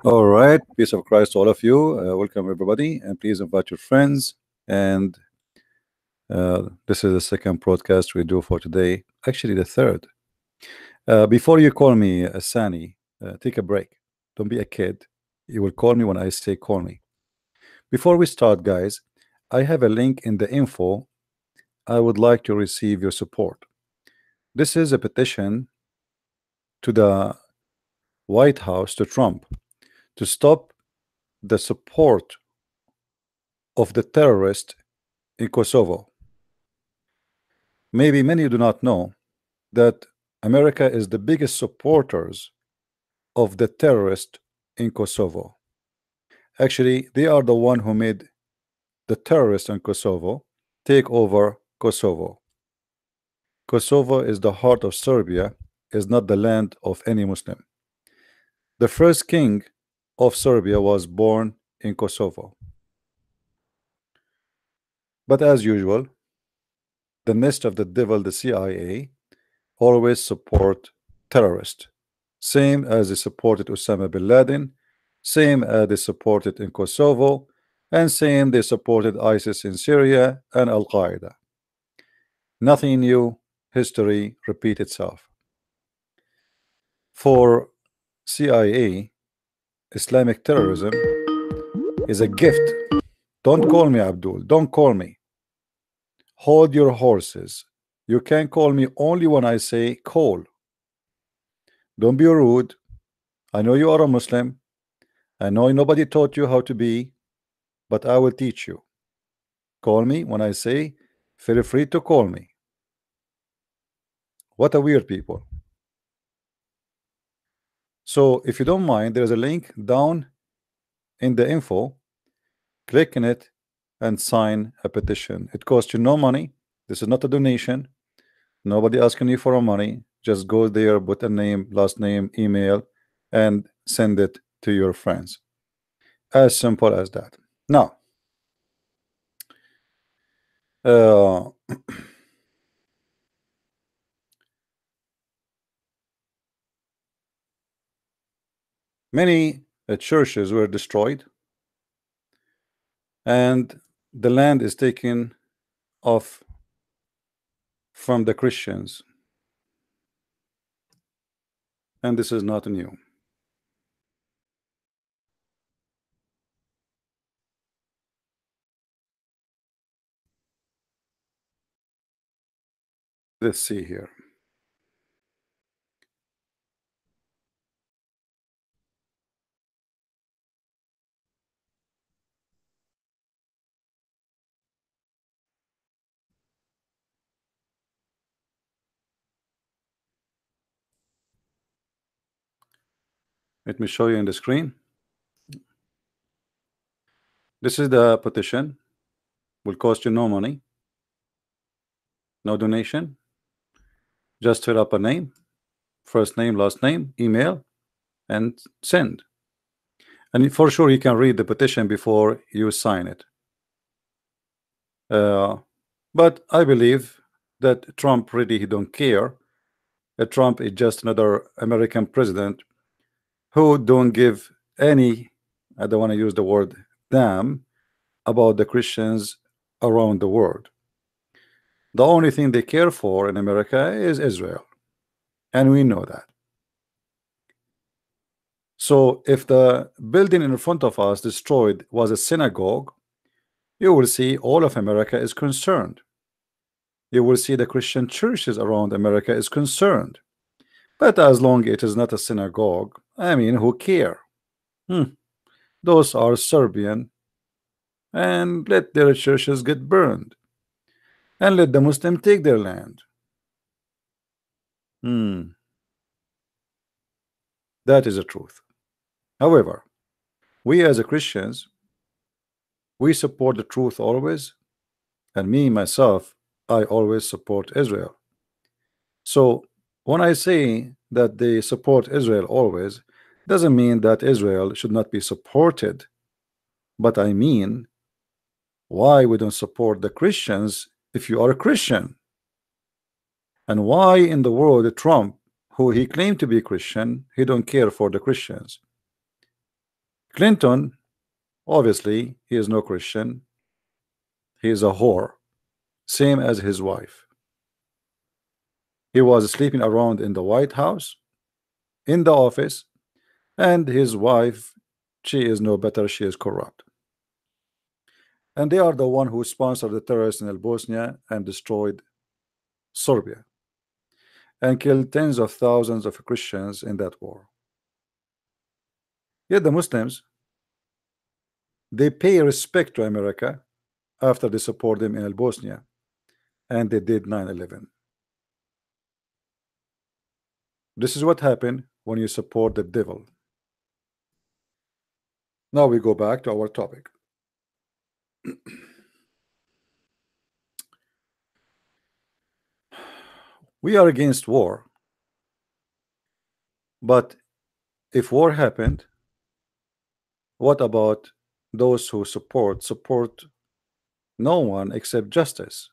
All right, peace of Christ to all of you. Welcome everybody, and please invite your friends. And this is the second broadcast we do for today. Actually, the third. Before you call me Sani, take a break. Don't be a kid. You will call me when I say call me. Before we start, guys, I have a link in the info. I would like to receive your support. This is a petition to the White House, to Trump, to stop the support of the terrorist in Kosovo. Maybe many do not know that America is the biggest supporters of the terrorists in Kosovo. Actually, they are the one who made the terrorists in Kosovo take over Kosovo. Kosovo is the heart of Serbia, is not the land of any Muslim. The first king of Serbia was born in Kosovo. But as usual, the nest of the devil, the CIA, always support terrorists. Same as they supported Osama bin Laden, same as they supported in Kosovo, and same they supported ISIS in Syria and Al Qaeda. Nothing new, history repeat itself. For CIA, Islamic terrorism is a gift. Don't call me Abdul, don't call me. Hold your horses. You can call me only when I say call. Don't be rude. I know you are a Muslim. I know nobody taught you how to be, but I will teach you. Call me when I say feel free to call me. What a weird people. So if you don't mind, there's a link down in the info. Click in it and sign a petition. It costs you no money. This is not a donation. Nobody asking you for money. Just go there, put a name, last name, email, and send it to your friends. As simple as that. Now, many churches were destroyed, and the land is taken off from the Christians. And this is not new. Let's see here. Let me show you on the screen. This is the petition. Will cost you no money, no donation. Just fill up a name, first name, last name, email, and send. And for sure, you can read the petition before you sign it. But I believe that Trump really he don't care. Trump is just another American president who don't give any, I don't want to use the word damn, about the Christians around the world. The only thing they care for in America is Israel, and we know that. So if the building in front of us destroyed was a synagogue, you will see all of America is concerned. You will see the Christian churches around America is concerned. But as long it is not a synagogue, I mean, who care? Those are Serbian, and let their churches get burned, and let the Muslim take their land. That is the truth. However, we as a Christians, we support the truth always, and me myself, I always support Israel. So when I say that they support Israel always, doesn't mean that Israel should not be supported, but I mean, why we don't support the Christians if you are a Christian? And why in the world Trump, who he claimed to be Christian, he don't care for the Christians? Clinton, obviously, he is no Christian. He is a whore, same as his wife. He was sleeping around in the White House, in the office, and his wife, she is no better. She is corrupt. And they are the one who sponsored the terrorists in Bosnia and destroyed Serbia and killed tens of thousands of Christians in that war. Yet the Muslims, they pay respect to America after they support them in Bosnia, and they did 9/11. This is what happened when you support the devil. Now we go back to our topic. We are against war, but if war happened, what about those who support no one except justice?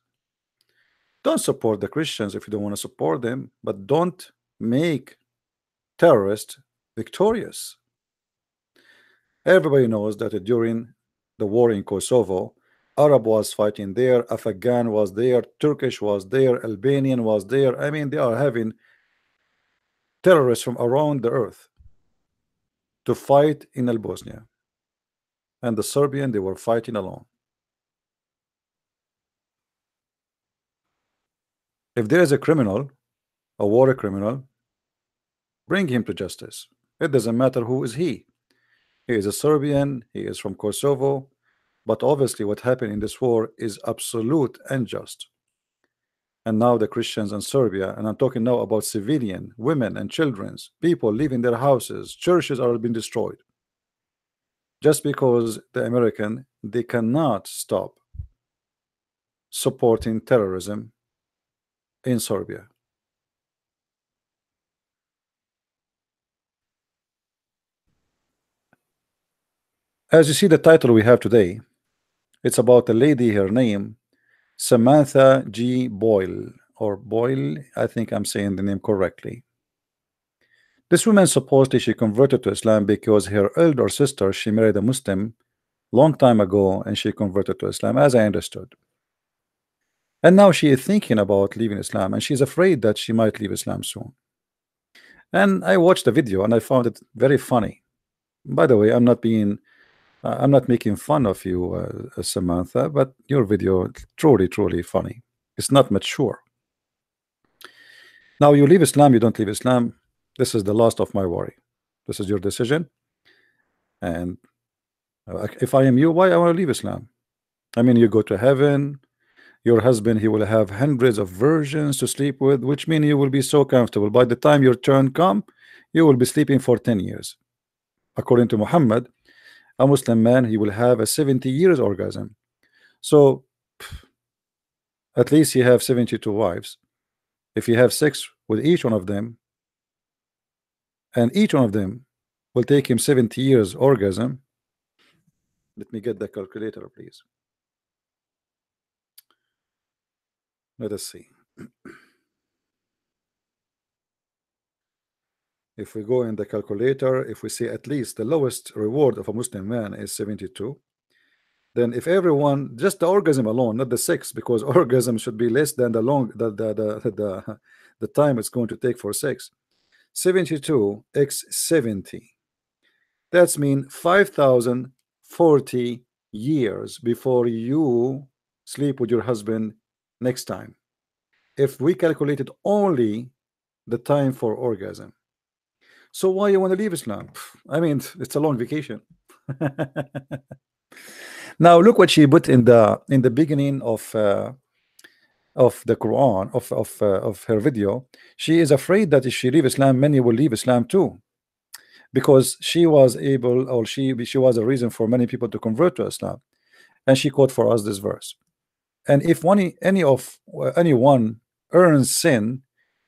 Don't support the Christians if you don't want to support them, but don't make terrorists victorious. Everybody knows that during the war in Kosovo, Arab was fighting there, Afghan was there, Turkish was there, Albanian was there. I mean, they are having terrorists from around the earth to fight in Bosnia. And the Serbian, they were fighting alone. If there is a criminal, a war criminal, bring him to justice. It doesn't matter who is he. He is a Serbian, he is from Kosovo, but obviously what happened in this war is absolute unjust. And now the Christians in Serbia, and I'm talking now about civilian, women and children, people leaving their houses, churches are being destroyed. Just because the American, they cannot stop supporting terrorism in Serbia. As you see the title we have today, it's about a lady, her name Samantha G. Boyle, or Boyle, I think I'm saying the name correctly. This woman supposedly she converted to Islam because her elder sister, she married a Muslim long time ago and she converted to Islam, as I understood. And now she is thinking about leaving Islam and she's afraid that she might leave Islam soon. And I watched the video and I found it very funny. By the way, I'm not making fun of you, Samantha, but your video truly funny. It's not mature. Now you leave Islam, you don't leave Islam. This is the last of my worry. This is your decision. And if I am you, why I want to leave Islam? I mean, you go to heaven. Your husband, he will have hundreds of virgins to sleep with, which means you will be so comfortable. By the time your turn come, you will be sleeping for 10 years. According to Muhammad, a Muslim man, he will have a 70 years orgasm. So at least he have 72 wives. If you have sex with each one of them, and each one of them will take him 70 years orgasm. Let me get the calculator, please. Let us see. If we go in the calculator, if we say at least the lowest reward of a Muslim man is 72, then if everyone, just the orgasm alone, not the sex, because orgasm should be less than the time it's going to take for sex. 72 x 70. That's mean 5,040 years before you sleep with your husband next time. If we calculated only the time for orgasm. So why you want to leave Islam? I mean, it's a long vacation. Now look what she put in the beginning of the Quran of her video. She is afraid that if she leave Islam, many will leave Islam too, because she was able, or she was a reason for many people to convert to Islam. And she quote for us this verse. And if anyone earns sin,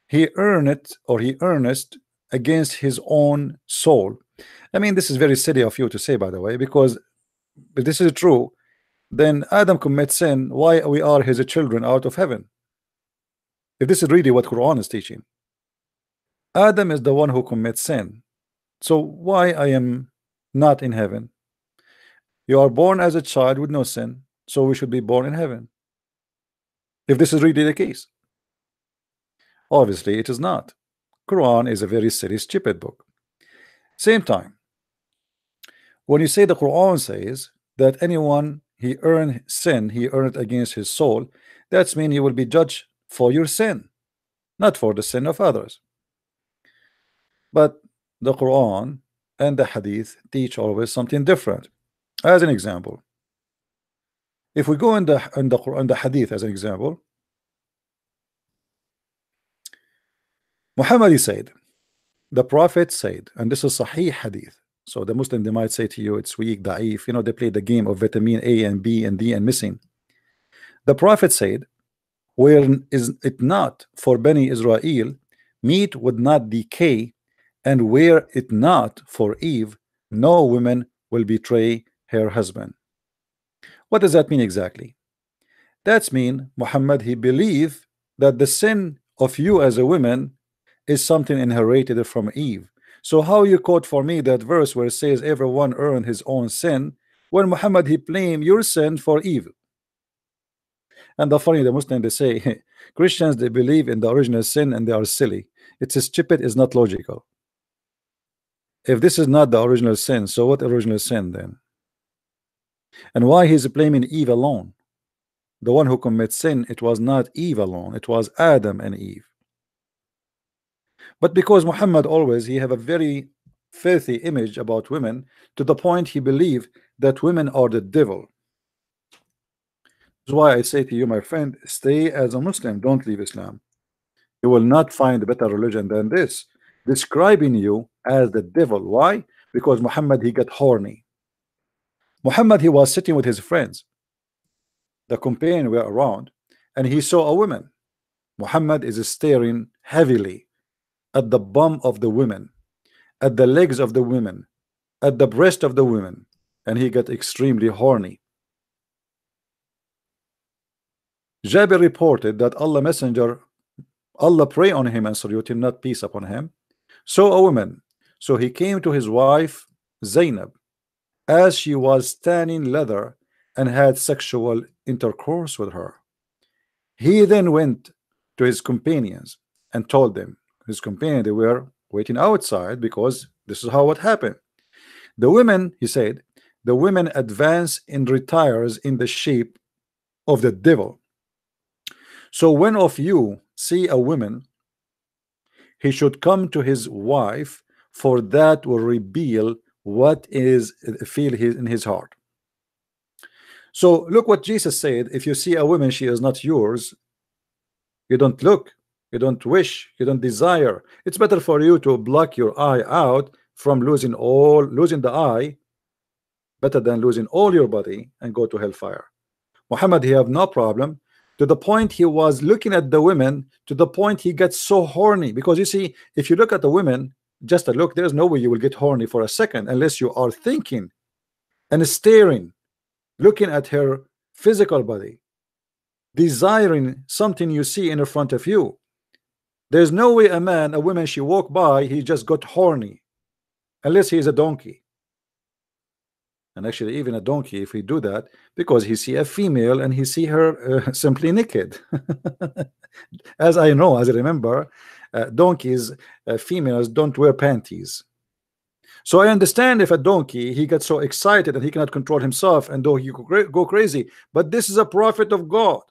he earn it, or he earnest against his own soul. I mean, this is very silly of you to say, by the way, because if this is true, then Adam commits sin. Why we are his children out of heaven? If this is really what Quran is teaching, Adam is the one who commits sin. So why I am not in heaven? You are born as a child with no sin, so we should be born in heaven. If this is really the case, obviously it is not. Quran is a very silly, stupid book. Same time, when you say the Quran says that anyone he earned sin, he earned against his soul, that's mean he will be judged for your sin, not for the sin of others. But the Quran and the Hadith teach always something different. As an example, if we go in the Quran, the Hadith as an example, Muhammad said, the Prophet said, and this is Sahih Hadith. So the Muslim they might say to you it's weak, da'if. You know, they play the game of vitamin A and B and D and missing. The Prophet said, where is it not for Bani Israel, meat would not decay, and were it not for Eve, no woman will betray her husband. What does that mean exactly? That's mean Muhammad he believed that the sin of you as a woman is something inherited from Eve. So how you quote for me that verse where it says everyone earned his own sin, when Muhammad he blamed your sin for Eve? And the funny, the Muslim they say Christians they believe in the original sin and they are silly. It's stupid, it's not logical. If this is not the original sin, so what original sin then? And why he's blaming Eve alone? The one who commits sin, it was not Eve alone, it was Adam and Eve. But because Muhammad always he have a very filthy image about women, to the point he believed that women are the devil. That's why I say to you, my friend, stay as a Muslim, don't leave Islam. You will not find a better religion than this, describing you as the devil. Why? Because Muhammad he got horny. Muhammad he was sitting with his friends, the companion were around, and he saw a woman. Muhammad is staring heavily at the bum of the women, at the legs of the women, at the breast of the women, and he got extremely horny. Jabir reported that Allah Messenger, Allah pray on him and salute him, not peace upon him, saw a woman. So he came to his wife Zainab as she was tanning leather and had sexual intercourse with her. He then went to his companions and told them. His companions they were waiting outside because this is how it happened. The women, he said, the women advance and retires in the shape of the devil. So when of you see a woman, he should come to his wife, for that will reveal what is feel in his heart. So look what Jesus said. If you see a woman, she is not yours, you don't look, you don't wish, you don't desire. It's better for you to block your eye out from losing the eye, better than losing all your body and go to hellfire. Muhammad he have no problem, to the point he was looking at the women, to the point he gets so horny. Because you see, if you look at the women, just a look, there's no way you will get horny for a second unless you are thinking and staring, looking at her physical body, desiring something you see in front of you. There's no way a woman she walk by, he just got horny, unless he is a donkey. And actually even a donkey, if he do that, because he see a female and he see her simply naked. As I know, as I remember, donkeys, females don't wear panties. So I understand if a donkey he gets so excited and he cannot control himself and though he go crazy, but this is a prophet of God.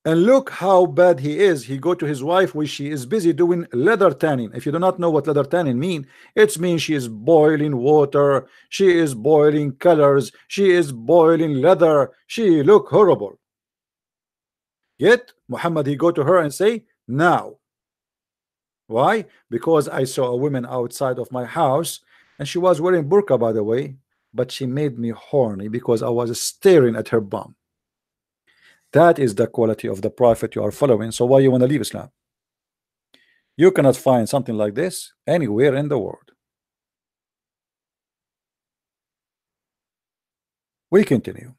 And look how bad he is. He go to his wife where she is busy doing leather tanning. If you do not know what leather tanning mean, it means she is boiling water, she is boiling colors, she is boiling leather. She look horrible. Yet Muhammad he go to her and say, now. Why? Because I saw a woman outside of my house and she was wearing burqa, by the way, but she made me horny because I was staring at her bum. That is the quality of the prophet you are following. So why you want to leave Islam? You cannot find something like this anywhere in the world. We continue.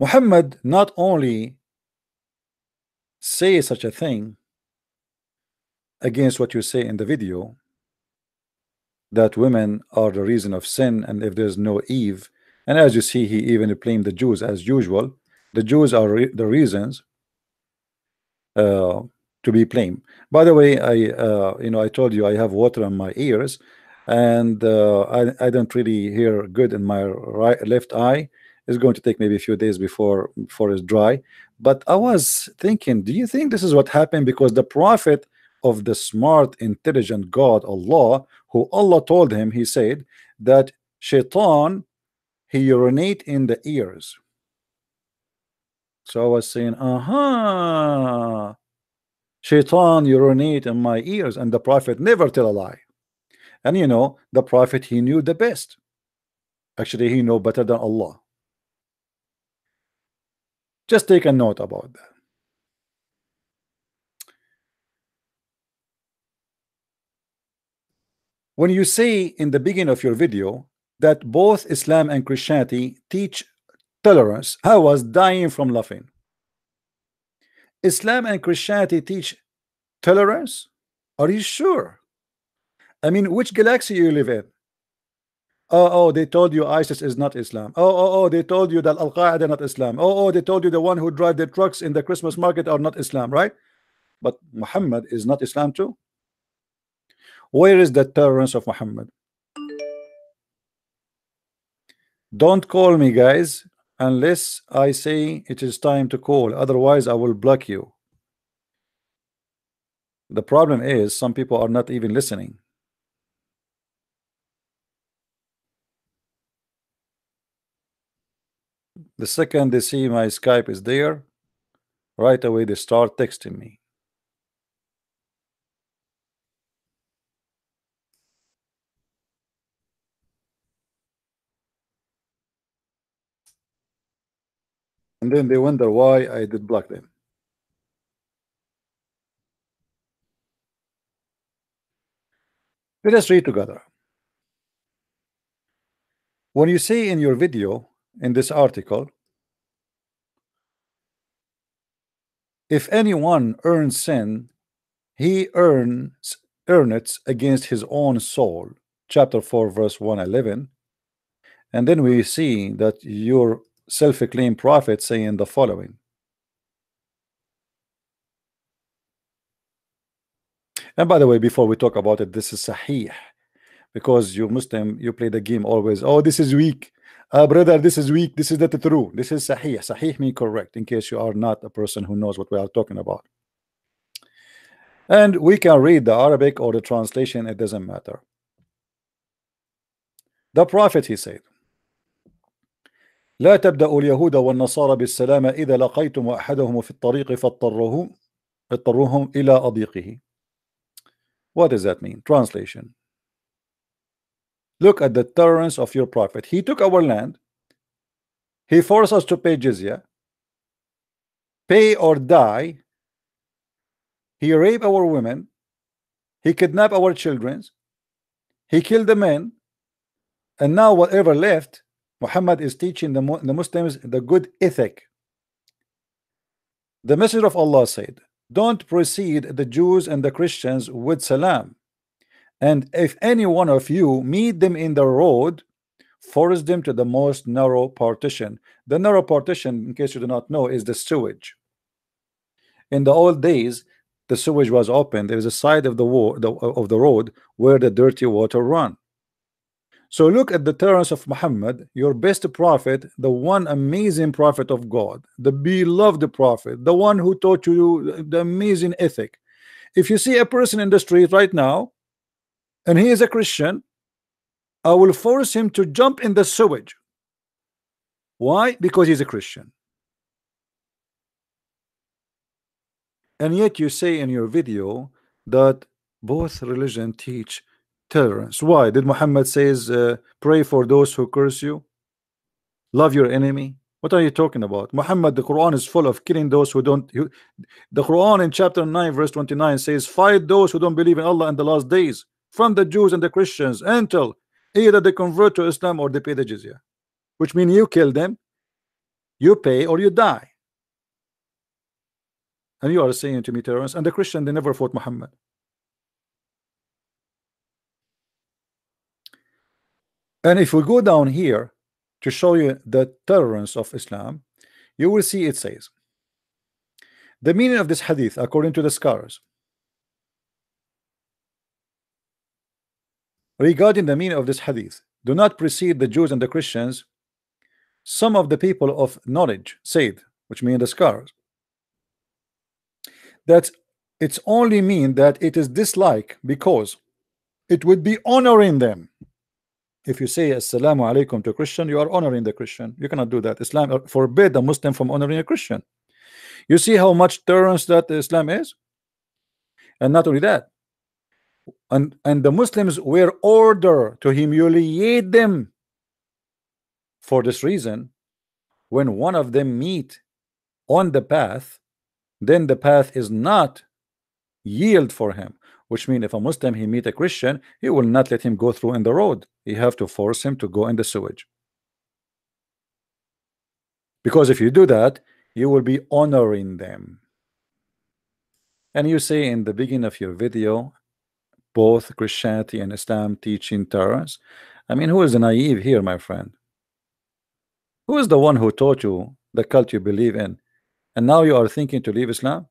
Muhammad not only say such a thing against what you say in the video, that women are the reason of sin, and if there's no Eve, and as you see, he even blamed the Jews as usual. The Jews are the reasons uh, to be blamed. By the way, I told you I have water in my ears, and I don't really hear good in my left eye. It's going to take maybe a few days before it's dry. But I was thinking, do you think this is what happened because the prophet of the smart, intelligent God, Allah, who Allah told him, he said that Shaitan, he urinate in the ears. So I was saying, Shaitan urinate in my ears, and the prophet never tell a lie. And the prophet, he knew the best. Actually, he know better than Allah. Just take a note about that. When you say in the beginning of your video that both Islam and Christianity teach tolerance, I was dying from laughing. Islam and Christianity teach tolerance? Are you sure? I mean, which galaxy you live in? Oh, they told you ISIS is not Islam. Oh, they told you that Al-Qaeda not Islam. Oh, they told you the one who drive the trucks in the Christmas market are not Islam, right? But Muhammad is not Islam too. Where is the tolerance of Muhammad? Don't call me, guys, unless I say it is time to call. Otherwise, I will block you. The problem is some people are not even listening. The second they see my Skype is there, right away they start texting me. And then they wonder why I did block them. Let us read together. When you say in your video, in this article, if anyone earns sin, he earn it against his own soul. Chapter 4, verse 111. And then we see that your self-acclaimed prophet saying the following. And by the way, before we talk about it, this is Sahih, because you Muslim, you play the game always. Oh, this is weak. Brother, this is weak. This is not true. This is Sahih. Sahih means correct, in case you are not a person who knows what we are talking about. And we can read the Arabic or the translation, it doesn't matter. The prophet, he said, لا تبدأوا اليهود والنصارى بالسلام إذا لقيتم أحدهم في الطريق فاضطروهم إلى أضيقه. What does that mean? Translation. Look at the tolerance of your prophet. He took our land. He forced us to pay jizya. Pay or die. He raped our women. He kidnapped our children. He killed the men. And now whatever left, Muhammad is teaching the Muslims the good ethic. The Messenger of Allah said, don't precede the Jews and the Christians with salam. And if any one of you meet them in the road, force them to the most narrow partition. The narrow partition, in case you do not know, is the sewage. In the old days, the sewage was open. There is a side of the road where the dirty water run. So look at the tolerance of Muhammad, your best prophet, the one amazing prophet of God, the beloved prophet, the one who taught you the amazing ethic. If you see a person in the street right now and he is a Christian, I will force him to jump in the sewage. Why? Because he's a Christian. And yet you say in your video that both religion teach tolerance. Why? Did Muhammad says pray for those who curse you, love your enemy? What are you talking about? Muhammad, the Quran is full of killing those who don't. The Quran in chapter 9 verse 29 says, fight those who don't believe in Allah in the last days, from the Jews and the Christians, until either they convert to Islam or they pay the jizya, which means you kill them, you pay, or you die. And you are saying to me terrorists, and the Christian, they never fought Muhammad. And if we go down here to show you the tolerance of Islam, you will see it says the meaning of this hadith according to the scholars. Regarding the meaning of this hadith, do not precede the Jews and the Christians. Some of the people of knowledge said, which mean the scholars, that it's only mean that it is dislike because it would be honoring them. If you say assalamu alaikum to a Christian, you are honoring the Christian. You cannot do that. Islam forbid a Muslim from honoring a Christian. You see how much tolerance that Islam is? And not only that, and the Muslims were ordered to humiliate them. For this reason, when one of them meet on the path, then the path is not yield for him, which means if a Muslim he meet a Christian, he will not let him go through in the road. He have to force him to go in the sewage, because if you do that, you will be honoring them. And you say in the beginning of your video, both Christianity and Islam teaching tolerance. I mean, who is the naive here, my friend? Who is the one who taught you the cult you believe in, and now you are thinking to leave Islam?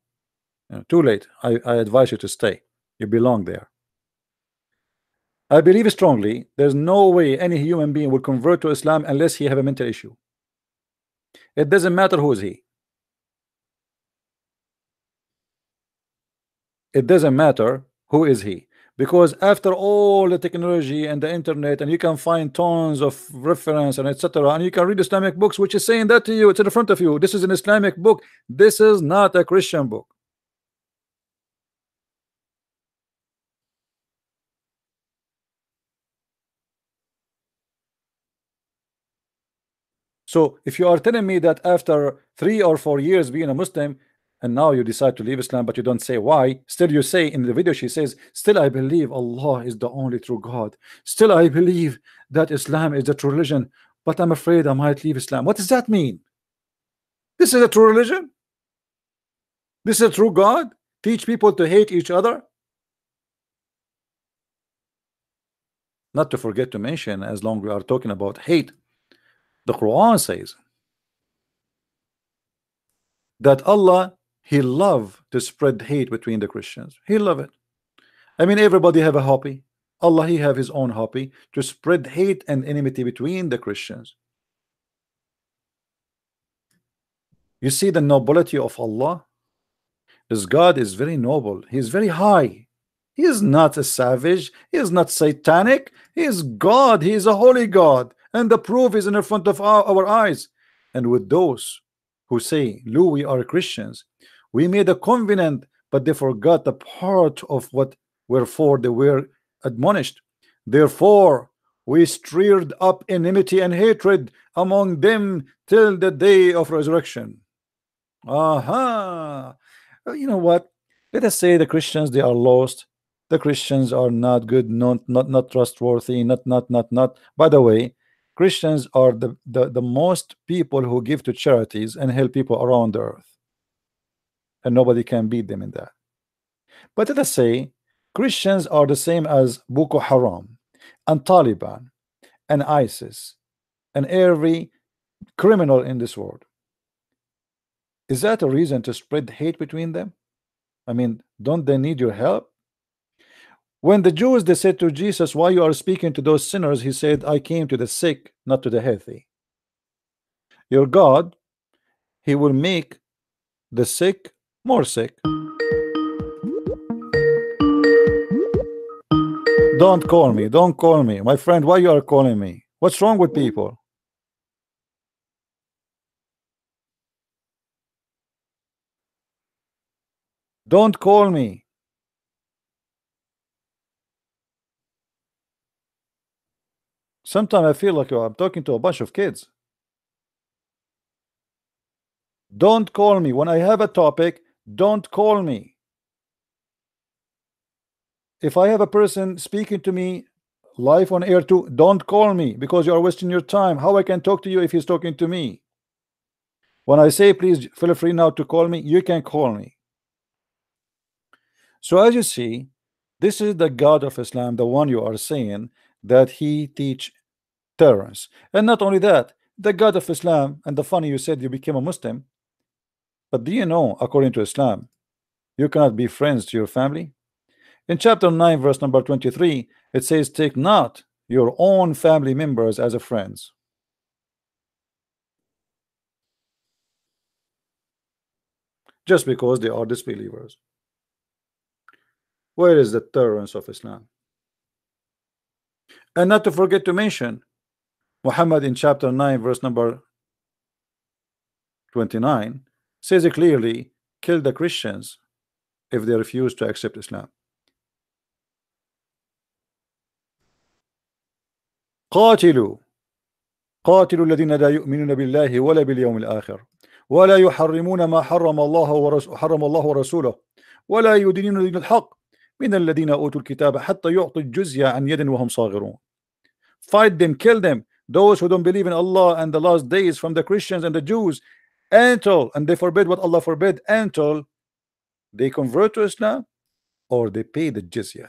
Too late. I advise you to stay. You belong there. I believe strongly there's no way any human being will convert to Islam unless he have a mental issue. It doesn't matter who is he. It doesn't matter who is he, because after all the technology and the internet, and you can find tons of reference and etc., and you can read Islamic books which is saying that to you. It's in front of you. This is an Islamic book. This is not a Christian book. So if you are telling me that after 3 or 4 years being a Muslim, and now you decide to leave Islam, but you don't say why, still you say in the video, she says, still I believe Allah is the only true God, still I believe that Islam is the true religion, but I'm afraid I might leave Islam. What does that mean? This is a true religion? This is a true God? Teach people to hate each other? Not to forget to mention, as long we are talking about hate, the Quran says that Allah, he love to spread hate between the Christians. He love it. I mean, everybody have a hobby. Allah, he have his own hobby to spread hate and enmity between the Christians. You see the nobility of Allah. This God is very noble. He is very high. He is not a savage. He is not satanic. He is God. He is a holy God. And the proof is in front of our eyes. And with those who say, "Lou, we are Christians, we made a covenant," but they forgot the part of what wherefore they were admonished. Therefore, we stirred up enmity and hatred among them till the day of resurrection. Aha! You know what? Let us say the Christians, they are lost. The Christians are not good, not trustworthy, not. By the way, Christians are the most people who give to charities and help people around the earth, and nobody can beat them in that. But let us say Christians are the same as Boko Haram and Taliban and ISIS and every criminal in this world. Is that a reason to spread hate between them? I mean, don't they need your help? When the Jews, they said to Jesus, "Why you are speaking to those sinners?" He said, "I came to the sick, not to the healthy." Your God, he will make the sick more sick. Don't call me, don't call me, my friend. Why you are calling me? What's wrong with people? Don't call me. Sometimes I feel like I'm talking to a bunch of kids. Don't call me when I have a topic. Don't call me. If I have a person speaking to me live on air too, don't call me, because you are wasting your time. How I can talk to you if he's talking to me? When I say please feel free now to call me, you can call me. So as you see, this is the God of Islam, the one you are saying that he teach tolerance. And not only that, the God of Islam, and the funny you said you became a Muslim, but do you know, according to Islam, you cannot be friends to your family? In chapter 9, verse number 23, it says, take not your own family members as a friends, just because they are disbelievers. Where is the tolerance of Islam? And not to forget to mention, Muhammad in chapter 9, verse number 29, says it clearly, kill the Christians if they refuse to accept Islam. قاتلوا قاتلوا الذين لا يؤمنون بالله ولا باليوم الآخر ولا يحرمون ما حرم الله ورسوله ولا يدينون دين الحق من الذين أوتوا الكتاب حتى يعطوا الجزية عن يد وهم صاغرون. Fight them, kill them, those who don't believe in Allah and the last days from the Christians and the Jews, until, and they forbid what Allah forbid, until they convert to Islam or they pay the jizya.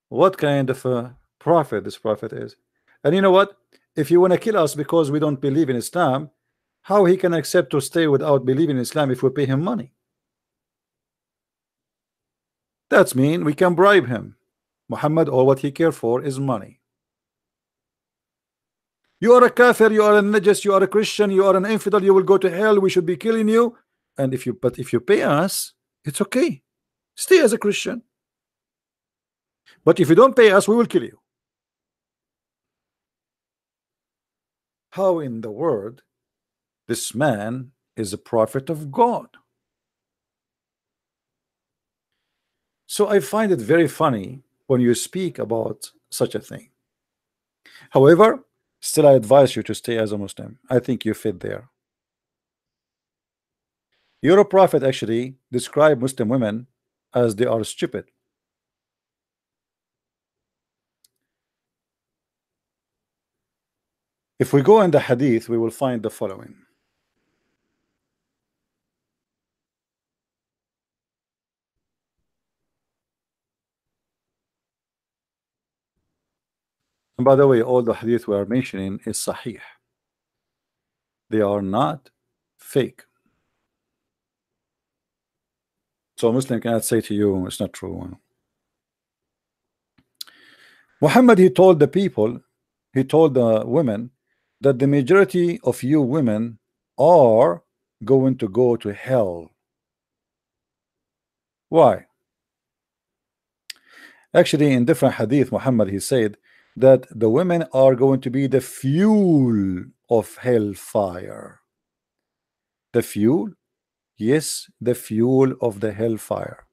What kind of a prophet this prophet is? And you know what? If you want to kill us because we don't believe in Islam, how he can accept to stay without believing in Islam if we pay him money? That's mean we can bribe him. Muhammad, all what he care for is money. You are a kafir, you are a najas, you are a Christian, you are an infidel, you will go to hell, we should be killing you. And if you pay us, it's okay. Stay as a Christian. But if you don't pay us, we will kill you. How in the world this man is a prophet of God? So I find it very funny when you speak about such a thing. However, still I advise you to stay as a Muslim. I think you fit there. Your prophet actually described Muslim women as they are stupid. If we go in the hadith, we will find the following. And by the way, all the hadith we are mentioning is sahih. They are not fake. So a Muslim cannot say to you it's not true. Muhammad, he told the people, he told the women that the majority of you women are going to go to hell. Why? Actually, in different hadith, Muhammad, he said that the women are going to be the fuel of hellfire. The fuel? Yes, the fuel of the hellfire.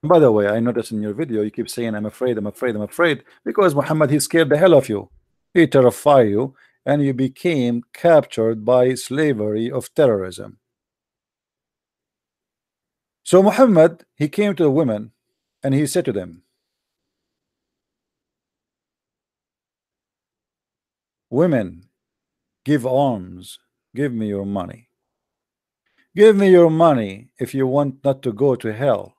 By the way, I noticed in your video you keep saying I'm afraid, I'm afraid, I'm afraid, because Muhammad, he scared the hell of you. He terrified you, and you became captured by slavery of terrorism. So Muhammad, he came to the women and he said to them, women, give alms, give me your money. Give me your money if you want not to go to hell.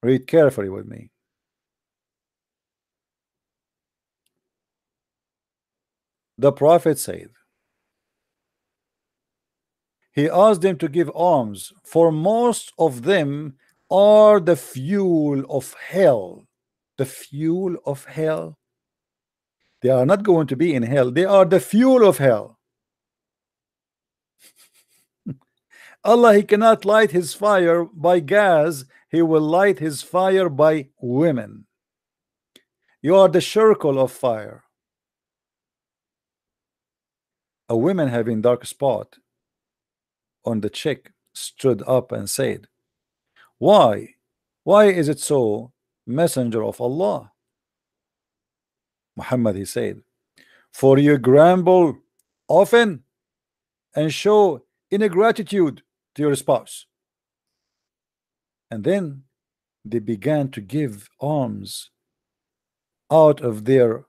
Read carefully with me. The Prophet said, he asked them to give alms, for most of them are the fuel of hell. The fuel of hell. They are not going to be in hell. They are the fuel of hell. Allah, he cannot light his fire by gas. He will light his fire by women. You are the circle of fire. A woman having dark spot on the cheek stood up and said, why is it so, messenger of Allah? Muhammad, he said, for you grumble often and show ingratitude to your spouse. And then they began to give alms out of their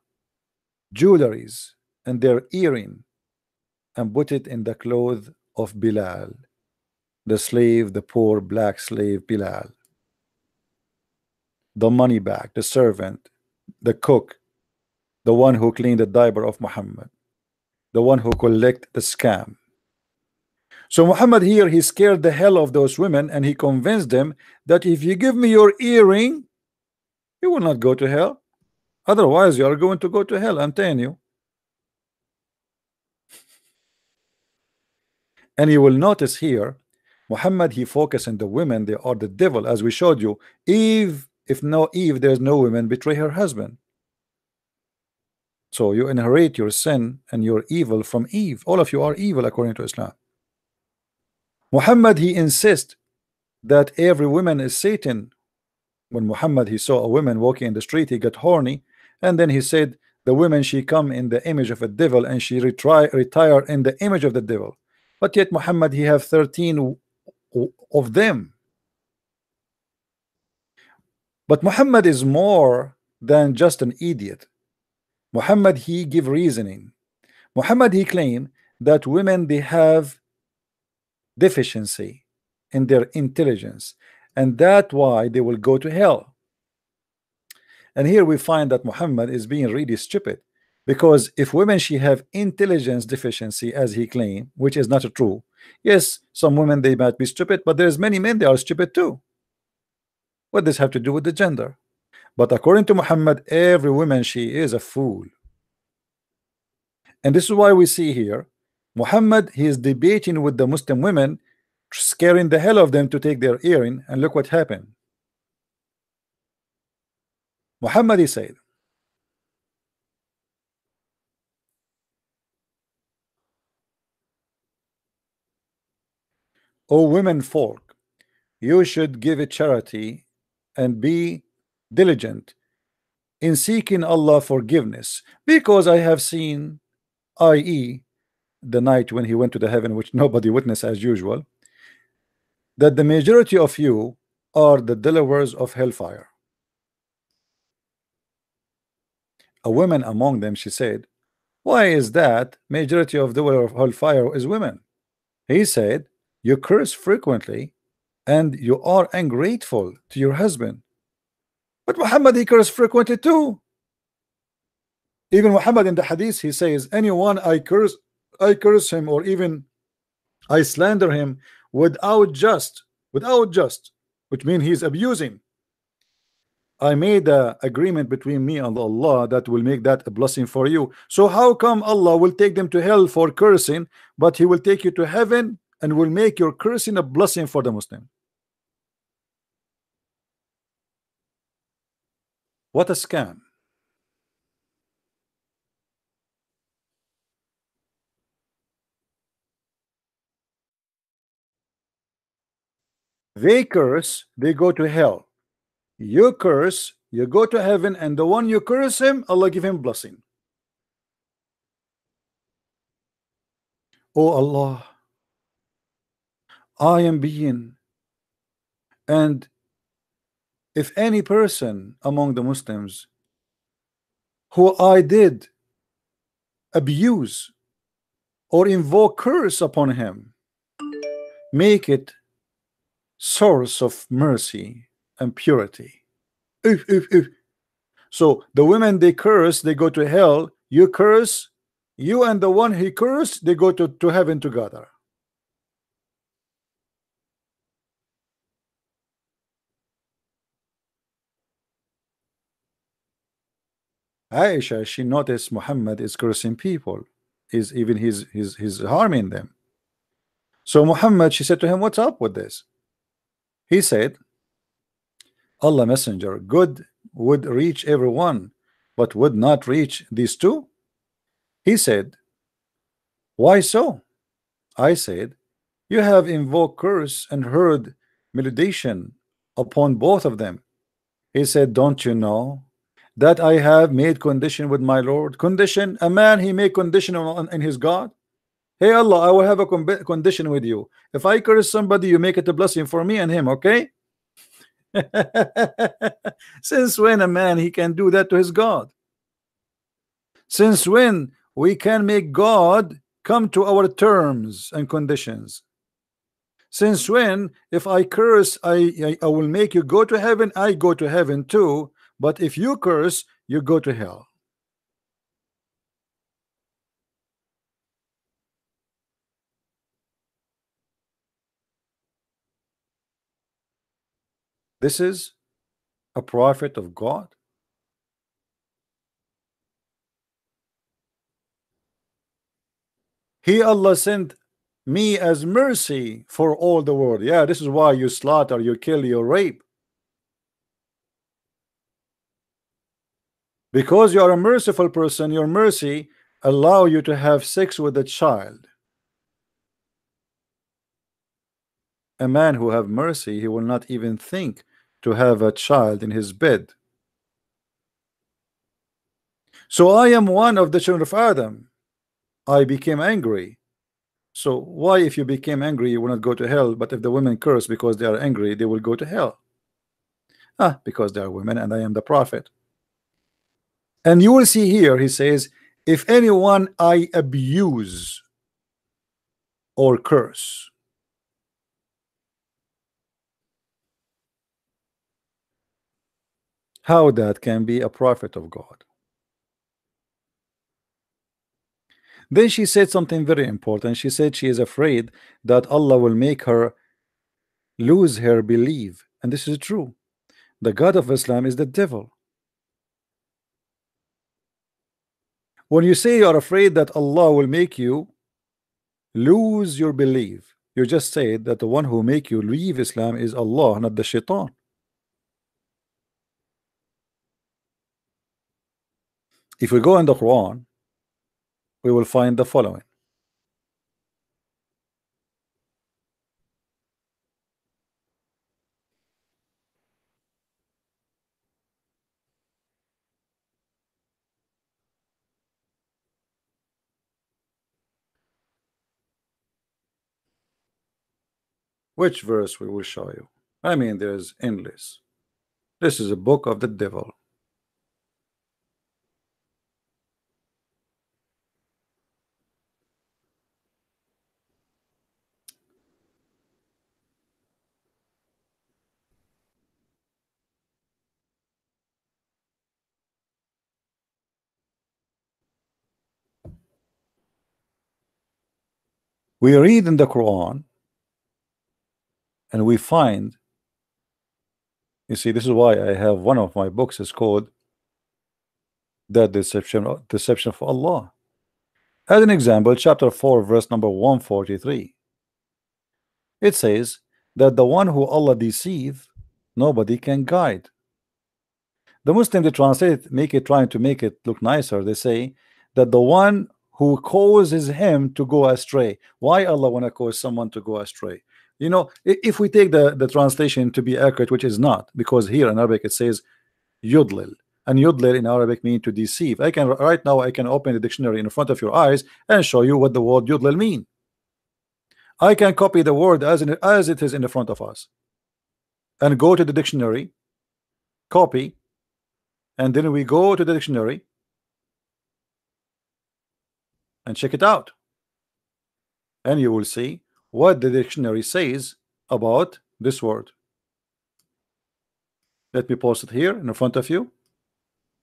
jewelries and their earring. and put it in the clothes of Bilal, the slave, the poor black slave Bilal, the money bag, the servant, the cook, the one who cleaned the diaper of Muhammad, the one who collect the scam. So Muhammad here, he scared the hell of those women, and he convinced them that if you give me your earring, you will not go to hell. Otherwise, you are going to go to hell, I'm telling you. And you will notice here, Muhammad, he focused on the women, they are the devil, as we showed you. Eve, if no Eve, there's no women, betray her husband. So you inherit your sin and your evil from Eve. All of you are evil according to Islam. Muhammad, he insists that every woman is Satan. When Muhammad, he saw a woman walking in the street, he got horny, and then he said, the woman, she come in the image of a devil, and she retire in the image of the devil. But yet Muhammad, he have 13 of them. But Muhammad is more than just an idiot. Muhammad, he give reasoning. Muhammad, he claim that women, they have deficiency in their intelligence, and that why they will go to hell. And here we find that Muhammad is being really stupid, because if women, she have intelligence deficiency as he claim, which is not true. Yes, some women, they might be stupid, but there's many men, they are stupid too. What does have to do with the gender? But according to Muhammad, every woman, she is a fool. And this is why we see here Muhammad, he is debating with the Muslim women, scaring the hell of them to take their earring, and look what happened. Muhammad, he said, O women folk, you should give a charity and be diligent in seeking Allah forgiveness, because I have seen, i.e. the night when he went to the heaven, which nobody witnessed as usual, that the majority of you are the dwellers of hellfire. A woman among them, she said, why is that majority of the dweller of hellfire is women? He said, you curse frequently and you are ungrateful to your husband. But Muhammad, he cursed frequently too. Even Muhammad in the hadith, he says, anyone I curse him, or even I slander him without just, which means he's abusing. I made an agreement between me and Allah that will make that a blessing for you. So how come Allah will take them to hell for cursing, but he will take you to heaven and will make your cursing a blessing for the Muslim? What a scam. They curse, they go to hell. You curse, you go to heaven, and the one you curse him, Allah give him blessing. Oh Allah, I am being, and if any person among the Muslims who I did abuse or invoke curse upon him, make it source of mercy and purity. If. So the women, they curse, they go to hell. You curse, you and the one he cursed, they go to heaven together. Aisha, she noticed Muhammad is cursing people, is even he's harming them. So Muhammad, she said to him, what's up with this? He said, Allah Messenger, good would reach everyone, but would not reach these two. He said, why so? I said, you have invoked curse and heard malediction upon both of them. He said, don't you know that I have made condition with my Lord? Condition? A man, he made condition in his God. Hey Allah, I will have a condition with you. If I curse somebody, you make it a blessing for me and him, okay? Since when a man, he can do that to his God? Since when we can make God Come to our terms and conditions. Since when, if I curse, I will make you go to heaven, I go to heaven too. But if you curse, you go to hell. This is a prophet of God. He, Allah, sent me as mercy for all the world. Yeah, this is why you slaughter, you kill, you rape. Because you are a merciful person, your mercy allow you to have sex with a child. A man who have mercy, he will not even think to have a child in his bed. So I am one of the children of Adam. I became angry. So why, if you became angry, you will not go to hell? But if the women curse because they are angry, they will go to hell. Because they are women and I am the prophet. And you will see here, he says, if anyone I abuse or curse. How that can be a prophet of God? Then she said something very important. She said she is afraid that Allah will make her lose her belief. And this is true. The God of Islam is the devil. When you say you are afraid that Allah will make you lose your belief, you just said that the one who make you leave Islam is Allah, not the shaitan. If we go in the Quran, we will find the following. Which verse we will show you? I mean, there's endless. This is a book of the devil. We read in the Quran and we find, you see, this is why I have one of my books is called The Deception for Allah. As an example, chapter 4, verse number 143. It says that the one who Allah deceive, nobody can guide. The Muslim, they translate, make it, trying to make it look nicer. They say that the one who causes him to go astray. Why Allah want to cause someone to go astray? You know, if we take the translation to be accurate, which is not, because here in Arabic it says yudlil, and yudlil in Arabic mean to deceive. I can right now, I can open the dictionary in front of your eyes and show you what the word yudlil mean. I can copy the word as it is in the front of us and go to the dictionary, copy, and then we go to the dictionary and check it out, and you will see what the dictionary says about this word. Let me post it here in front of you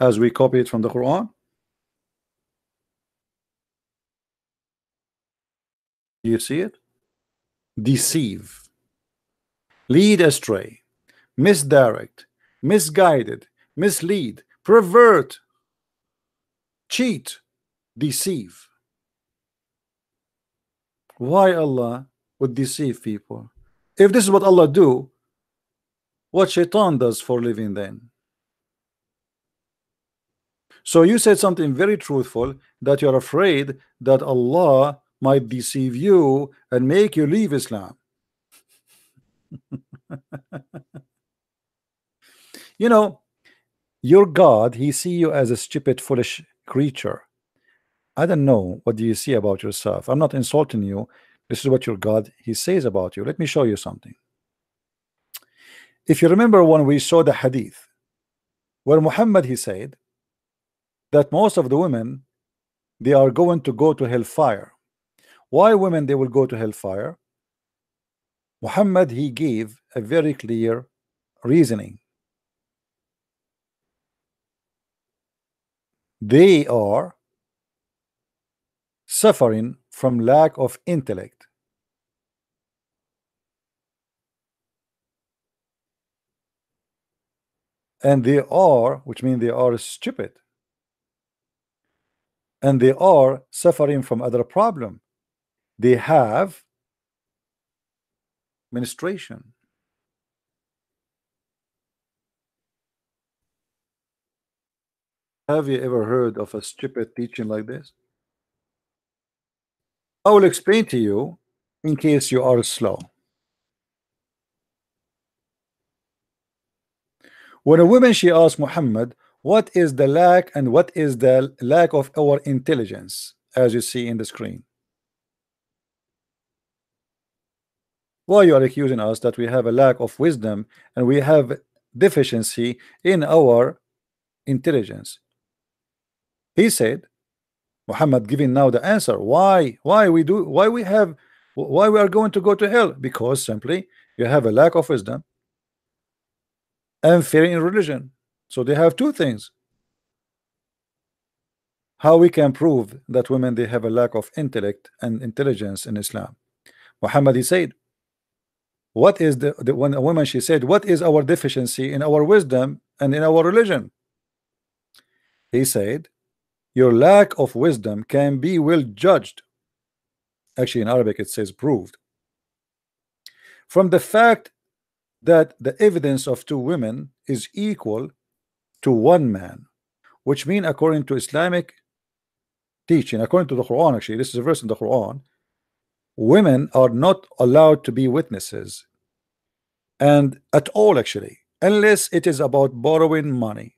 as we copy it from the Quran. Do you see it? Deceive, lead astray, misdirect, misguided, mislead, pervert, cheat, deceive. Why Allah would deceive people? If this is what Allah do, what shaitan does for living then? So you said something very truthful, that you're afraid that Allah might deceive you and make you leave Islam. You know, your God, he see you as a stupid, foolish creature. I don't know, what do you see about yourself? I'm not insulting you. This is what your God, he says about you. Let me show you something. If you remember when we saw the hadith where Muhammad, he said that most of the women, they are going to go to hellfire. Why women they will go to hellfire? Muhammad he gave a very clear reasoning. They are suffering from lack of intellect, and they are, which means they are stupid, and they are suffering from other problem. They have menstruation. Have you ever heard of a stupid teaching like this? I will explain to you in case you are slow. When a woman she asked Muhammad, what is the lack and what is the lack of our intelligence, as you see in the screen? Why you are accusing us that we have a lack of wisdom and we have deficiency in our intelligence? He said, Muhammad giving now the answer. Why we are going to go to hell? Because simply you have a lack of wisdom and fear in religion. So they have two things. How we can prove that women they have a lack of intellect and intelligence in Islam? Muhammad he said, what is the when a woman she said, what is our deficiency in our wisdom and in our religion? He said, your lack of wisdom can be well judged. Actually, in Arabic it says proved from the fact that the evidence of two women is equal to one man, which mean according to Islamic teaching, according to the Quran, actually this is a verse in the Quran, women are not allowed to be witnesses and at all actually, unless it is about borrowing money,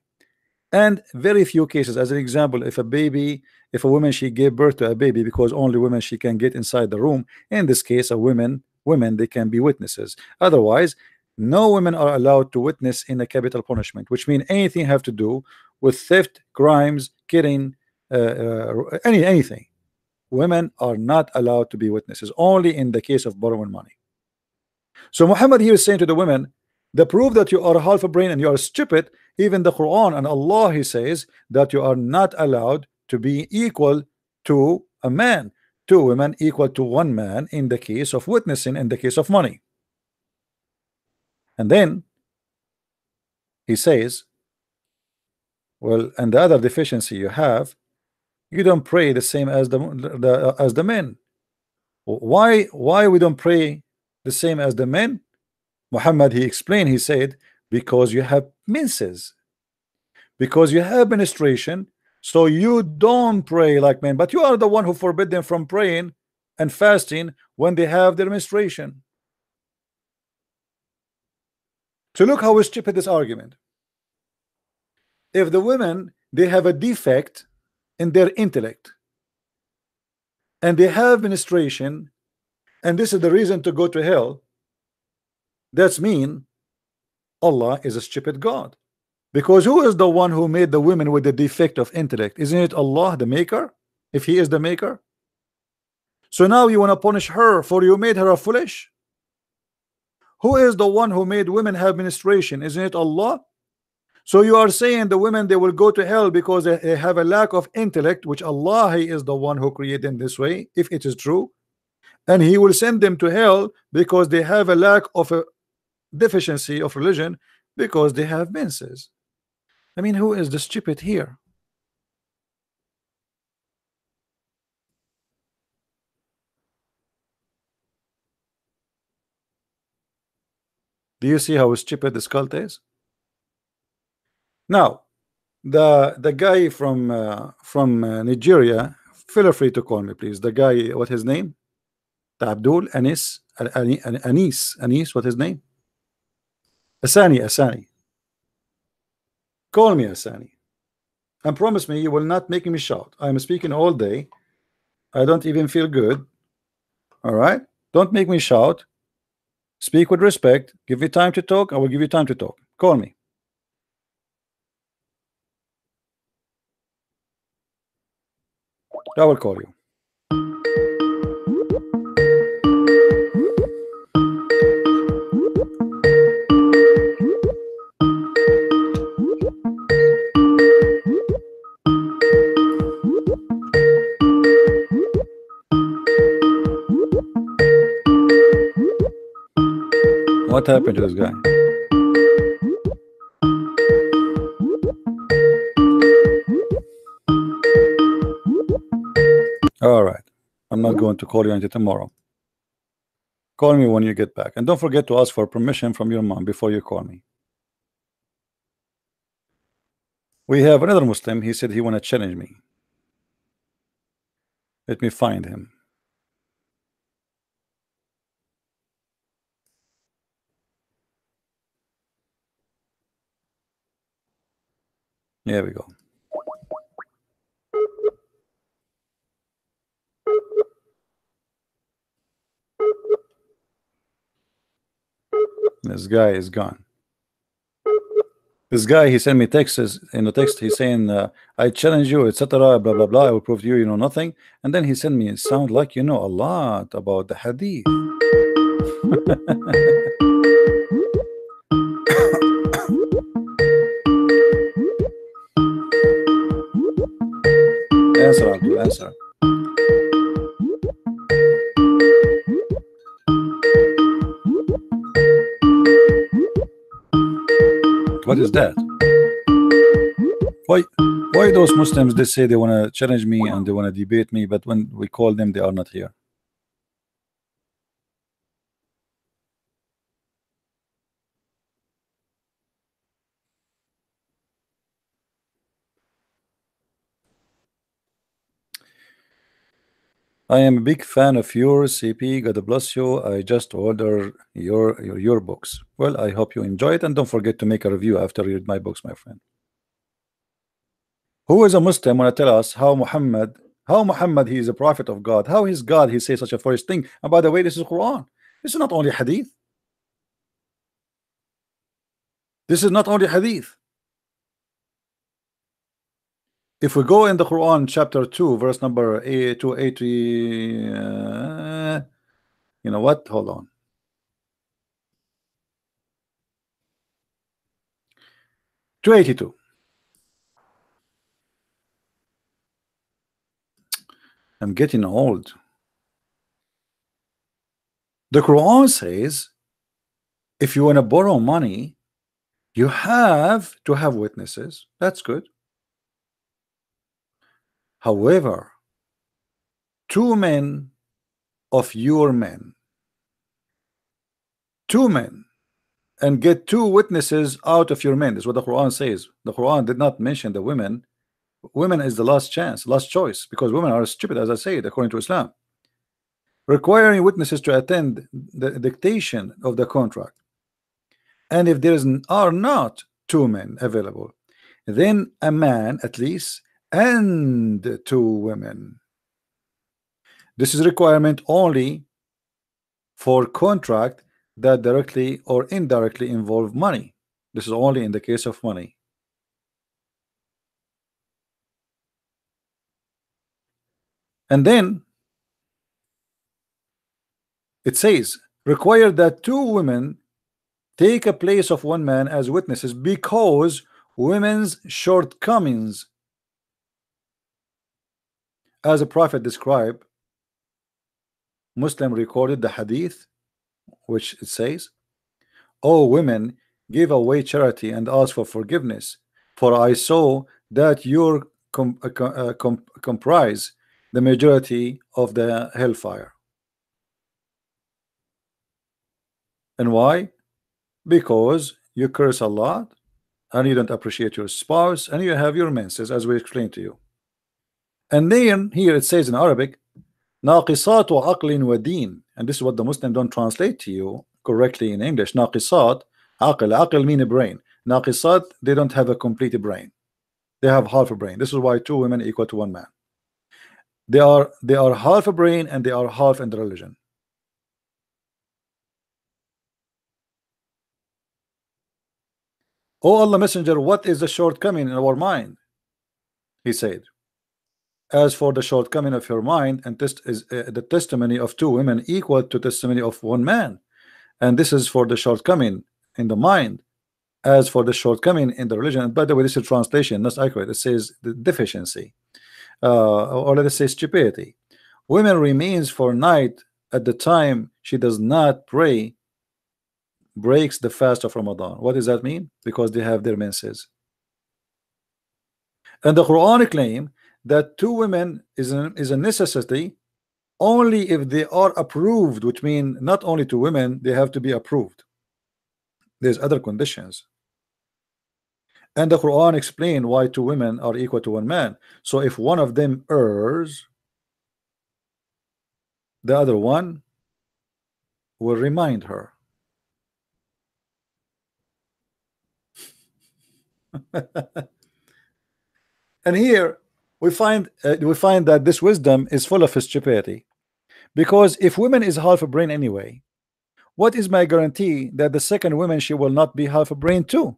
and very few cases. As an example, if a woman she gave birth to a baby, because only women she can get inside the room, in this case a women they can be witnesses. Otherwise no women are allowed to witness in a capital punishment, which means anything have to do with theft, crimes, killing, anything. Women are not allowed to be witnesses, only in the case of borrowing money. So Muhammad here is saying to the women, the proof that you are half a brain and you are stupid, even the Quran and Allah he says that you are not allowed to be equal to a man, two women equal to one man in the case of witnessing, in the case of money. And then he says, well, and the other deficiency you have, you don't pray the same as the men. Why we don't pray the same as the men? Muhammad he explained, he said, because you have menses, because you have menstruation, so you don't pray like men, but you are the one who forbid them from praying and fasting when they have their menstruation. So look how stupid this argument. If the women they have a defect in their intellect and they have menstruation and this is the reason to go to hell, that's mean Allah is a stupid God. Because who is the one who made the women with the defect of intellect? Isn't it Allah the maker? If he is the maker, so now you want to punish her for you made her a foolish? Who is the one who made women have menstruation? Isn't it Allah? So you are saying the women they will go to hell because they have a lack of intellect, which Allah he is the one who created them this way, if it is true, and he will send them to hell because they have a lack of a deficiency of religion because they have menses. I mean, who is the stupid here? Do you see how stupid this cult is? Now, the guy from Nigeria, feel free to call me, please. The guy, what his name? Abdul Anis, Anis, what his name? Asani. Call me Asani, and promise me you will not make me shout. I am speaking all day. I don't even feel good. All right, don't make me shout. Speak with respect. Give me time to talk. I will give you time to talk. Call me. I will call you. What happened to this guy? All right. I'm not going to call you until tomorrow. Call me when you get back. And don't forget to ask for permission from your mom before you call me. We have another Muslim. He said he want to challenge me. Let me find him. Here we go. This guy is gone. This guy, he sent me texts in the text. He's saying, I challenge you, etc. Blah blah blah. I will prove to you you know nothing. And then he sent me, it sound like you know a lot about the hadith. Answer, Abdul, answer. What is that? Why those Muslims, they say they want to challenge me and they want to debate me, but when we call them, they are not here? I am a big fan of yours, CP. God bless you. I just ordered your books. Well, I hope you enjoy it, and don't forget to make a review after you read my books, my friend. Who is a Muslim want to tell us how Muhammad he is a prophet of God? How is God he says such a foolish thing? And by the way, this is Quran. This is not only hadith. This is not only hadith. If we go in the Quran, chapter 2, verse number 280, you know what? Hold on. 282. I'm getting old. The Quran says, if you want to borrow money, you have to have witnesses. That's good. However, two men of your men, and get two witnesses out of your men. Is what the Quran says. The Quran did not mention the women. Women is the last chance, last choice, because women are stupid, as I said, according to Islam. Requiring witnesses to attend the dictation of the contract. And if there are not two men available, then a man at least and two women. This is a requirement only for contract that directly or indirectly involve money. This is only in the case of money. And then it says, require that two women take a place of one man as witnesses because women's shortcomings, as a prophet described. Muslim recorded the hadith, which it says, "O women, give away charity and ask for forgiveness, for I saw that you comprise the majority of the hellfire." And why? Because you curse a lot and you don't appreciate your spouse and you have your menses, as we explained to you. And then here it says in Arabic, ناقصات عقل ودين, and this is what the Muslim don't translate to you correctly in English. ناقصات عقل mean a brain. ناقصات, they don't have a complete brain. They have half a brain. This is why two women equal to one man. They are half a brain and they are half in the religion. Oh Allah Messenger, what is the shortcoming in our mind? He said, as for the shortcoming of your mind, and this is the testimony of two women equal to testimony of one man, and this is for the shortcoming in the mind, as for the shortcoming in the religion. And by the way, this is translation, not accurate. It says the deficiency, or let us say stupidity. Women remains for night at the time she does not pray breaks the fast of Ramadan. What does that mean? Because they have their menses. And the Quran claim that two women is a necessity only if they are approved, which means not only two women, they have to be approved. There's other conditions. And the Quran explain why two women are equal to one man. So if one of them errs, the other one will remind her. And here we find that this wisdom is full of stupidity, because if women is half a brain anyway, what is my guarantee that the second woman she will not be half a brain too?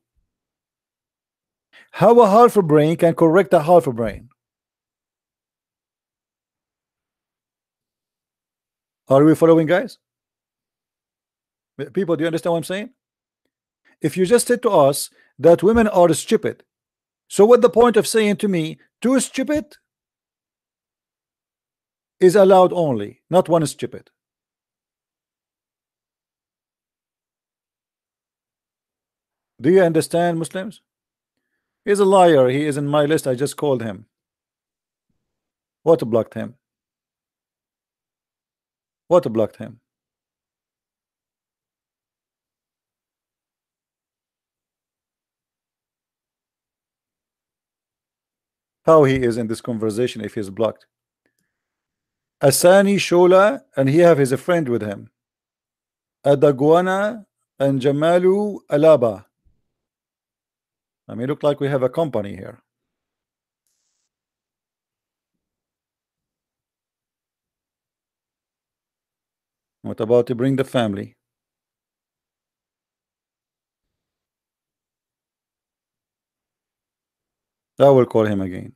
How a half a brain can correct a half a brain? Are we following, guys? People, do you understand what I'm saying? If you just said to us that women are stupid, so what the point of saying to me two stupid is allowed only, not one stupid? Do you understand, Muslims? He's a liar. He is in my list. I just called him. What blocked him? What blocked him? How he is in this conversation if he's blocked? Asani Shola, and he have his friend with him. Adagwana and Jamalu Alaba. I mean, look like we have a company here. What about to bring the family? I will call him again.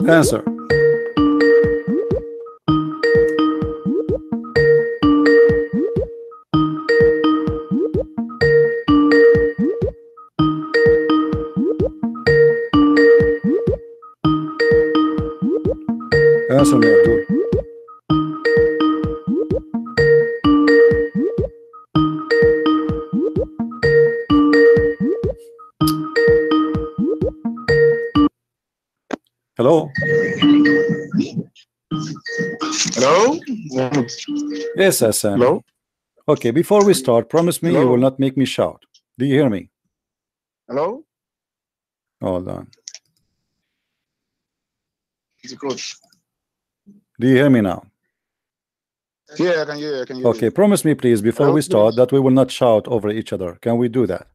Answer. Answer me, Abdul. Hello? Hello? Yes, Hassan. Hello? Okay, before we start, promise me you Hello? will not make me shout. Do you hear me? Hello? Hold on. It's good. Do you hear me now? Yeah, I can hear you. I can hear Okay, you. promise me, please, before Hello? we start, that we will not shout over each other. Can we do that?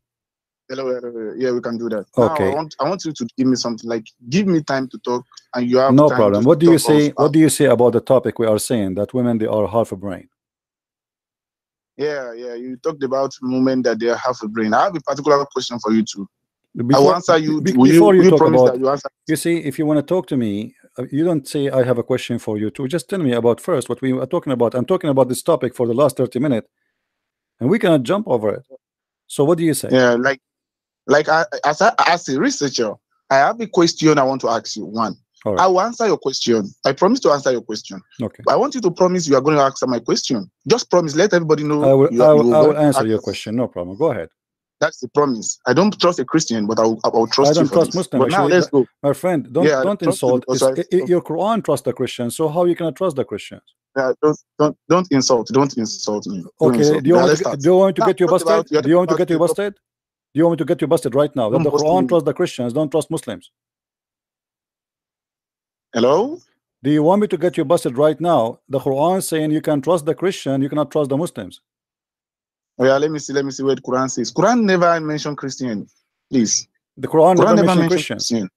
Hello, hello. Yeah, we can do that. Okay. Now I want you to give me something, like give me time to talk, and you have No time problem. to What do you talk say? also. What do you say about the topic we are saying that women they are half a brain? Yeah, you talked about women that they have a brain. I have a particular question for you too. I will Before answer you. before you Will you talk promise about, that you answer? you see, if you want to talk to me, you don't say I have a question for you too. Just tell me about first what we are talking about. I'm talking about this topic for the last 30 minutes, and we cannot jump over it. So what do you say? Yeah, as a researcher, I have a question I want to ask you. One, All right. I will answer your question. I promise to answer your question. Okay. But I want you to promise you are going to answer my question. Just promise. Let everybody know I will. you I are will, I going will to answer answer. your question. No problem. Go ahead. That's the promise. I don't trust a Christian, but I will trust I you don't for trust this. Muslim. But now Actually, let's go. my friend, Yeah, I don't trust you insult. because Your Quran trusts the Christians. So how you cannot trust the Christians? don't insult. Don't insult me. Don't Okay. insult Do you me. Now, want me let's to start. do you want me to Now, get you talk about busted? Do you want me to get you the topic. busted? Do you want me to get you busted right now? That Don't the bust Quran me. trusts the Christians, don't trust Muslims. Hello? Do you want me to get you busted right now? The Quran saying you can trust the Christian, you cannot trust the Muslims. Oh yeah, let me see what the Quran says. Quran never mentioned Christian. Please. The Quran never mentioned mentioned Christians. Christian.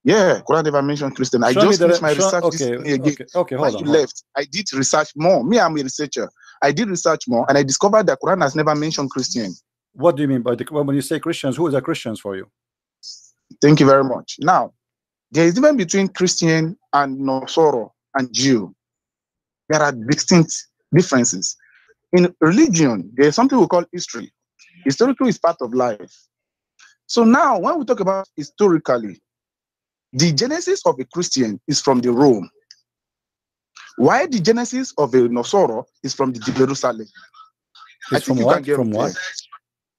Yeah, Quran never mentioned Christian. I Show me just finished the my research okay, this again. okay, When hold you on. left, I did research more. Me, I'm a researcher. I did research more, and I discovered that Quran has never mentioned Christian. What do you mean by when you say Christians? Who is the Christians for you? Thank you very much. Now, there is difference between Christian and Nosoro and Jew. There are distinct differences. In religion, there is something we call history. Historical is part of life. So now, when we talk about historically, the genesis of a Christian is from the Rome, while the genesis of a Nosoro is from the Jerusalem. I It's think from you what? can get From it what? there.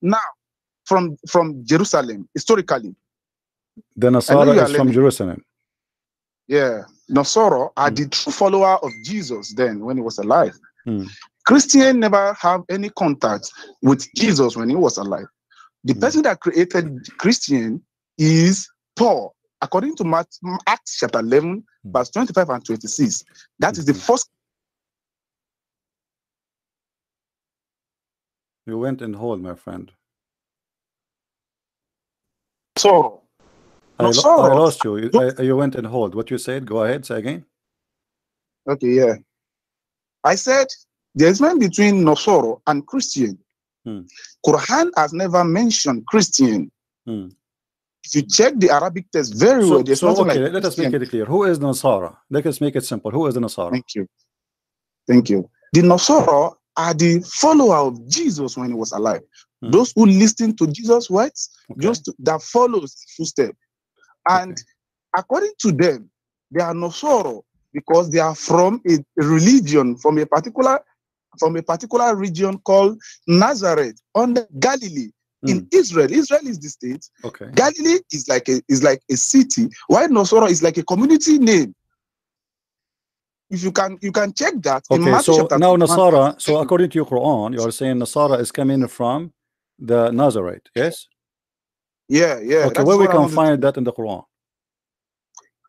Now, from Jerusalem, historically, The I know Nasara you are is from learning. Jerusalem. Yeah, Nosoro are the true follower of Jesus then when he was alive. Hmm. Christian never have any contact with Jesus when he was alive. The person that created Christian is Paul, according to Acts chapter 11, verse 25 and 26. That is the first. You went in hold, my friend. So, I Nosoro. lost you. You went in hold. What you said? Go ahead. Say again. Okay, yeah. I said there's one between Nosoro and Christian. Quran has never mentioned Christian. If you check the Arabic text very well, there's nothing okay, like let us Christian. make it clear. Who is Nasara? Let us make it simple. Who is the Nasara? Thank you. Thank you. The Nosoro are the follower of Jesus when he was alive. Those who listen to Jesus' words, just that follows footsteps. And according to them, they are Nosoro because they are from a religion, from a particular region called Nazareth under Galilee in Israel. Israel is the state. Galilee is like a city, while Nosoro is like a community name. If you can check that in Matthew so chapter now 21. Nasara, so according to your Quran, you are saying Nasara is coming from the Nazareth, yes? Yeah. Okay, where we can find that in the Quran?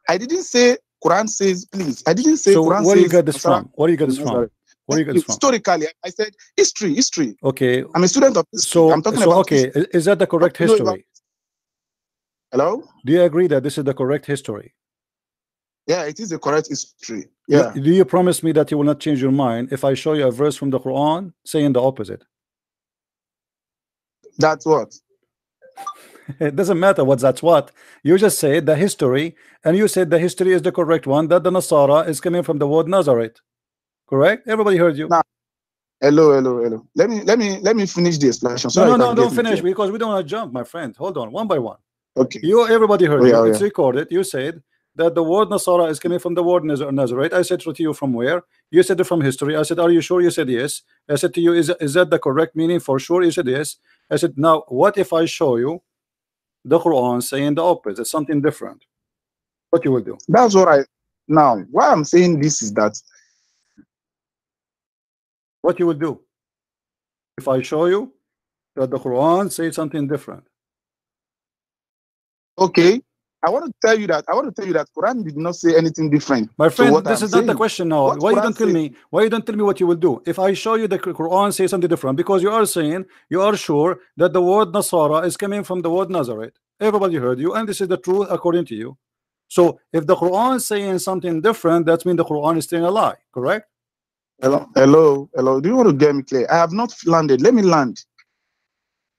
I didn't say Quran says, please. I didn't say so Quran where says. You get this from? Where you get this from? Where you get this from? Historically, I said history. Okay. I'm a student of history. I'm talking about okay, history. Is that the correct history? Hello? Do you agree that this is the correct history? Yeah, it is the correct history. Yeah. Do you promise me that you will not change your mind if I show you a verse from the Quran saying the opposite? That's what? It doesn't matter that's what. You just said the history, and you said the history is the correct one, that the Nasara is coming from the word Nazareth. Correct? Everybody heard you. Now, hello. Let me finish the explanation. So no, don't finish because we don't want to jump, my friend. Hold on, one by one. Okay. Everybody heard you. It's recorded. You said that the word Nasara is coming from the word Nazareth. I said to you, from where? You said it from history. I said, are you sure? You said yes. I said to you, is that the correct meaning? For sure. You said yes. I said, now what if I show you the Quran saying the opposite, something different? What you will do? That's what now why I'm saying this is that what you will do if I show you that the Quran says something different? Okay, I want to tell you that Quran did not say anything different. My friend, what this I'm is not saying. the question now. Why you don't tell me? Why you don't tell me what you will do if I show you the Quran says something different? Because you are saying you are sure that the word Nasara is coming from the word Nazareth. Everybody heard you, and this is the truth according to you. So if the Quran is saying something different, that means the Quran is saying a lie, correct? Hello. Do you want to get me clear? I have not landed. Let me land.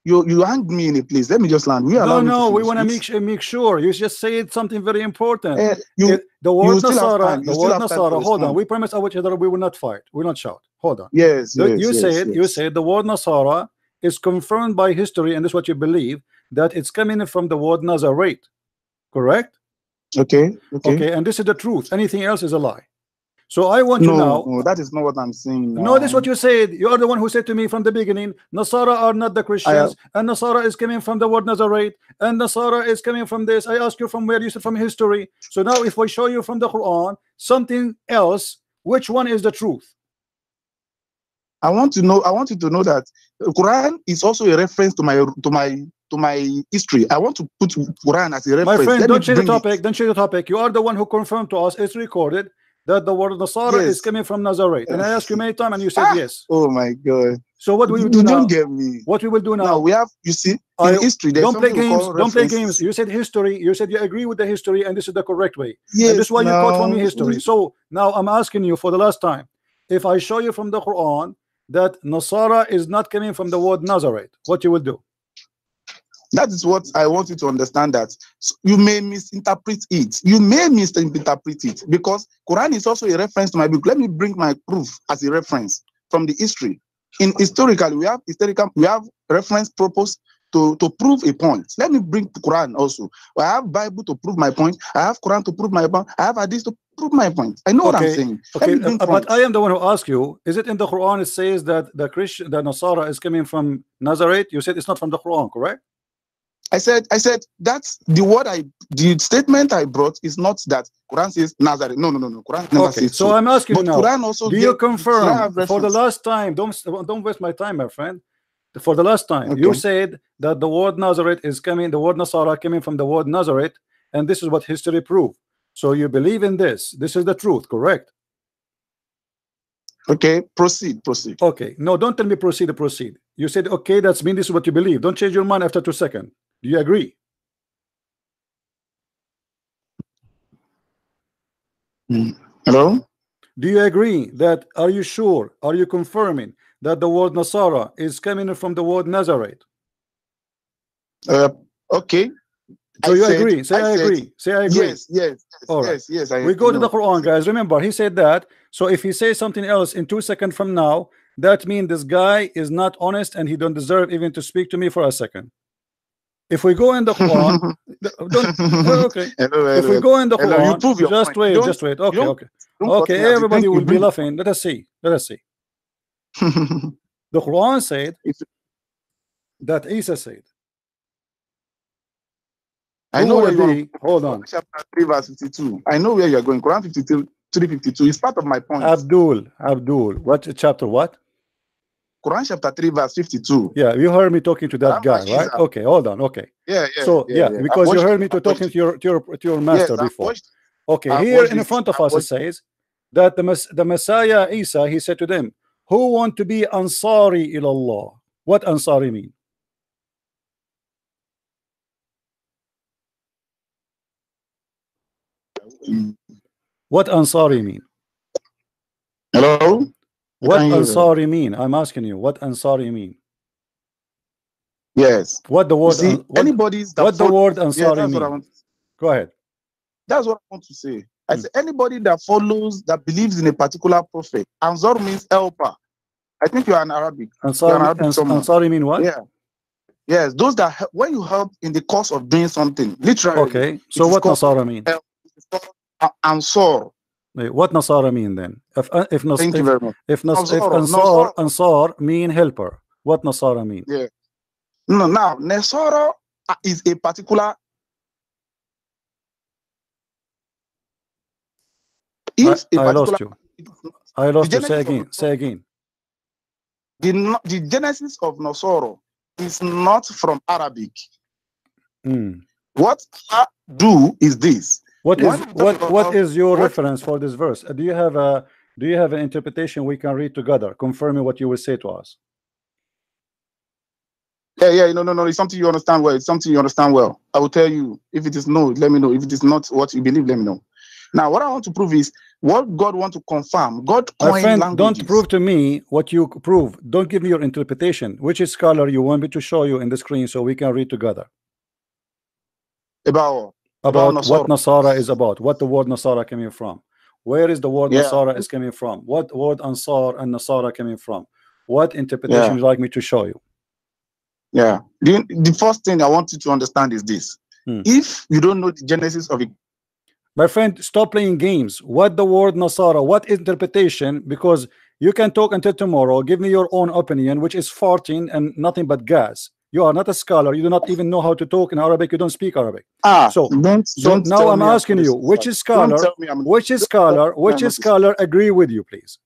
You hang me in a place. Let me just land. We want to make sure. You just said something very important. The word Nasara. Hold on. We promise each other we will not fight. We will not shout. Hold on. Yes. You said the word Nasara is confirmed by history, and this is what you believe, that it's coming from the word Nazareth. Correct? Okay. And this is the truth. Anything else is a lie. So I want you now. No, that is not what I'm saying. No, this is what you said. You are the one who said to me from the beginning, Nasara are not the Christians, and Nasara is coming from the word Nazareth, and Nasara is coming from this. I asked you from where. You said from history. So now if we show you from the Quran something else, which one is the truth? I want you to know that the Quran is also a reference to my history. I want to put Quran as a reference. My friend, don't change the topic. Don't change the topic. You are the one who confirmed to us, it's recorded, that the word Nasara is coming from Nazareth. And I asked you many times and you said yes. Oh my God. So what we will do now? Don't get me. What we will do now? Now we have, you see, in history, don't play games. Don't play games. You said history. You said you agree with the history, and this is the correct way. Yes. And this is why you quote from me history. So now I'm asking you for the last time, if I show you from the Quran that Nasara is not coming from the word Nazareth, what you will do? That is what I want you to understand, that you may misinterpret it. You may misinterpret it because Quran is also a reference to my book. Let me bring my proof as a reference from the history. In historically, we have reference purpose to prove a point. Let me bring the Quran also. I have Bible to prove my point. I have Quran to prove my point. I have Hadith to prove my point. I know what I'm saying. Okay, but I am the one who asked you. Is it in the Quran? It says that the Nasara is coming from Nazareth. You said it's not from the Quran, correct? I said that's the statement I brought is not that Quran says Nazareth. No. Quran never says so. I'm asking you now. Quran also do you confirm for the last time? Don't waste my time, my friend. For the last time, you said that the word Nazareth is coming, the word Nasara coming from the word Nazareth, and this is what history proved. So you believe in this. This is the truth, correct? Okay, proceed. Okay, no, don't tell me proceed. You said okay, that's mean this is what you believe. Don't change your mind after 2 seconds. Do you agree? Hello? Do you agree that, are you sure, are you confirming that the word Nasara is coming from the word Nazareth? Okay. So you agree? Say I agree. Say I agree. Yes. All right. Yes. We go to the Quran, guys. Remember, he said that. So if he says something else in 2 seconds from now, that means this guy is not honest and he don't deserve even to speak to me for a second. If we go in the Quran, okay. If we go in the Quran, you prove your just point. wait. Okay. Everybody will be laughing. Let us see. The Quran said that Isa said, I know where you're going. Hold on. Chapter 3, verse 52. I know where you're going. Quran 3:52 is part of my point. Abdul, what chapter? What? Quran chapter 3, verse 52. Yeah, you heard me talking to that guy, right? Okay, hold on. Okay. Yeah. So because you heard me talking to your master before. Okay, here in front of us it says that the Messiah Isa, he said to them, who want to be Ansari ilallah? What Ansari mean? What Ansari mean? Hello? What Ansari mean? I'm asking you, what Ansari mean? Yes. What the word the word Ansari mean? Go ahead. That's what I want to say. I say anybody that follows, that believes in a particular prophet. Ansar means helper. I think you are an Arabic. Ansari mean what? Yeah. Yes, those that when you help in the course of doing something, literally. Okay. So what Nasara mean? Ansar. What Nasara mean then? Thank you very much. If Ansar mean helper, what Nasara mean? Yeah. No, now Nasara is a particular. I lost you. Say again. The genesis of Nasara is not from Arabic. What I do is this. What is your reference for this verse? Do you have an interpretation we can read together, confirming what you will say to us? Yeah. No. It's something you understand well. It's something you understand well. I will tell you. If it is no, let me know. If it is not what you believe, let me know. Now, what I want to prove is what God wants to confirm. God coined my friend, languages. Don't prove to me what you prove. Don't give me your interpretation. Which scholar you want me to show you in the screen so we can read together? About what Nasara is about. What the word Nasara coming from? Where is the word Nasara is coming from? What word Ansar and Nasara coming from? What interpretation would you like me to show you? Yeah. The first thing I want you to understand is this. If you don't know the genesis of it, my friend, stop playing games. What the word Nasara? What interpretation? Because you can talk until tomorrow. Give me your own opinion, which is farting and nothing but gas. You are not a scholar. You do not even know how to talk in Arabic. You don't speak Arabic. So now I'm asking you, which scholar agree with you, please?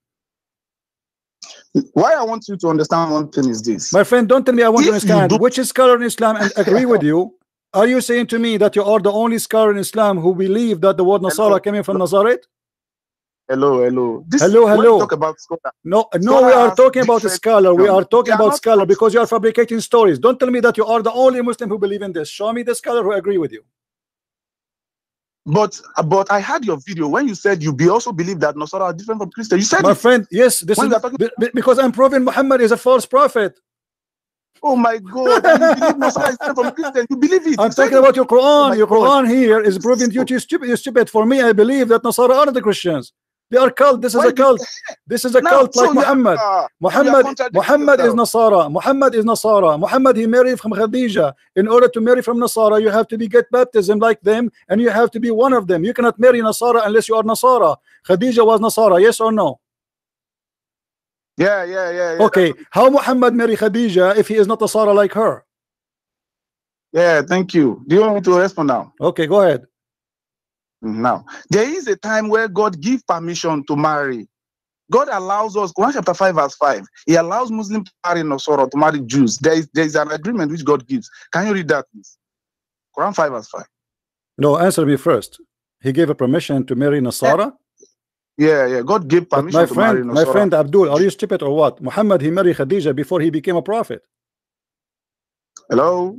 Why I want you to understand one thing is this. My friend, don't tell me I want to understand. Which scholar in Islam and agree with you? Are you saying to me that you are the only scholar in Islam who believe that the word Nasara came from Nazareth? Hello. Hello. Talk about scholar. No, we are talking about a scholar. We are talking about scholar because you are fabricating stories. Don't tell me that you are the only Muslim who believe in this. Show me the scholar who agree with you. But I had your video when you said you also believe that Nasara are different from Christians. You said, my friend, yes, this is because I'm proving Muhammad is a false prophet. Oh my God! And you believe Nasara is different from Christian? You believe it? I'm You say talking it. about your Quran. my Your God. Quran here is proving you to stupid. You're stupid. For me, I believe that Nasara are the Christians. They are cult. This is Why a do you, cult. This is a now? cult So like you are, Muhammad. so you are Muhammad contradicting Muhammad is yourself. Nasara. Muhammad is Nasara. Muhammad, he married from Khadija. In order to marry from Nasara, you have to be get baptism like them, and you have to be one of them. You cannot marry Nasara unless you are Nasara. Khadija was Nasara, yes or no? Yeah. Okay, how Muhammad marry Khadija if he is not Nasara like her? Yeah, thank you. Do you want me to respond now? Okay, go ahead. Now, there is a time where God gives permission to marry. God allows us, Quran chapter 5, verse 5, He allows Muslims to marry Nasara, to marry Jews. There is an agreement which God gives. Can you read that, please? Quran 5, verse 5. No, answer me first. He gave a permission to marry Nasara? Yeah. God gave But permission to marry my Nasara. friend Abdul, are you stupid or what? Muhammad, he married Khadija before he became a prophet. Hello?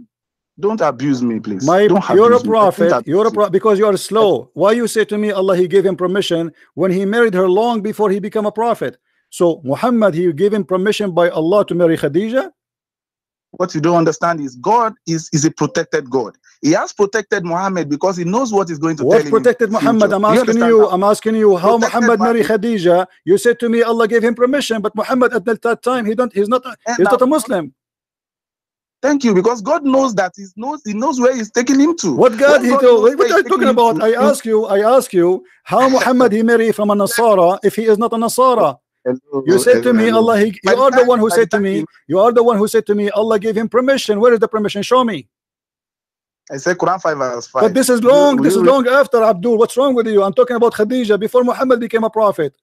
Don't abuse me, please. You're a Don't prophet. You're a prophet because you are slow. Why you say to me, Allah, he gave him permission when he married her long before he became a prophet? So Muhammad, he gave him permission by Allah to marry Khadija? What you don't understand is God is a protected God. He has protected Muhammad because he knows what is going to tell him. What protected Muhammad? I'm asking you how Muhammad married Khadija. You said to me Allah gave him permission, but Muhammad at that time he's not a Muslim. Thank you, because God knows that he knows where he's taking him to. What God he told? What are you talking about? I ask you how Muhammad he married from a Nasara if he is not a Nasara? You said to me, Allah, you are the one who said to me, Allah gave him permission. Where is the permission? Show me. I said Quran 5 verse 5. But this is long. This is long after, Abdul. What's wrong with you? I'm talking about Khadija before Muhammad became a prophet.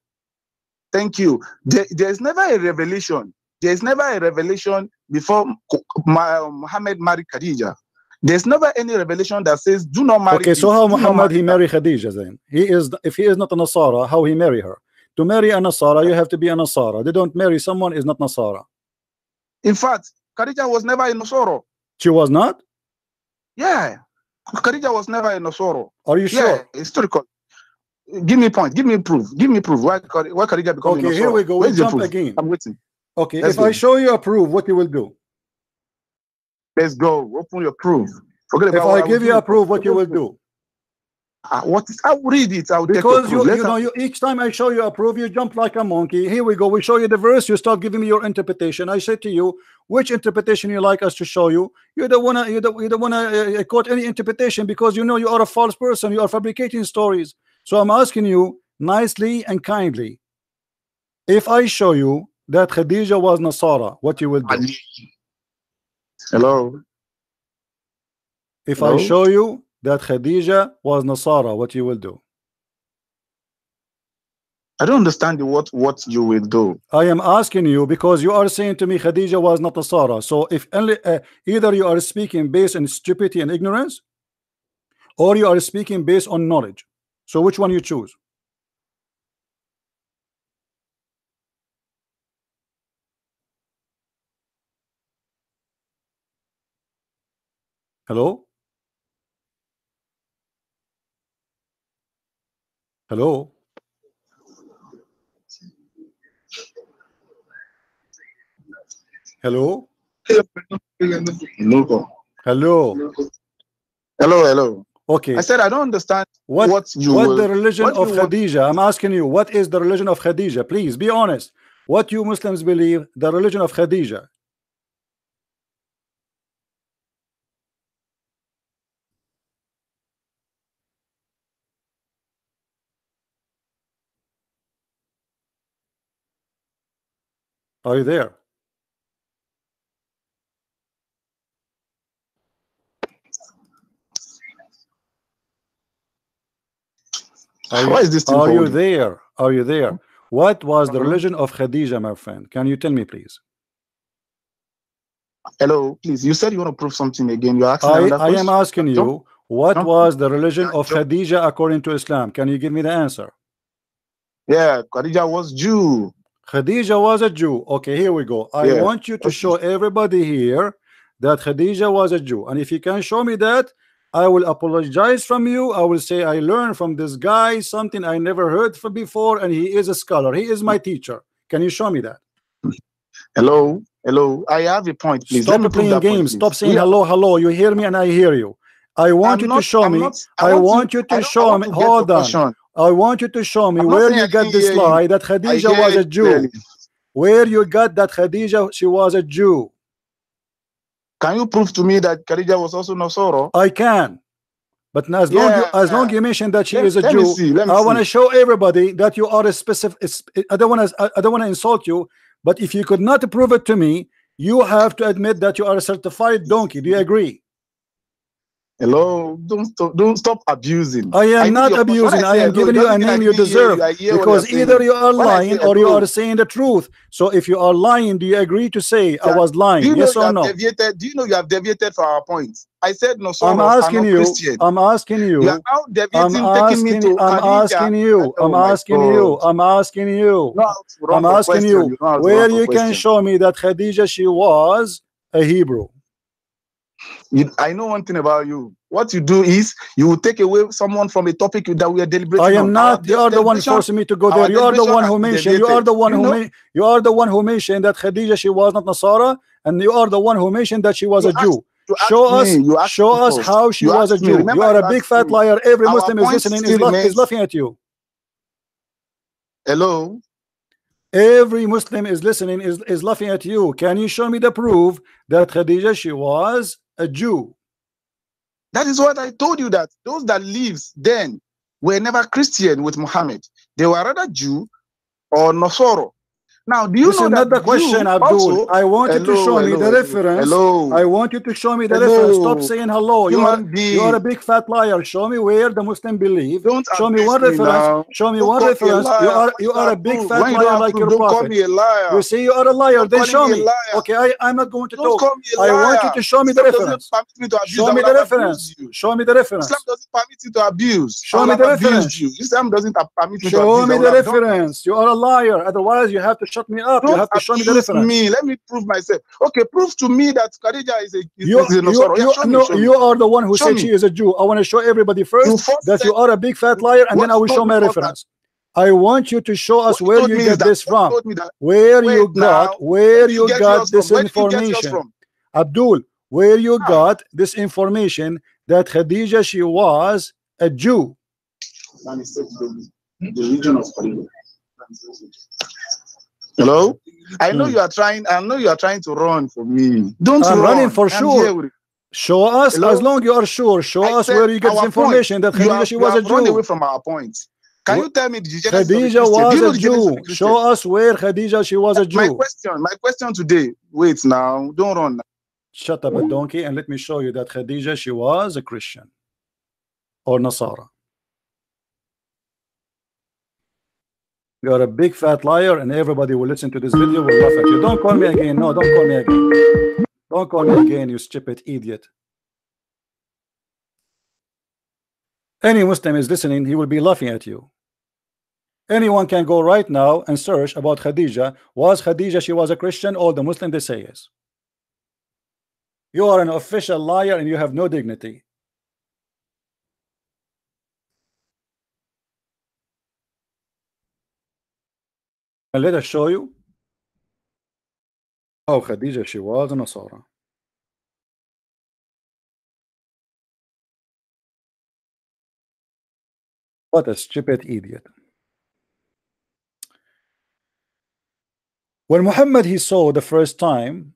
Thank you. There is never a revelation. There is never a revelation before Muhammad married Khadija. There's never any revelation that says do not marry. Okay, so how Muhammad he married Khadija then? If he is not a Nasara, how he marry her? To marry a Nasara, you have to be a Nasara. They don't marry someone is not Nasara. In fact, Khadija was never a Nasara. She was not? Yeah. Khadija was never a Nasara. Are you sure? Yeah, historical. Give me point. Give me proof. Give me proof. Why Khadija become a Nasara? Okay, here we go. We jump again. I'm waiting. Okay, if I show you a proof, what you will do? Let's go. Open your proof. Forget about if I give you a proof, what you will do? I'll read it. Because you each time I show you a proof, you jump like a monkey. Here we go. We show you the verse. You start giving me your interpretation. I say to you, which interpretation you like us to show you? You don't wanna quote any interpretation because you know you are a false person. You are fabricating stories. So I'm asking you nicely and kindly. If I show you that Khadija was Nasara, what you will do? Hello. If I show you that Khadija was Nasara, what you will do? I don't understand what you will do. I am asking you because you are saying to me Khadija was not Nasara. So if only either you are speaking based on stupidity and ignorance, or you are speaking based on knowledge. So which one you choose? Hello? Hello? Hello? Hello. Okay. I said I don't understand what the religion of Khadija. I'm asking you, what is the religion of Khadija? Please be honest. What you Muslims believe the religion of Khadija? Are you there? Are you there? Are you there? What was the religion of Khadija, my friend? Can you tell me, please? Hello, please. You said you want to prove something again. You're asking I am asking you, what was the religion of Khadija according to Islam? Can you give me the answer? Yeah, Khadija was Jew. Khadija was a Jew. Okay, here we go. I want you to show everybody here that Khadija was a Jew. And if you can show me that, I will apologize from you. I will say I learned from this guy something I never heard from before, and he is a scholar. He is my teacher. Can you show me that? Hello, hello. I have a point, please. Let Stop me prove playing that point, games. Stop please. saying hello, hello. You hear me and I hear you. I want I'm you to not, show I'm me. not, I want you I to don't, I show want me. to get your Hold on. question. I want you to show me I'm not where saying you I got didn't this hear you. lie that I Khadija hear was a it Jew. clearly. Where you got that Khadija, she was a Jew. Can you prove to me that Khadija was also Nasoro? I can. But as long Yeah. you mention that she is a Let me Jew, see. Let me I want to see. show everybody that you are a specific. I don't want to insult you, but if you could not prove it to me, you have to admit that you are a certified donkey. Do you agree? Hello. Don't stop abusing. I I am need not your question. When I abusing. I say am hello, it giving you doesn't a mean I name you didn't hear deserve, you. I hear what you're because either saying. you are When I say lying or you are hello, saying the truth. So if you are lying, do you agree to say I was do lying? you know Yes you or have no? deviated? Do you know you have deviated from our point? I said I'm Nosoros are asking not you. Christian. I'm asking You are you. now I'm deviating, taking me asking. to I'm Khadija. asking you. I'm Oh my asking God. you. I'm asking you. You know how to run I'm for asking question. you You know how to run where for you can question. show me that Khadija she was a Hebrew. I know one thing about you. What you do is you will take away someone from a topic that we are I deliberating am on. not. You are the one forcing me to go there. Our You are the deliberation one has who been mentioned. You are deviated. the one You who know, you are the one who mentioned that Khadija she was not Nasara, and you are the one who mentioned that she was you a asked Jew. you Show asked us. me. You asked Show me us first. how she You was a asked me. Jew. You Remember, are a you big asked fat me. liar. Every Our Muslim is point listening. still Is remains. laughing at you. Hello. Every Muslim is listening. Is laughing at you. Can you show me the proof that Khadija she was a Jew? That is what I told you, that those that lives then were never Christian with Muhammad. They were rather Jew or Nasoro. Now, do you This know is that not the question, Jew Abdul. also? I want you to Hello, show me hello, the hello, reference. I hello, want you to show me the reference. Stop hello. saying hello. Human You are a being, big fat liar. Show me where the Muslim believe. don't Show me abuse one me reference. now. Show me Don't one call me a reference. liar when You you are have a big proof. fat When you don't liar have like proof, your don't call prophet. me a liar. You say you are a liar. Stop Then calling show me a me. liar. Okay, I'm not going to Don't talk. call me a I want you liar. to show me the Islam doesn't reference. permit me to abuse. Show I me will the have abused reference. you. Show me the Islam reference. doesn't permit you to abuse. I Show will me have the abused reference. you. Islam doesn't permit me to Show abuse. I me will the have done it. reference. You are a liar. Otherwise, you have to shut me up. You Don't have to show me the abuse reference. me. Let me prove myself. Okay, prove to me that Khadija is You a you Nasoro. Yeah, you show me, no, show me, you are the one who show said she me. is a Jew. I want to show everybody You first first that said you are a big fat liar, and then what I you will told show me my was that reference. I want you to show us what you where told you me is get that this what you from. told me that wait now. Where Where did you you get yours got from? this Where did you get yours information. from? Abdul, where you Ah, got this information that Khadija she was a Jew. the region of Khadija. Hello? I know Hmm. you are trying. I know you are trying to run for me. Don't I'm running run. for I'm here sure. with it. Show us, as Hello? long you are sure, show I us said where you get this our point. information that Khadija she You was a have run away Jew. from our point. Can you tell me the genesis of a Khadija Christian? Do was you know a the genesis of Jew. a Show Christian? us where Khadija she was a Jew. My question today. Wait now. Don't run. Shut up a donkey and let me show you that Khadija she was a Christian or Nasara. You are a big fat liar and everybody will listen to this video will laugh at you. Don't call me again. No, don't call me again. Don't call me again, you stupid idiot. Any Muslim is listening, he will be laughing at you. Anyone can go right now and search about Khadija. Was Khadija she was a Christian? All the Muslim they say yes. You are an official liar and you have no dignity. And let us show you how Khadija she was a Nasara. What a stupid idiot. When Muhammad he saw the first time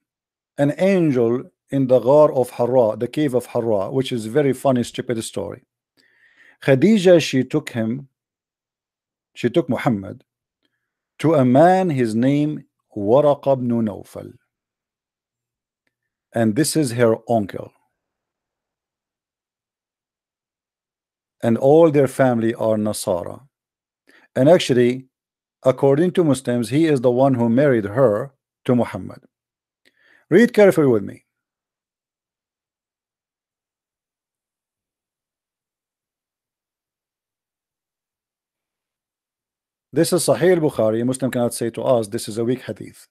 an angel in the Ghar of Hara, the cave of Hara, which is very funny, stupid story. Khadija, she took Muhammad to a man, his name Waraqa ibn Nawfal, and this is her uncle, and all their family are Nasara. And actually, according to Muslims, he is the one who married her to Muhammad. Read carefully with me. This is Sahih al-Bukhari. Muslim cannot say to us this is a weak hadith.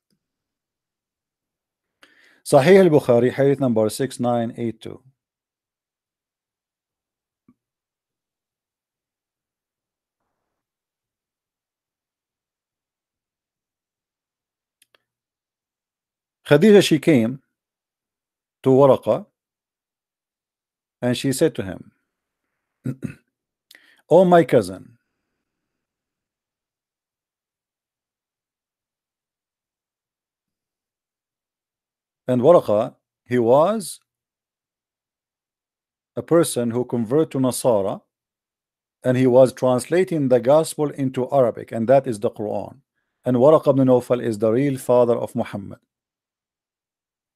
Sahih al-Bukhari, hadith number 6982. Khadija, she came to Waraqa and she said to him, "Oh, my cousin." And Waraqa, he was a person who converted to Nasara, and he was translating the gospel into Arabic, and that is the Quran. And Waraqa ibn Nawfal is the real father of Muhammad,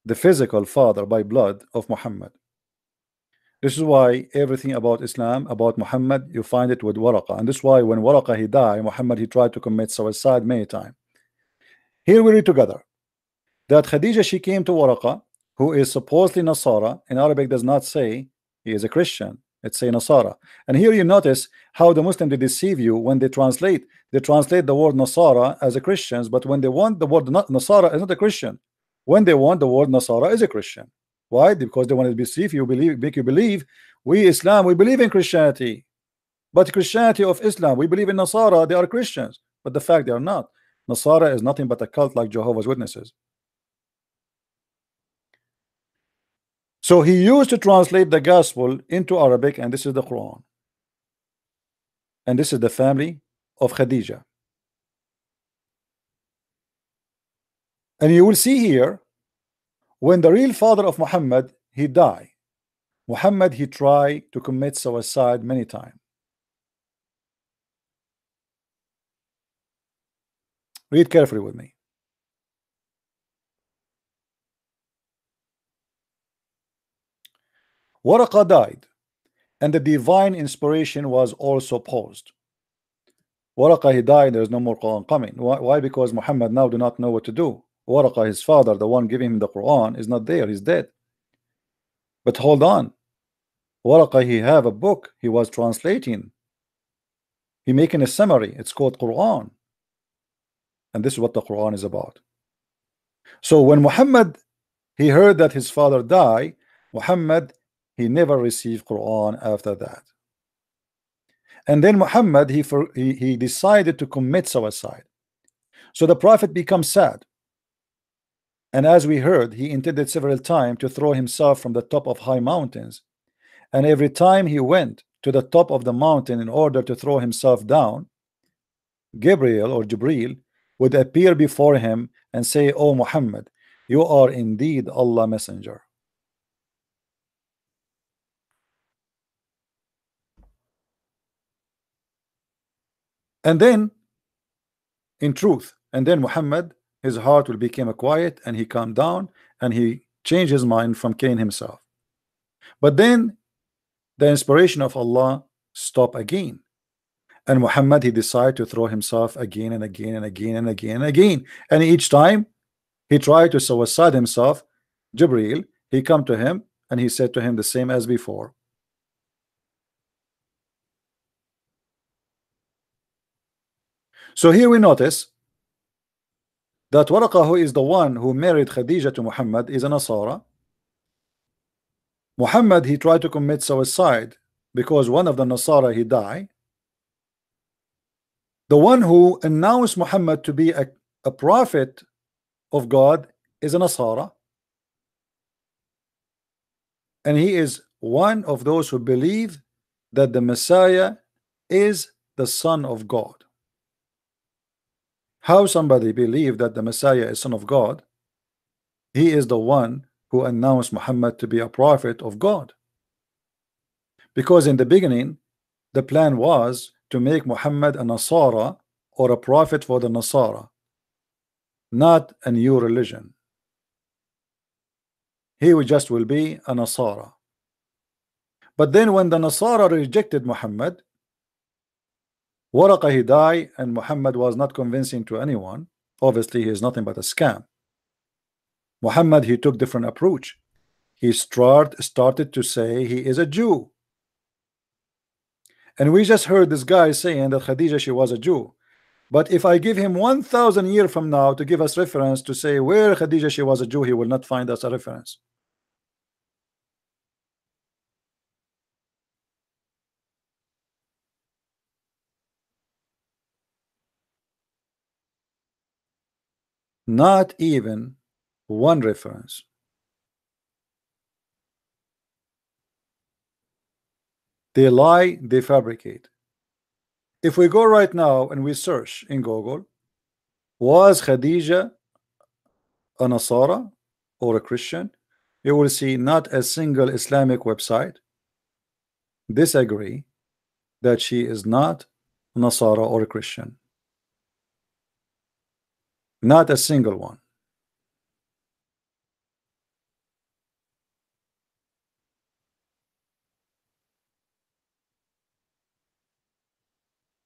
the physical father by blood of Muhammad. This is why everything about Islam, about Muhammad, you find it with Waraqa. And this is why when Waraqa he died, Muhammad he tried to commit suicide many times. Here we read together that Khadija, she came to Waraqa, who is supposedly Nasara. In Arabic does not say he is a Christian, it's say Nasara. And here you notice how the Muslim they deceive you when they translate the word Nasara as a Christians, but when they want the word Nasara is not a Christian. When they want the word Nasara is a Christian. Why? Because they want to deceive you, make you believe we Islam, we believe in Christianity, but Christianity of Islam, we believe in Nasara, they are Christians, but the fact they are not. Nasara is nothing but a cult like Jehovah's Witnesses. So he used to translate the gospel into Arabic, and this is the Quran. And this is the family of Khadija. And you will see here, when the real father of Muhammad, he died, Muhammad, he tried to commit suicide many times. Read carefully with me. Waraqa died, and the divine inspiration was also paused. Waraqa, he died, there is no more Quran coming. Why? Because Muhammad now do not know what to do. Waraqa, his father, the one giving him the Quran, is not there, he's dead. But hold on, Waraqa, he have a book he was translating. He making a summary, it's called Quran. And this is what the Quran is about. So when Muhammad, he heard that his father died, Muhammad, he never received Quran after that. And then Muhammad, he decided to commit suicide. So the Prophet becomes sad. And as we heard, he intended several times to throw himself from the top of high mountains. And every time he went to the top of the mountain in order to throw himself down, Gabriel or Jibril would appear before him and say, "Oh Muhammad, you are indeed Allah messenger." And then in truth, and then Muhammad, his heart will become quiet and he calmed down and he changed his mind from killing himself. But then the inspiration of Allah stopped again, and Muhammad, he decided to throw himself again and again and again and again and again, and each time he tried to suicide himself, Jibril, he come to him and he said to him the same as before. So here we notice that Waraqa, who is the one who married Khadija to Muhammad, is a Nasara. Muhammad, he tried to commit suicide because one of the Nasara, he died. The one who announced Muhammad to be a prophet of God is a Nasara, and he is one of those who believe that the Messiah is the Son of God. How somebody believe that the Messiah is Son of God? He is the one who announced Muhammad to be a prophet of God. Because in the beginning, the plan was to make Muhammad a Nasara, or a prophet for the Nasara, not a new religion. He just will be a Nasara. But then when the Nasara rejected Muhammad, Waraqa, he died, and Muhammad was not convincing to anyone. Obviously, he is nothing but a scam. Muhammad, he took different approach. He started to say he is a Jew. And we just heard this guy saying that Khadija, she was a Jew. But if I give him 1,000 years from now to give us reference to say where Khadija, she was a Jew, he will not find us a reference. Not even one reference. They lie, they fabricate. If we go right now and we search in Google, was Khadija a Nasara or a Christian, you will see not a single Islamic website disagree that she is not Nasara or a Christian. Not a single one.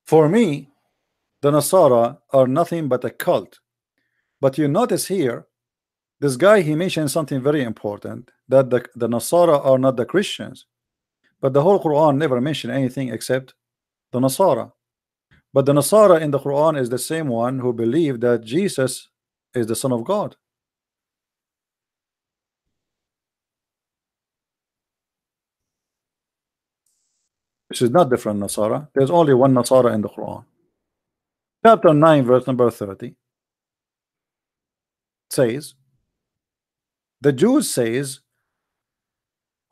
For me, the Nasara are nothing but a cult. But you notice here, this guy, he mentioned something very important, that the Nasara are not the Christians. But the whole Quran never mentioned anything except the Nasara. But the Nasara in the Quran is the same one who believe that Jesus is the Son of God. This is not different Nasara. There's only one Nasara in the Quran. Chapter 9, verse number 30 says, the Jews says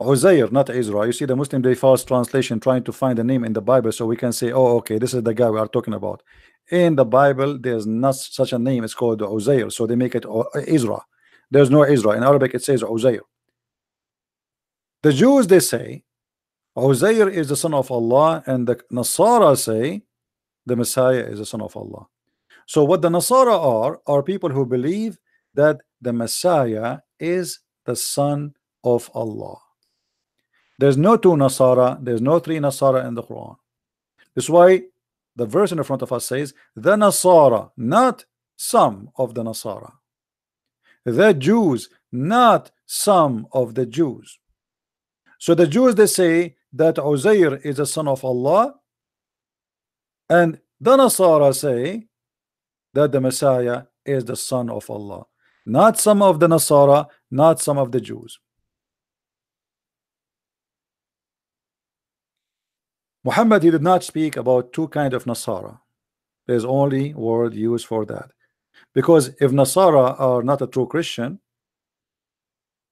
Uzair, not Israel. You see, the Muslim, they false translation trying to find a name in the Bible so we can say, oh, okay, this is the guy we are talking about. In the Bible, there's not such a name. It's called Uzair, so they make it Israel. There's no Israel. In Arabic, it says Uzair. The Jews, they say Uzair is the son of Allah, and the Nasara say the Messiah is the son of Allah. So what the Nasara are people who believe that the Messiah is the son of Allah. There's no two Nasara, there's no three Nasara in the Quran. That's why the verse in the front of us says the Nasara, not some of the Nasara. The Jews, not some of the Jews. So the Jews, they say that Uzair is the son of Allah, and the Nasara say that the Messiah is the son of Allah. Not some of the Nasara, not some of the Jews. Muhammad, he did not speak about two kind of Nasara. There's only word used for that. Because if Nasara are not a true Christian,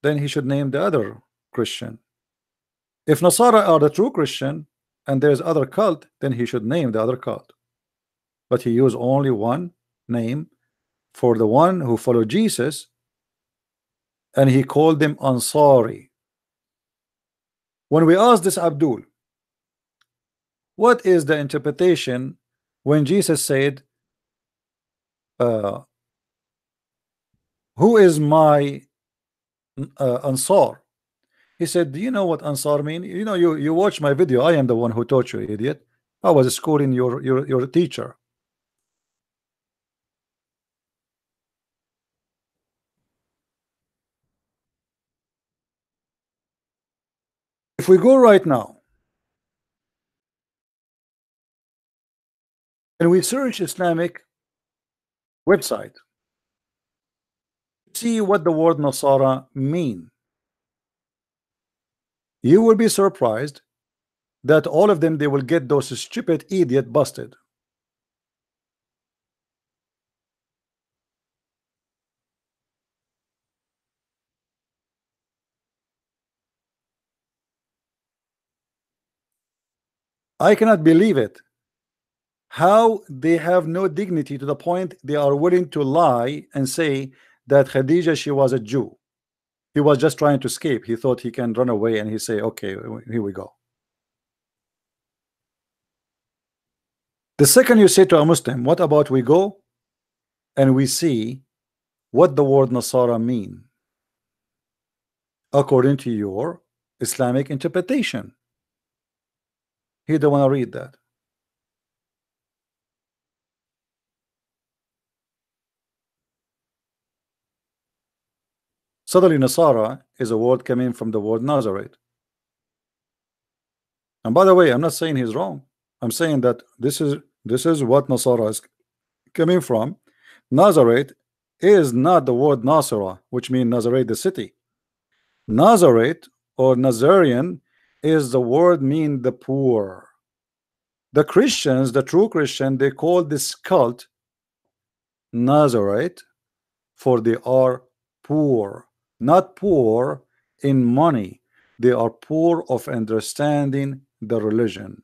then he should name the other Christian. If Nasara are the true Christian and there's other cult, then he should name the other cult. But he used only one name for the one who followed Jesus, and he called them Ansari. When we asked this Abdul, what is the interpretation when Jesus said, who is my Ansar? He said, do you know what Ansar mean? You know, you watch my video. I am the one who taught you, idiot. I was schooling your teacher. If we go right now and we search Islamic website, see what the word Nasara mean, you will be surprised that all of them, they will get those stupid idiot busted. I cannot believe it. How they have no dignity to the point they are willing to lie and say that Khadija, she was a Jew. He was just trying to escape. He thought he can run away, and he say, okay, here we go. The second you say to a Muslim, what about we go and we see what the word Nasara mean according to your Islamic interpretation? He don't want to read that. Suddenly Nasara is a word coming from the word Nazareth. And by the way, I'm not saying he's wrong. I'm saying that this is what Nasara is coming from. Nazareth is not the word Nasara, which means Nazareth the city. Nazareth or Nazarian is the word mean the poor. The Christians, the true Christian, they call this cult Nazareth, for they are poor, not poor in money. They are poor of understanding the religion.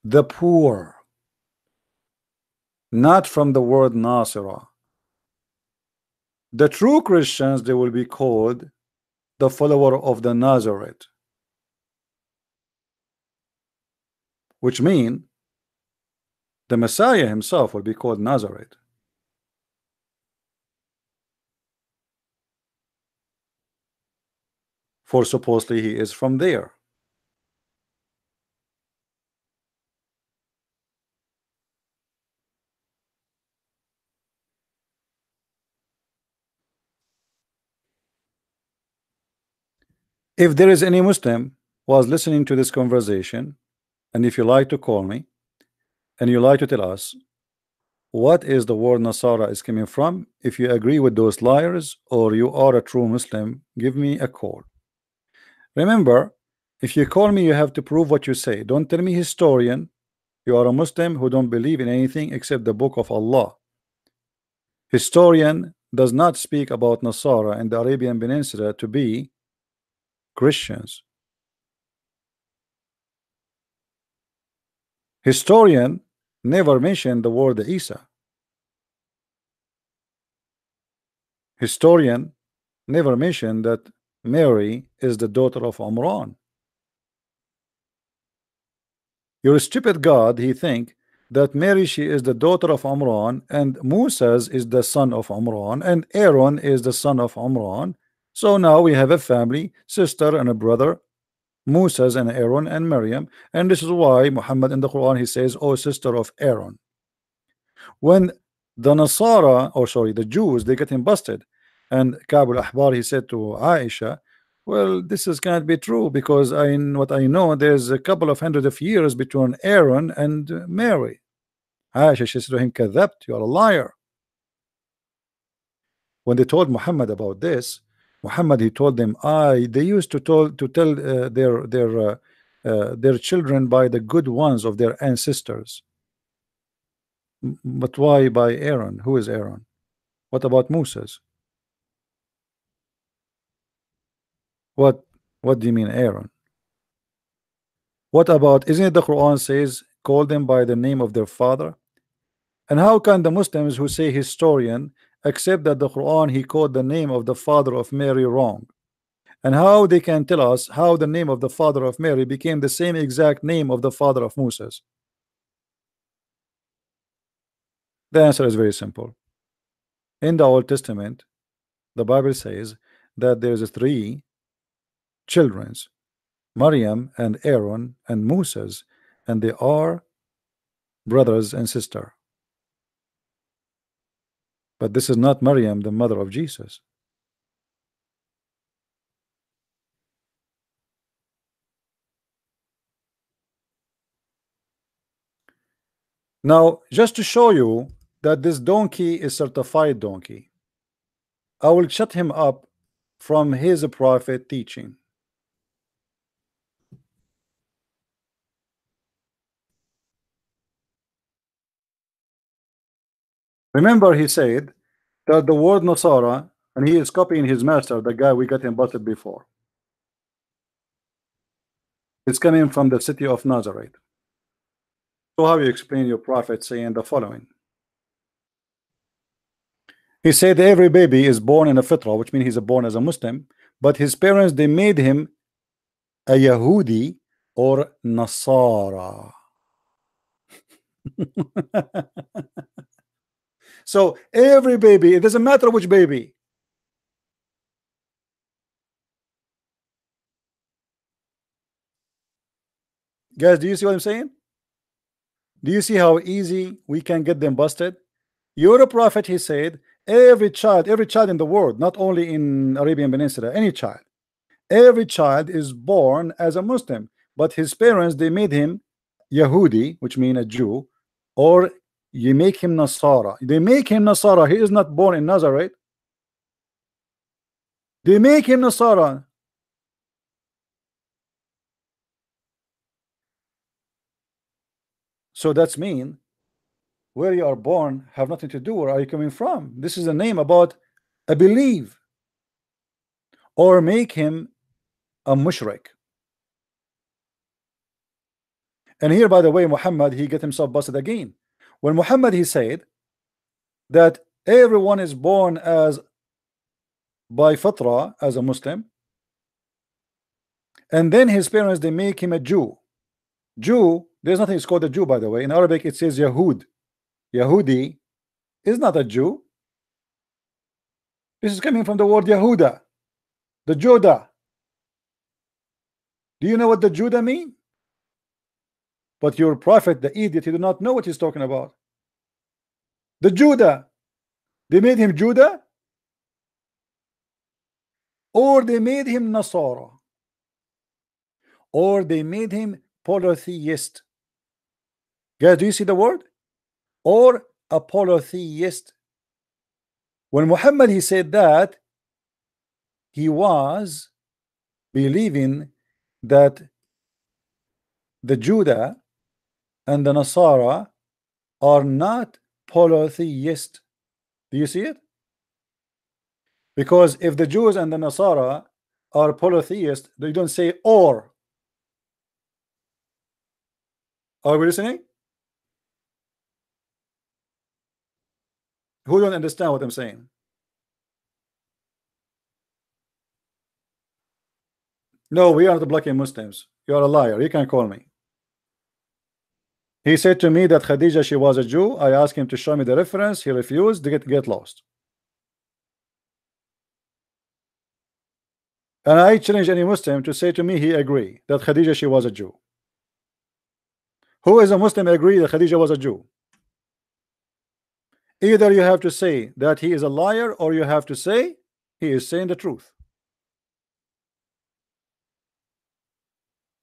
The poor, not from the word Nasira. The true Christians, they will be called the follower of the Nazareth, which mean the Messiah himself will be called Nazareth. For supposedly he is from there. If there is any Muslim was listening to this conversation, and if you like to call me, and you like to tell us what is the word Nasara is coming from, if you agree with those liars or you are a true Muslim, give me a call. Remember, if you call me, you have to prove what you say. Don't tell me historian. You are a Muslim who don't believe in anything except the book of Allah. Historian does not speak about Nasara and the Arabian Peninsula to be Christians. Historian never mentioned the word Isa. Historian never mentioned that Mary is the daughter of Imran. Your stupid God, he think that Mary, she is the daughter of Imran, and Moses is the son of Imran, and Aaron is the son of Imran. So now we have a family, sister and a brother, Moses and Aaron and Miriam, and this is why Muhammad in the Quran he says, "Oh, sister of Aaron." When the Nasara, or sorry, the Jews, they get him busted, and Ka'b al-Ahbar he said to Aisha, well, this is cannot be true because what I know there's a couple of hundred of years between Aaron and Mary. Aisha, she said to him, "Kadhabt, you are a liar." When they told Muhammad about this, Muhammad he told them, they used to tell their children by the good ones of their ancestors. But why by Aaron? Who is Aaron? What about Moses? What what do you mean Aaron? What about, isn't it the Quran says call them by the name of their father? And how can the Muslims who say historian accept that the Quran he called the name of the father of Mary wrong? And how they can tell us how the name of the father of Mary became the same exact name of the father of Moses? The answer is very simple. In the Old Testament, the Bible says that there's three childrens, Maryam and Aaron and Moses, and they are brothers and sister. But this is not Maryam, the mother of Jesus. Now, just to show you that this donkey is certified donkey, I will shut him up from his prophet teaching. Remember, he said that the word Nasara, and he is copying his master, the guy we got him busted before. It's coming from the city of Nazareth. So how you explain your prophet saying the following? He said every baby is born in a fitra, which means he's born as a Muslim, but his parents they made him a Yahudi or Nasara. So every baby, it doesn't matter which baby. Guys, do you see what I'm saying? Do you see how easy we can get them busted? You're a prophet, he said, every child in the world, not only in Arabian Peninsula, any child, every child is born as a Muslim, but his parents they made him Yahudi, which means a Jew, or you make him Nasara. They make him Nasara. He is not born in Nazareth. They make him Nasara. So that's mean where you are born have nothing to do. Where are you coming from? This is a name about a belief, or make him a mushrik. And here, by the way, Muhammad, he get himself busted again. When Muhammad, he said that everyone is born as by fatra, as a Muslim, and then his parents, they make him a Jew. Jew, there's nothing it's called a Jew, by the way. In Arabic it says Yahud. Yahudi is not a Jew. This is coming from the word Yahuda, the Judah. Do you know what the Judah mean? But your prophet, the idiot, he do not know what he's talking about. The Judah, they made him Judah, or they made him Nasara, or they made him polytheist. Guys, do you see the word? Or a polytheist. When Muhammad, he said that, he was believing that the Judah and the Nasara are not polytheist. Do you see it? Because if the Jews and the Nasara are polytheist, they don't say or. Are we listening? Who don't understand what I'm saying? No, we are not blocking Muslims. You are a liar. You can call me. He said to me that Khadija, she was a Jew. I asked him to show me the reference. He refused. To get lost. And I challenge any Muslim to say to me he agree that Khadija, she was a Jew. Who is a Muslim agree that Khadija was a Jew? Either you have to say that he is a liar, or you have to say he is saying the truth.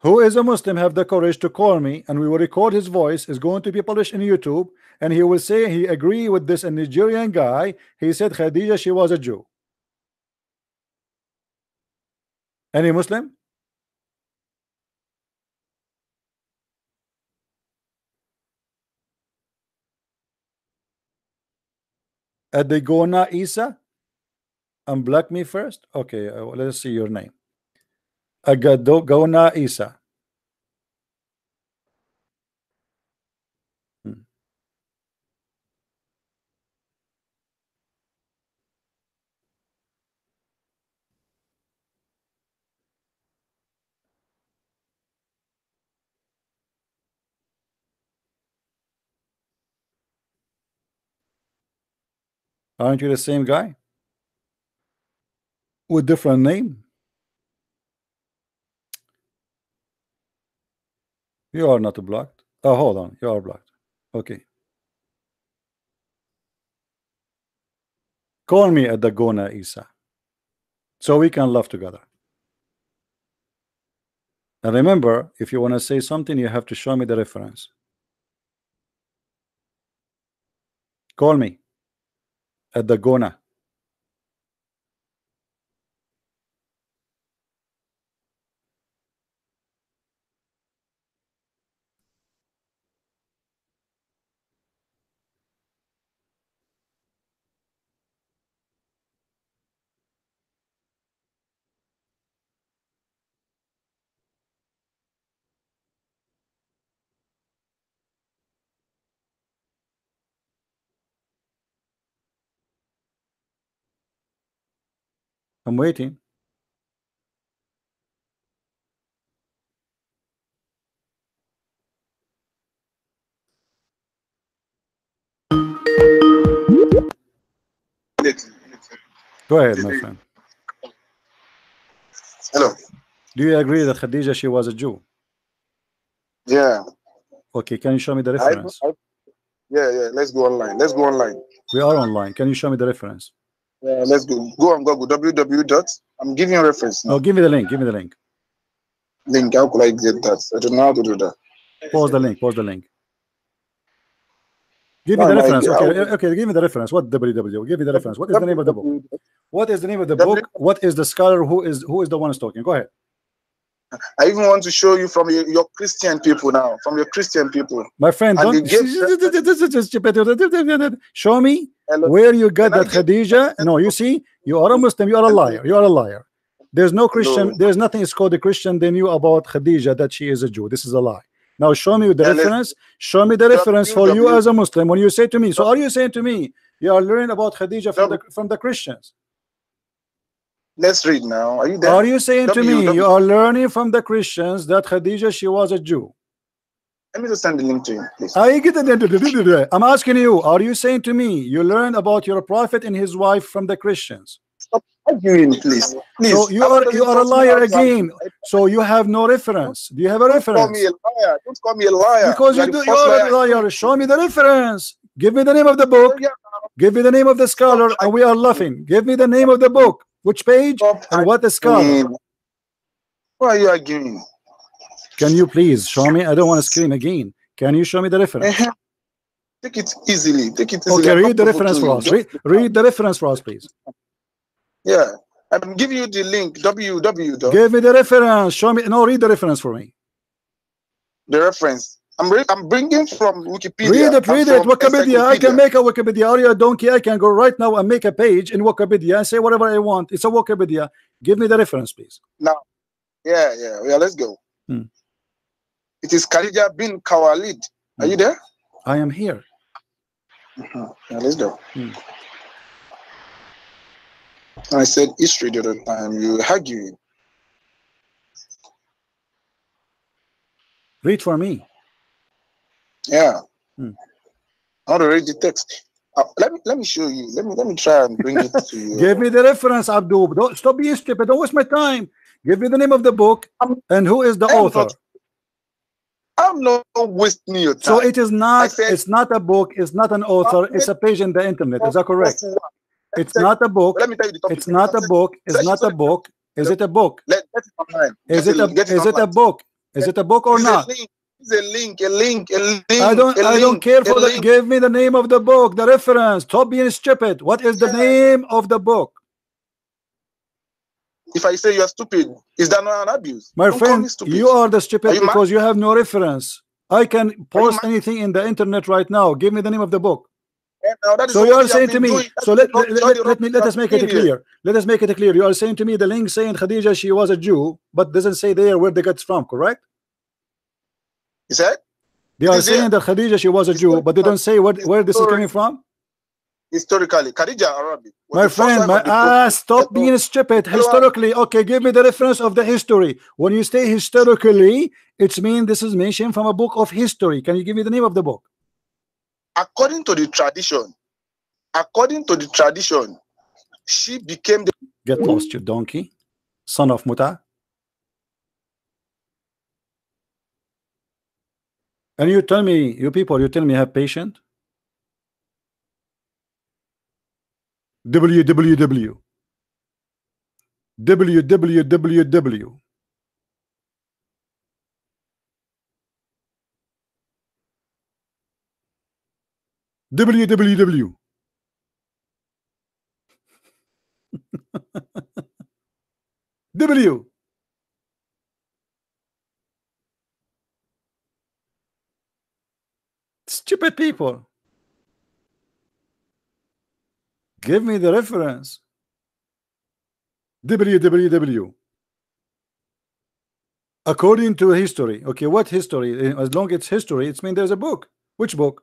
Who is a Muslim have the courage to call me, and we will record his voice, is going to be published in YouTube, and he will say he agree with this Nigerian guy. He said Khadija, she was a Jew. Any Muslim? At the Gona Isa? Unblock me first. Okay, let's see your name. Gona Isa. Aren't you the same guy with different name? You are not blocked. Oh, hold on, you are blocked. Okay, call me at the Gona Isa so we can laugh together. And remember, if you want to say something, you have to show me the reference. Call me at the Gona. I'm waiting. Go ahead, my friend. Hello. Do you agree that Khadija, she was a Jew? Yeah. Okay, can you show me the reference? Yeah. Let's go online. We are online. Can you show me the reference? Yeah, let's go. Go on Google. www. dot. I'm giving you a reference now. Oh, give me the link. Give me the link. Link. How could I get that? I don't know how to do that. Pause the link. Pause the link. Give me the reference. Okay, give me the reference. What www? Give me the reference. What is the name of the book? What is the name of the book? What is the scholar who is the one who's talking? Go ahead. I even want to show you from your Christian people now, from your Christian people. My friend, And don't show me Hello. where you got Can I that give- Khadija. No, you see, you are a Muslim, you are a liar, you are a liar. There's no Christian, Hello. there's nothing is called a Christian they knew about Khadija that she is a Jew. This is a lie. Now show me the reference. Show me the reference for you as a Muslim when you say to me. So are you saying to me you are learning about Khadija from the Christians? Let's read now. Are you there? Are you saying to me you are learning from the Christians that Khadija she was a Jew? Let me just send the link to you, please. I'm asking you, are you saying to me you learn about your prophet and his wife from the Christians? Stop arguing, please. So you are a liar again. So you have no reference. Do you have a reference? Don't call me a liar. Don't call me a liar. Because you are a liar. Show me the reference. Give me the name of the book. Give me the name of the scholar, and we are laughing. Give me the name of the book, which page, and what the scholar. Why are you arguing? Can you please show me? I don't want to scream again. Can you show me the reference? Take it easily. Take it easily. Okay, read the reference for us. Read the reference for us, please. Yeah, I'm giving you the link. www. Give me the reference. Show me. No, read the reference for me. The reference. I'm bringing from Wikipedia. Read it. Wikipedia. I can make a Wikipedia. Are you a donkey? I can go right now and make a page in Wikipedia and say whatever I want. It's a Wikipedia. Give me the reference, please. Now, yeah. Let's go. It is Khadija bin Kawalid. Are you there? I am here. Yeah, let's go. I said history the other time. You arguing. Read for me. Yeah. I want to read the text. Let me show you. Let me try and bring it to you. Give me the reference, Abdul. Don't stop being stupid. Don't waste my time. Give me the name of the book and who is the author. I'm not wasting your time. So it is not. It's not a book. It's not an author. It's a page in the internet. Is that correct? It's not a book. Let me tell you the topic. It's not a book. It's not a book. Is it a book? Is it a book? Is it a book or not? It's a link. I don't care for that. Give me the name of the book, the reference. Stop being stupid. What is the name of the book? If I say you are stupid, is that not an abuse? My friend, you are the stupid because you have no reference. I can post anything in the internet right now. Give me the name of the book. So you are saying to me, so let us make it clear. Let us make it clear. You are saying to me the link saying Khadija she was a Jew, but doesn't say there where they got from, correct? You said? They are saying that Khadija she was a Jew, but they don't say where this is coming from. Historically, Khadija Arabic. My friend, stop being stupid. Historically, okay, give me the reference of the history. When you say historically, it means this is mentioned from a book of history. Can you give me the name of the book? According to the tradition, she became the... Get lost, you donkey, son of Muta. And you tell me, you people, you tell me have patience. www www www W stupid people. Give me the reference. www according to history. Okay, what history? As long as it's history, it means there's a book. Which book?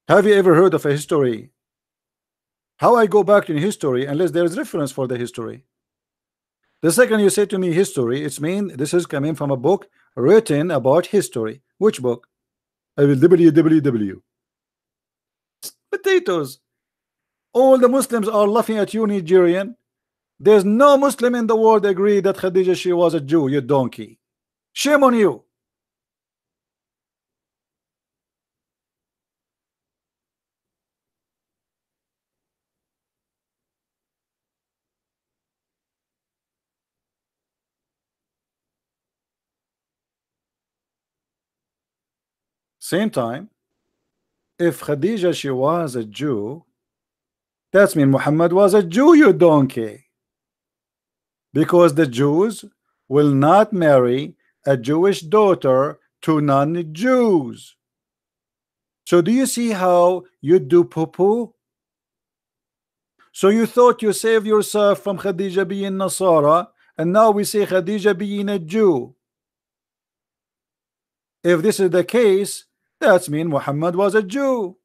Have you ever heard of a history? How I go back in history unless there is reference for the history? The second you say to me history, it means this is coming from a book written about history. Which book? I will www. Potatoes. All the Muslims are laughing at you, Nigerian. There's no Muslim in the world agree that Khadija she was a Jew, you donkey. Shame on you. Same time, if Khadija she was a Jew, that means Muhammad was a Jew, you donkey. Because the Jews will not marry a Jewish daughter to non-Jews. So do you see how you do poo-poo? So you thought you saved yourself from Khadija being Nasara, and now we say Khadija being a Jew. If this is the case, that means Muhammad was a Jew.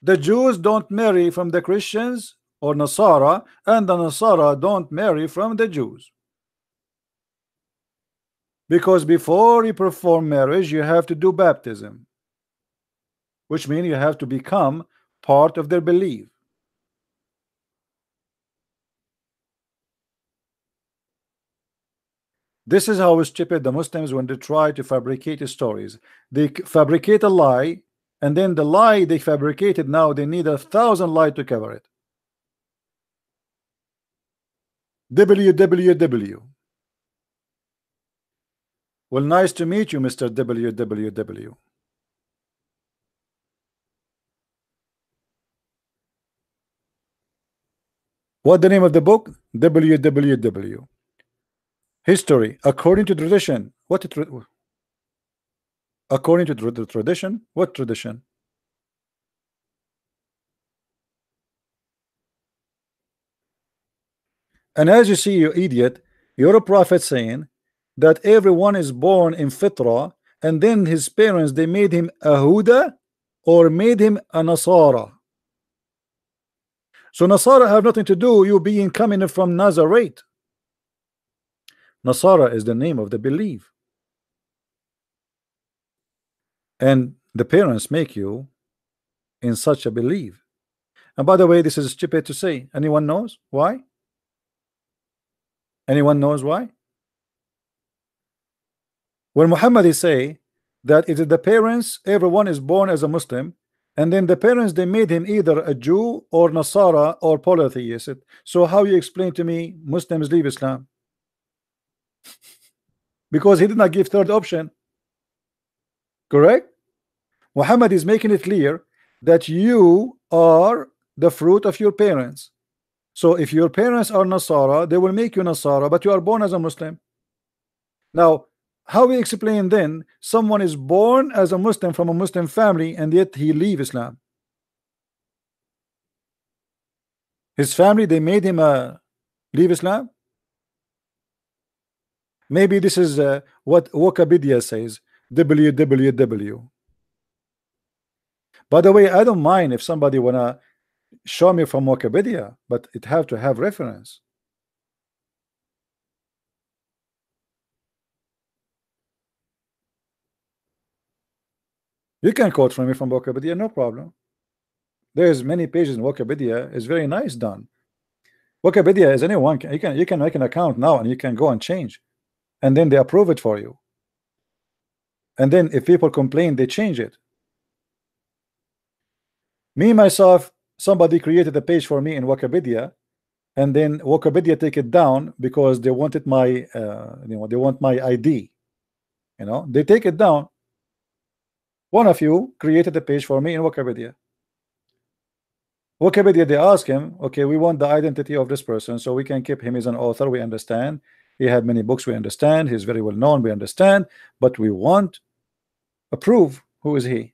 The Jews don't marry from the Christians or Nasara, and the Nasara don't marry from the Jews. Because before you perform marriage, you have to do baptism, which means you have to become part of their belief. This is how stupid the Muslims when they try to fabricate stories. They fabricate a lie, and then the lie they fabricated, now they need 1,000 lies to cover it. www. Well, nice to meet you, Mr. www. What the name of the book? www. History according to tradition. According to the tradition? What tradition? And as you see, you idiot, you're a prophet saying that everyone is born in fitra, and then his parents they made him a Huda or made him a Nasara. So Nasara have nothing to do you being coming from Nazareth. Nasara is the name of the belief, and the parents make you in such a belief. And by the way, this is stupid to say. Anyone knows why? Anyone knows why? When Muhammad is say that it is the parents, everyone is born as a Muslim, and then the parents they made him either a Jew or Nasara or polytheist. So how you explain to me Muslims leave Islam? Because he did not give third option. Correct? Muhammad is making it clear that you are the fruit of your parents. So if your parents are Nasara, they will make you Nasara, but you are born as a Muslim. Now, how we explain then someone is born as a Muslim from a Muslim family and yet he leave Islam? His family they made him leave Islam. Maybe this is what Wikipedia says. www. By the way, I don't mind if somebody wanna show me from Wikipedia, but it have to have reference. You can quote from me from Wikipedia, no problem. There's many pages in Wikipedia. It's very nice done. Wikipedia is anyone can, you can make an account now and you can go and change, and then they approve it for you. And then if people complain, they change it. Me myself, somebody created a page for me in Wikipedia, and then Wikipedia take it down because they wanted my they want my ID. They take it down. One of you created a page for me in Wikipedia. Wikipedia, they ask him, okay, we want the identity of this person so we can keep him as an author. We understand he had many books. We understand he's very well known. We understand, but we want a proof. Who is he?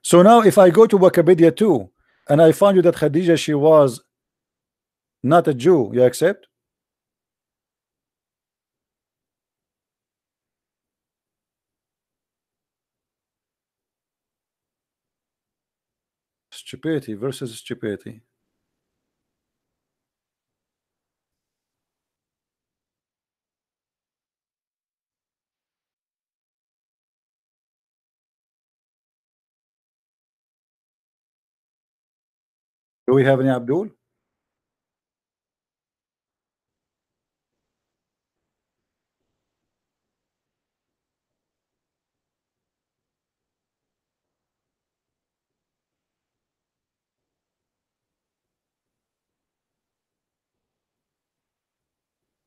So now if I go to Wikipedia too and I find you that Khadija she was not a Jew, you accept? Stupidity versus stupidity. Do we have any Abdul?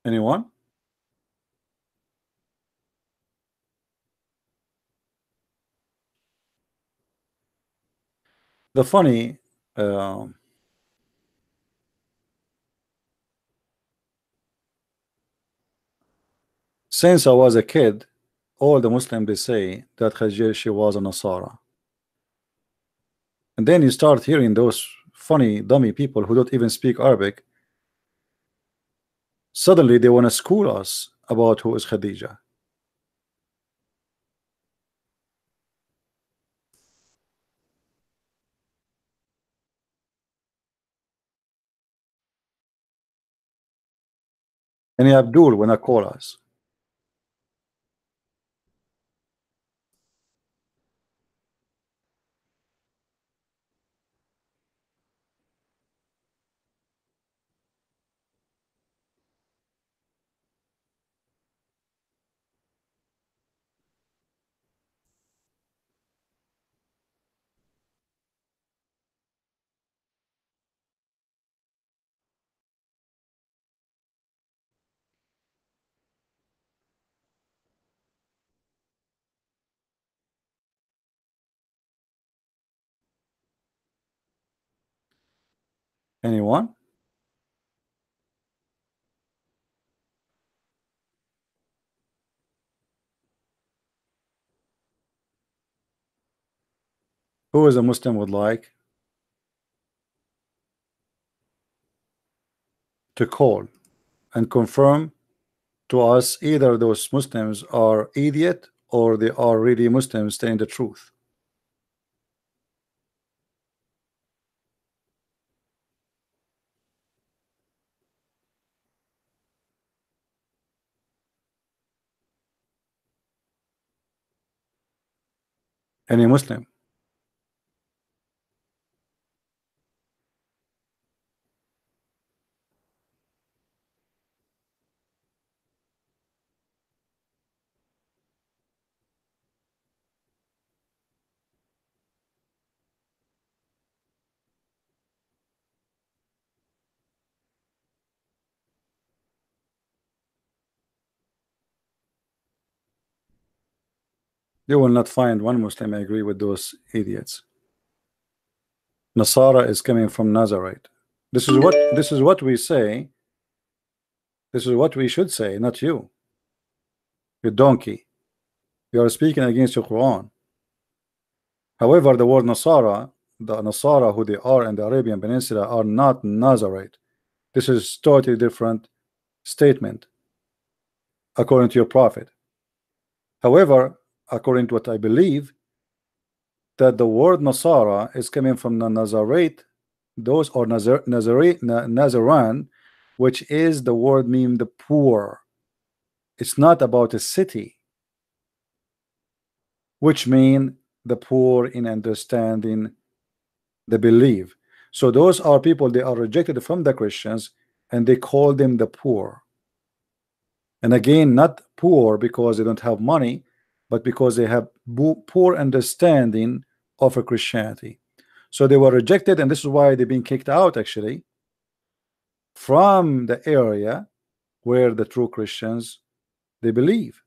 Anyone? The funny, uh, since I was a kid, all the Muslims they say that Khadija she was a Nasara, and then you start hearing those funny dummy people who don't even speak Arabic. Suddenly they want to school us about who is Khadija. And Abdul when I call us. Anyone? Who is a Muslim would like to call and confirm to us either those Muslims are idiot or they are really Muslims saying the truth. Any Muslim? You will not find one Muslim agree with those idiots. Nasara is coming from Nazareth. This is what we say. This is what we should say, not you. You donkey. You are speaking against your Quran. However, the word Nasara, the Nasara who they are in the Arabian Peninsula are not Nazareth. This is totally different statement according to your prophet. However, according to what I believe, that the word Nasara is coming from the Nazareth, those or Nazaran, which is the word mean the poor. It's not about a city, which mean the poor in understanding the belief. So those are people they are rejected from the Christians and they call them the poor. And again, not poor because they don't have money, but because they have poor understanding of a Christianity. So they were rejected, and this is why they've been kicked out actually from the area where the true Christians they believe.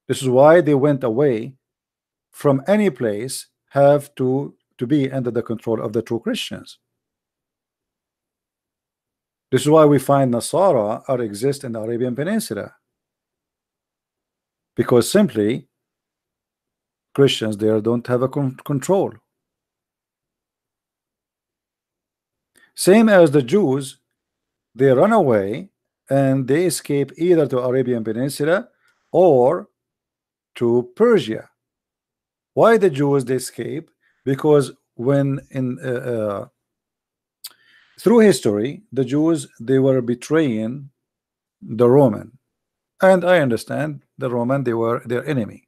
This is why they went away from any place have to be under the control of the true Christians. This is why we find Nasara are exist in the Arabian Peninsula, because simply Christians there don't have a control. Same as the Jews, they run away and they escape either to Arabian Peninsula or to Persia. Why the Jews they escape? Because when in through history the Jews they were betraying the Roman, and I understand the Roman they were their enemy.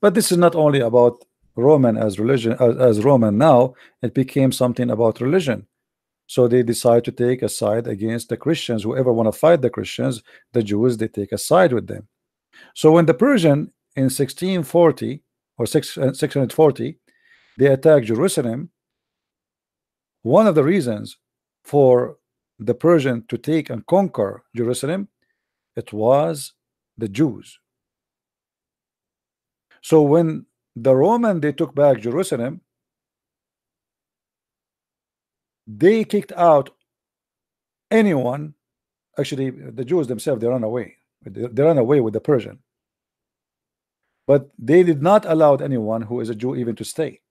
But this is not only about Roman as religion as Roman now, it became something about religion. So they decide to take a side against the Christians. Whoever want to fight the Christians, the Jews, they take a side with them. So when the Persian in 1640 or 640 they attacked Jerusalem, one of the reasons for the Persian to take and conquer Jerusalem, it was the Jews. So when the Roman they took back Jerusalem, They kicked out anyone. Actually, the Jews themselves, they ran away. They ran away with the Persian. But they did not allow anyone who is a Jew even to stay.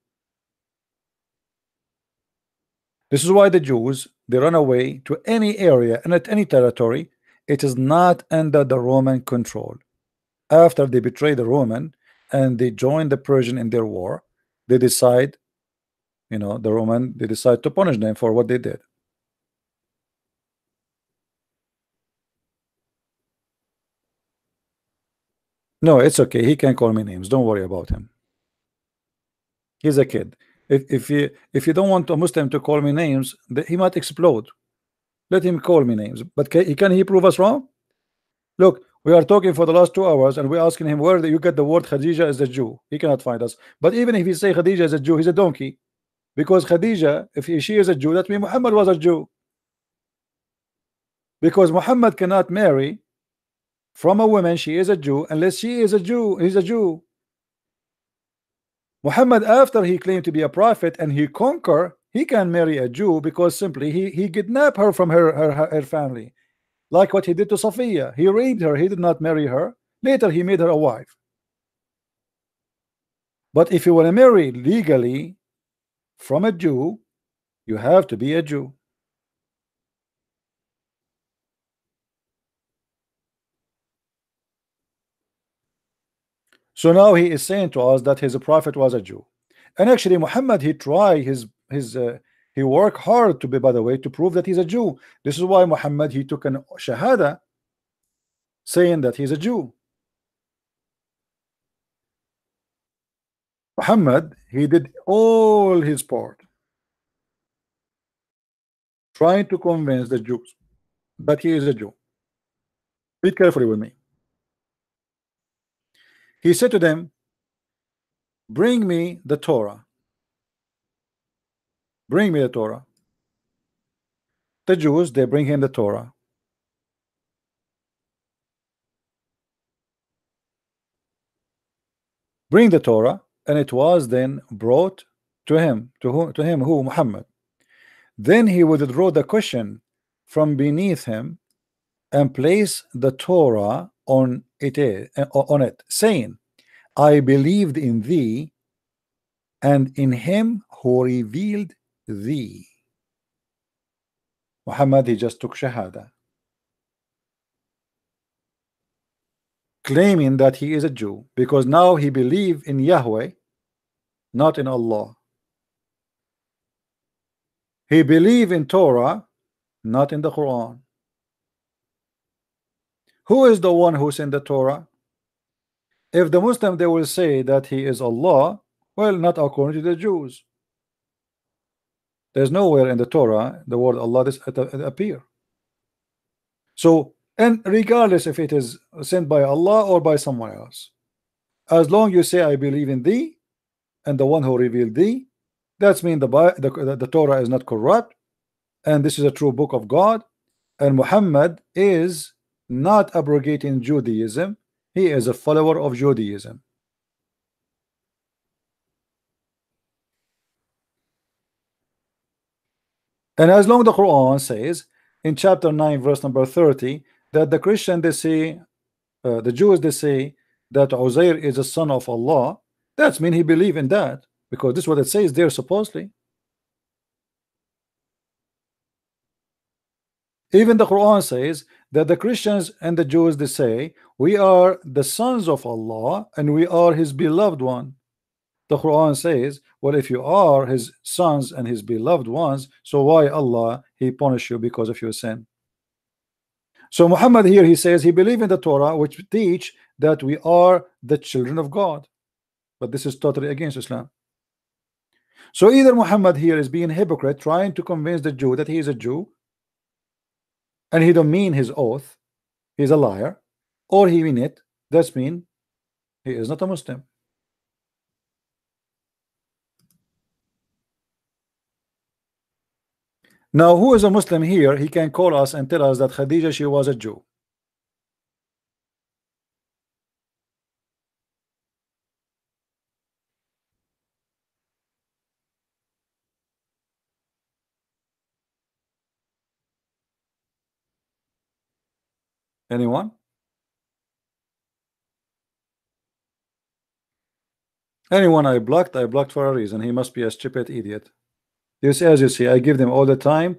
This is why the Jews, they run away to any area and at any territory. It is not under the Roman control. After they betray the Roman and they join the Persian in their war, they decide, the Roman, they decide to punish them for what they did. No, it's okay. He can call me names. Don't worry about him. He's a kid. If you don't want a Muslim to call me names, he might explode. Let him call me names. But can he prove us wrong? Look, we are talking for the last 2 hours and we're asking him where you get the word Khadija as a Jew. He cannot find us. But even if he say Khadija is a Jew, he's a donkey. Because Khadija, if she is a Jew, that means Muhammad was a Jew. Because Muhammad cannot marry from a woman, she is a Jew, unless she is a Jew, he's a Jew. Muhammad, after he claimed to be a prophet and he conquer, he can marry a Jew because simply he kidnapped her from her family. Like what he did to Safiya. He raped her, he did not marry her. Later he made her a wife. But if you want to marry legally from a Jew, you have to be a Jew. So now he is saying to us that his prophet was a Jew. And actually Muhammad, he tried he worked hard to be, by the way, to prove that he's a Jew. This is why Muhammad, he took an shahada saying that he's a Jew. Muhammad, he did all his part trying to convince the Jews that he is a Jew. Read carefully with me. He said to them, bring me the Torah. Bring me the Torah. The Jews, they bring him the Torah. Bring the Torah, and it was then brought to him. To him who? Muhammad. Then he would draw the cushion from beneath him and place the Torah on it, saying, I believed in thee and in him who revealed thee. Muhammad, he just took Shahada, claiming that he is a Jew, because now he believed in Yahweh, not in Allah. He believed in Torah, not in the Quran. Who is the one who sent the Torah? If the Muslim, they will say that he is Allah, well, not according to the Jews. There's nowhere in the Torah the word Allah appear. So, and regardless if it is sent by Allah or by someone else, as long you say I believe in thee and the one who revealed thee, that's mean the Torah is not corrupt, and this is a true book of God, and Muhammad is not abrogating Judaism. He is a follower of Judaism. And as long the Quran says in chapter 9 verse number 30 that the Christian, they say, the Jews, they say that Uzair is a son of Allah, that's mean he believe in that, because this is what it says there supposedly. Even the Quran says that the Christians and the Jews, they say we are the sons of Allah and we are his beloved one. The Quran says, well, if you are his sons and his beloved ones, so why Allah he punish you because of your sin? So Muhammad here, he says he believe in the Torah, which teach that we are the children of God, but this is totally against Islam. So either Muhammad here is being hypocrite, trying to convince the Jew that he is a Jew and he don't mean his oath, he's a liar, or he mean it, that's mean he is not a Muslim. Now who is a Muslim here? He can call us and tell us that Khadija, she was a Jew. Anyone? Anyone I blocked for a reason. He must be a stupid idiot. As you see, I give them all the time,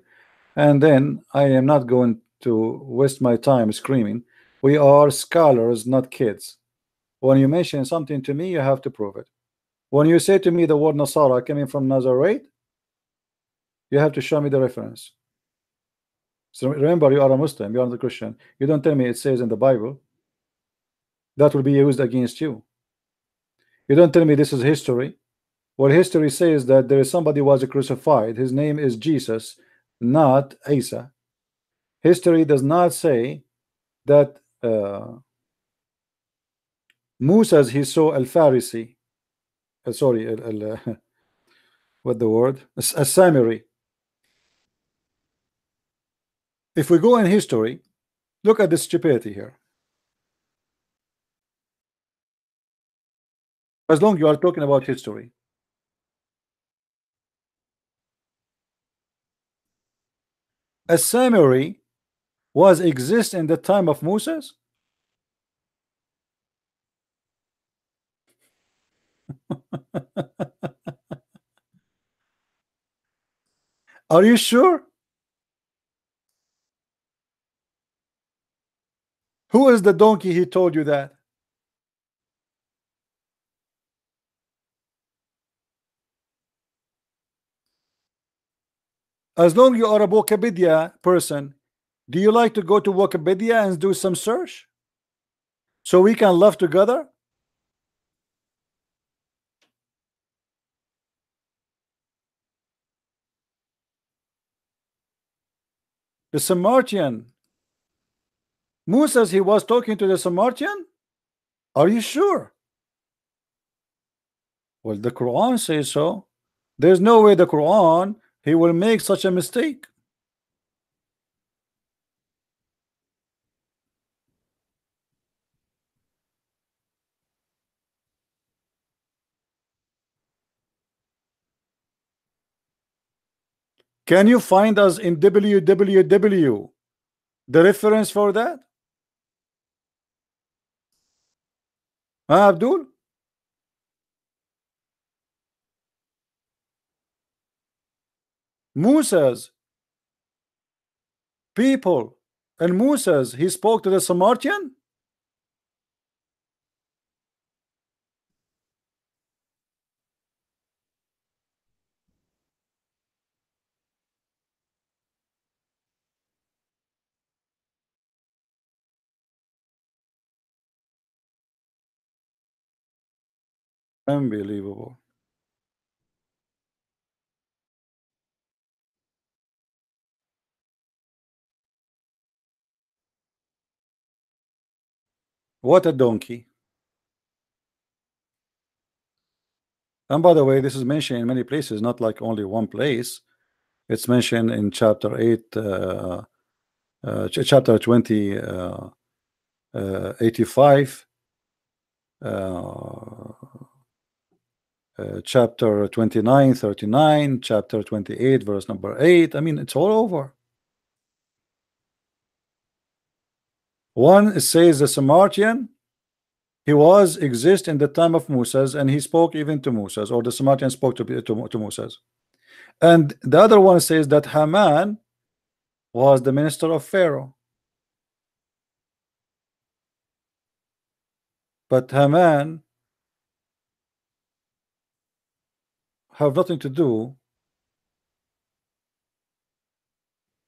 and then I am not going to waste my time screaming. We are scholars, not kids. When you mention something to me, you have to prove it. When you say to me the word Nasara coming from Nazareth, you have to show me the reference. So remember, you are a Muslim, you are not a Christian. You don't tell me it says in the Bible. That will be used against you. You don't tell me this is history. Well, history says that there is somebody who was crucified. His name is Jesus, not Isa. History does not say that Musa he saw al-Farisi. Sorry, what the word? A Samiri. If we go in history, look at the stupidity here. As long you are talking about history, a Samiri was exist in the time of Moses. Are you sure? Who is the donkey he told you that? As long you are a Wikipedia person, do you like to go to Wikipedia and do some search so we can laugh together? The Samaritan. Moses, he was talking to the Samaritan? Are you sure? Well, the Quran says so. There's no way the Quran he will make such a mistake. Can you find us in www the reference for that? Huh, Abdul? Moses people and Moses he spoke to the Samaritan. Unbelievable. What a donkey. And by the way, this is mentioned in many places, not like only one place. It's mentioned in chapter 8, chapter 20, 85, chapter 29, 39, chapter 28, verse number 8. I mean, it's all over. One, it says the Samaritan, he was exist in the time of Moses, and he spoke even to Moses, or the Samaritan spoke to Moses. And the other one says that Haman was the minister of Pharaoh. But Haman have nothing to do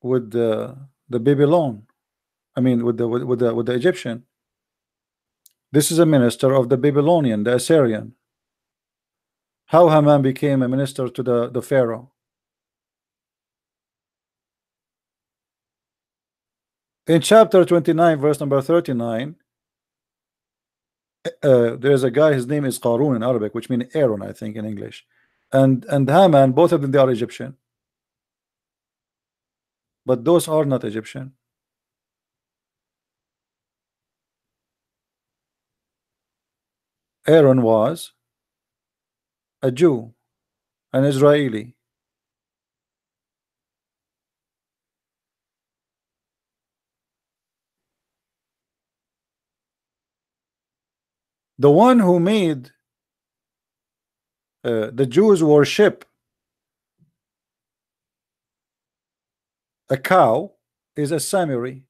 with the Babylon. I mean, with the Egyptian. This is a minister of the Babylonian, the Assyrian. How Haman became a minister to the Pharaoh? In chapter 29, verse number 39, there's a guy. His name is Qarun in Arabic, which means Aaron, I think, in English. And Haman, both of them, they are Egyptian. But those are not Egyptian. Aaron was a Jew, an Israeli. The one who made the Jews worship a cow is a Samiri.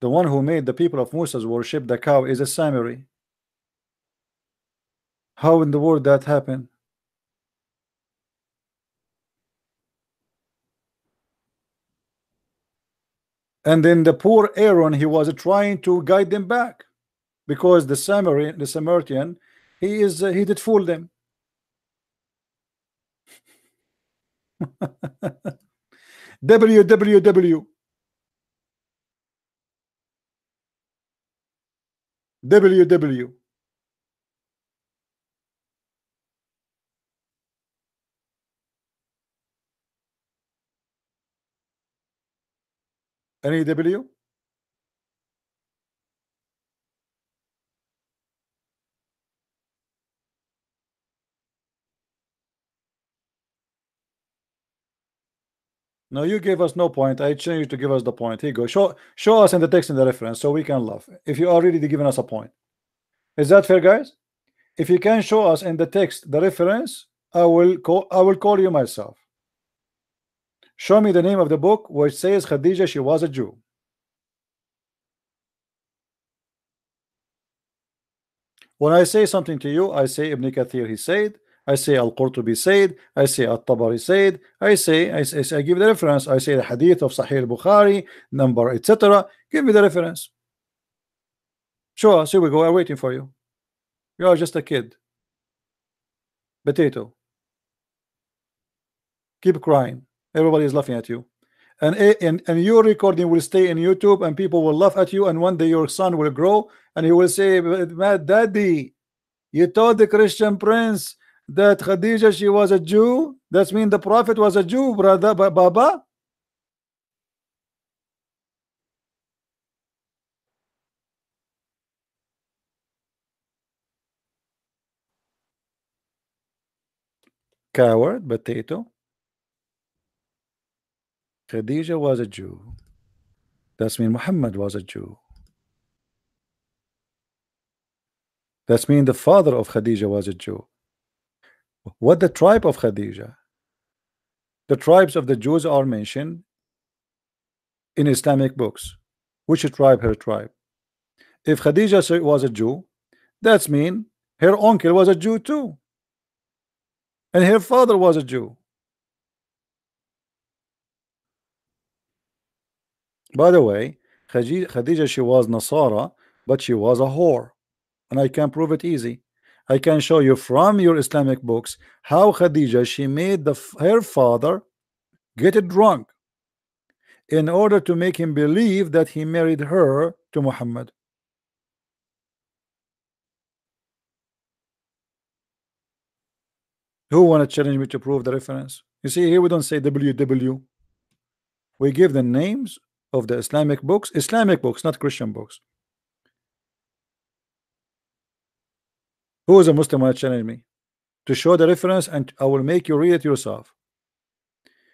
The one who made the people of Musa's worship the cow is a Samiri. How in the world that happened? And then the poor Aaron, he was trying to guide them back because the Samaritan, he did fool them. www www any W? No, you gave us no point. I changed you to give us the point. Here you go. Show us in the text and the reference so we can laugh. If you are already giving us a point. Is that fair, guys? If you can show us in the text the reference, I will call you myself. Show me the name of the book which says Khadija she was a Jew. When I say something to you, I say Ibn Kathir he said, I say Al-Qurtubi said, I say At-Tabari said, I give the reference, I say the hadith of Sahih al-Bukhari, number, etc. Give me the reference. Show us, here we go, I'm waiting for you. You are just a kid. Potato. Keep crying. Everybody is laughing at you. And your recording will stay in YouTube and people will laugh at you, and one day your son will grow and he will say, "Mad daddy, you told the Christian prince that Khadija she was a Jew. That means the prophet was a Jew, brother, Baba." Coward, potato. Khadija was a Jew. That means Muhammad was a Jew. That means the father of Khadija was a Jew. What the tribe of Khadija? The tribes of the Jews are mentioned in Islamic books. Which tribe? Her tribe. If Khadija was a Jew, that's mean her uncle was a Jew too, and her father was a Jew. By the way, Khadija she was Nasara, but she was a whore, and I can prove it easy. I can show you from your Islamic books how Khadija she made her father get drunk in order to make him believe that he married her to Muhammad. Who want to challenge me to prove the reference? You see, here we don't say WW. We give the names of the Islamic books, not Christian books. Who is a Muslim want to challenge me to show the reference, and I will make you read it yourself.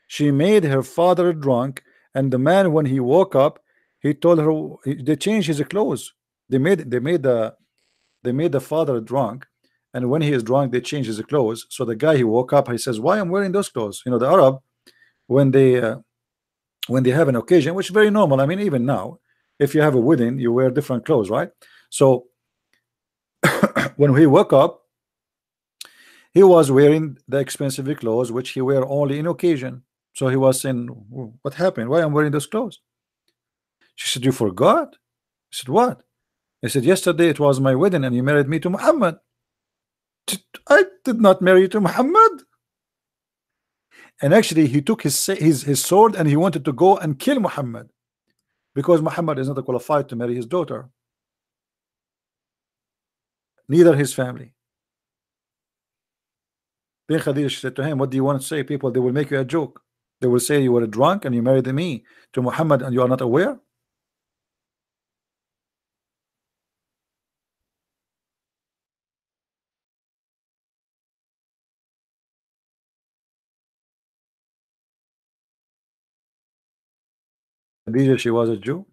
She made her father drunk, and the man, when he woke up, he told her they changed his clothes. They made the father drunk, and when he is drunk, they change his clothes. So the guy, he woke up, he says, "Why I'm wearing those clothes?" You know, the Arab, when they have an occasion, which is very normal. I mean, even now, if you have a wedding, you wear different clothes, right? So when he woke up, he was wearing the expensive clothes which he wear only in occasion. So he was saying, "What happened? Why I'm wearing those clothes?" She said, "You forgot?" He said, "What?" He said, "Yesterday it was my wedding and you married me to Muhammad." "I did not marry you to Muhammad." And actually he took his sword and he wanted to go and kill Muhammad, because Muhammad is not qualified to marry his daughter, neither his family. Then Khadija said to him, "What do you want to say? People, they will make you a joke. They will say you were drunk and you married me to Muhammad and you are not aware." Khadija, she was a Jew.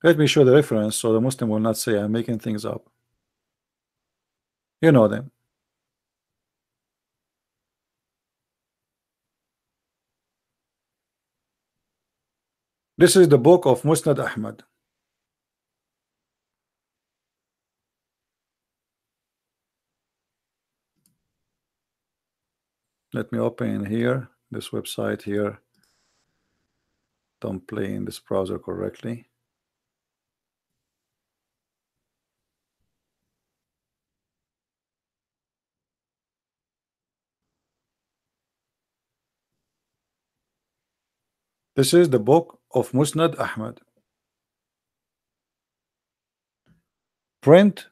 Let me show the reference so the Muslim will not say I'm making things up. You know them. This is the book of Musnad Ahmad. Let me open here this website here. Don't play in this browser correctly. This is the book of Musnad Ahmad. Print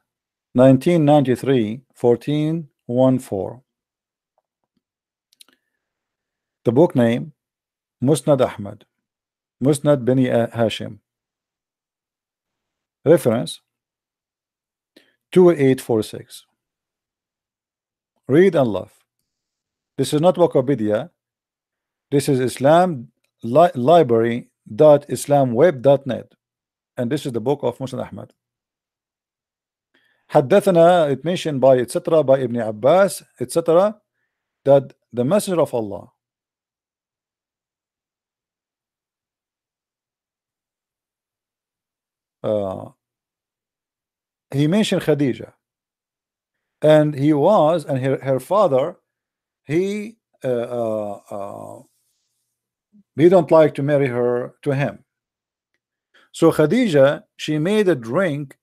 1993, 1414. The book name Musnad Ahmad, Musnad Bani Hashim. Reference 2846. Read and love. This is not Wikipedia. This is Islam library.islamweb.net, and this is the book of Musnad Ahmad. حدثنا, it mentioned by etc. by Ibn Abbas etc. that the Messenger of Allah he mentioned Khadija, and he was, and her father, he don't like to marry her to him. So Khadija, she made a drink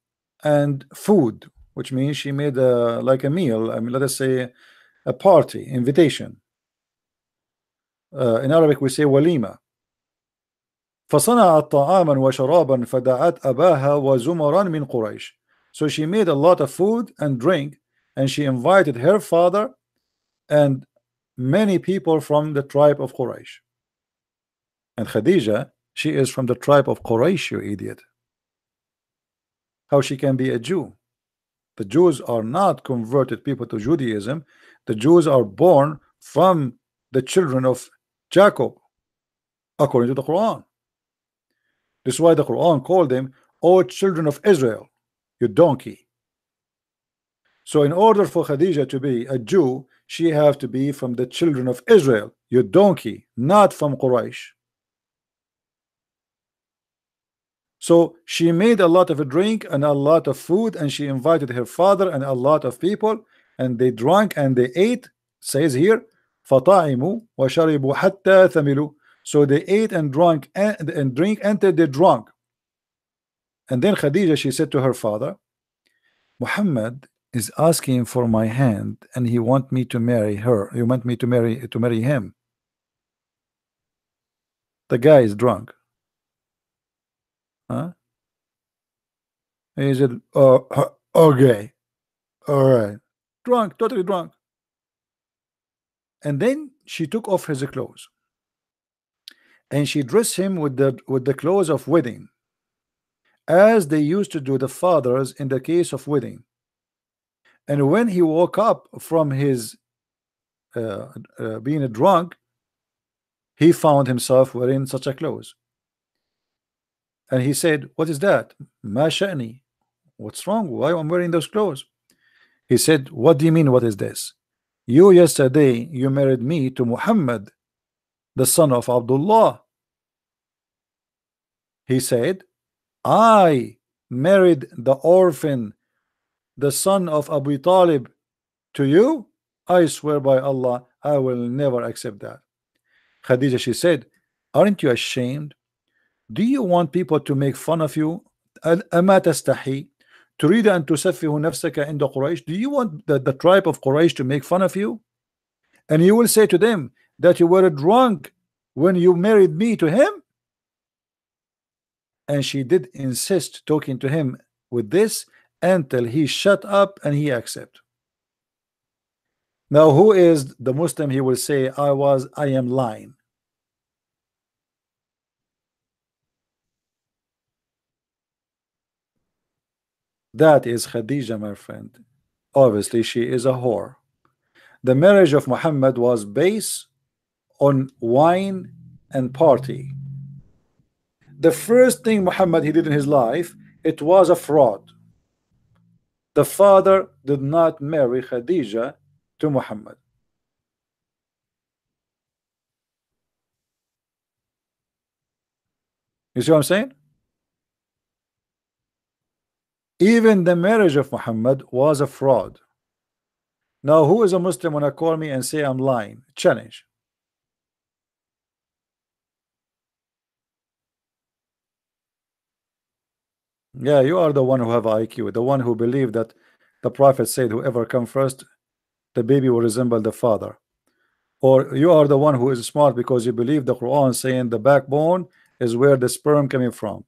and food, which means she made like a meal. I mean, let us say a party, invitation. In Arabic we say walima. فصنعت طعاما وشرابا فدعت أباها وزمرا من قريش. So she made a lot of food and drink, and she invited her father and many people from the tribe of Quraysh. And Khadija, she is from the tribe of Quraysh, you idiot. How she can be a Jew? The Jews are not converted people to Judaism. The Jews are born from the children of Jacob, according to the Quran. This is why the Quran called them, O children of Israel, you donkey. So in order for Khadija to be a Jew, she have to be from the children of Israel, you donkey, not from Quraysh. So she made a lot of a drink and a lot of food, and she invited her father and a lot of people, and they drank and they ate. Says here, فَطَعِمُوا وَشَرِبُوا حَتَّى ثَمِلُوا. So they ate and drank and drink until they drunk. And then Khadija, she said to her father, Muhammad is asking for my hand, and he want me to marry her. You want me to marry him. The guy is drunk. Huh? He said, okay, all right, drunk, totally drunk. And then she took off his clothes, and she dressed him with the clothes of wedding, as they used to do the fathers in the case of wedding. And when he woke up from his being drunk, he found himself wearing such a clothes. And he said, what is that? Ma sha'ni? What's wrong? Why am I wearing those clothes? He said, what do you mean, what is this? You yesterday, you married me to Muhammad, the son of Abdullah. He said, I married the orphan, the son of Abu Talib, to you. I swear by Allah, I will never accept that. Khadija, she said, aren't you ashamed? Do you want people to make fun of you? أما تستحي تريد أن تسفه نفسك عند قريش? Do you want the tribe of Quraysh to make fun of you? And you will say to them that you were drunk when you married me to him? And she did insist talking to him with this until he shut up and he accept. Now who is the Muslim? He will say, I am lying. That is Khadija, my friend. Obviously she is a whore. The marriage of Muhammad was based on wine and party. The first thing Muhammad he did in his life, it was a fraud. The father did not marry Khadija to Muhammad. You see what I'm saying? Even the marriage of Muhammad was a fraud. Now, who is a Muslim when I call me and say I'm lying? Challenge. Yeah, you are the one who have IQ, the one who believe that the Prophet said, whoever come first, the baby will resemble the father. Or you are the one who is smart because you believe the Quran saying the backbone is where the sperm coming from,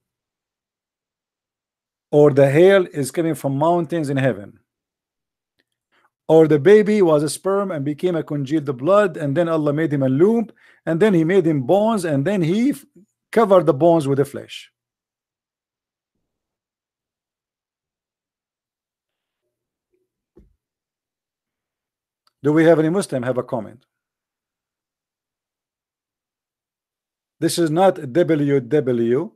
or the hail is coming from mountains in heaven, or the baby was a sperm and became a congealed blood, and then Allah made him a loop, and then he made him bones, and then he covered the bones with the flesh. Do we have any Muslim have a comment? This is not WW.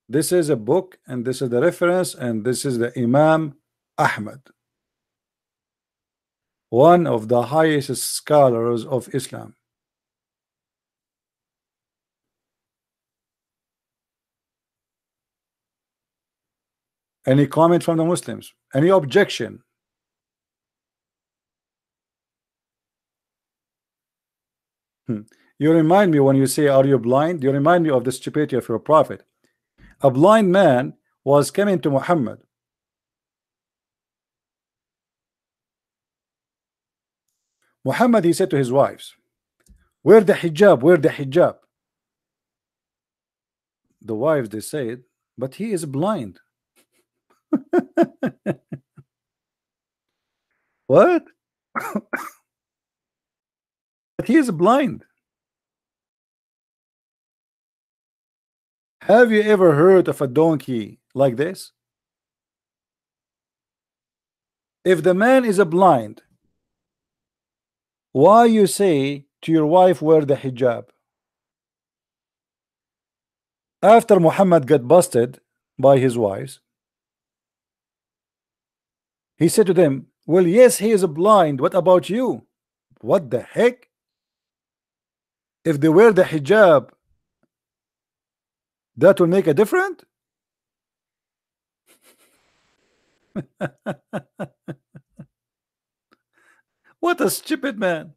This is a book, and this is the reference, and this is the Imam Ahmad, one of the highest scholars of Islam. Any comment from the Muslims? Any objection? You remind me when you say, are you blind? You remind me of the stupidity of your prophet. A blind man was coming to Muhammad. Muhammad, he said to his wives, wear the hijab, wear the hijab. The wives, they said, but he is blind. What? But he is blind. Have you ever heard of a donkey like this? If the man is a blind, why you say to your wife wear the hijab? After Muhammad got busted by his wives, he said to them, well, yes, he is blind. What about you? What the heck? If they wear the hijab, that will make a difference? What a stupid man.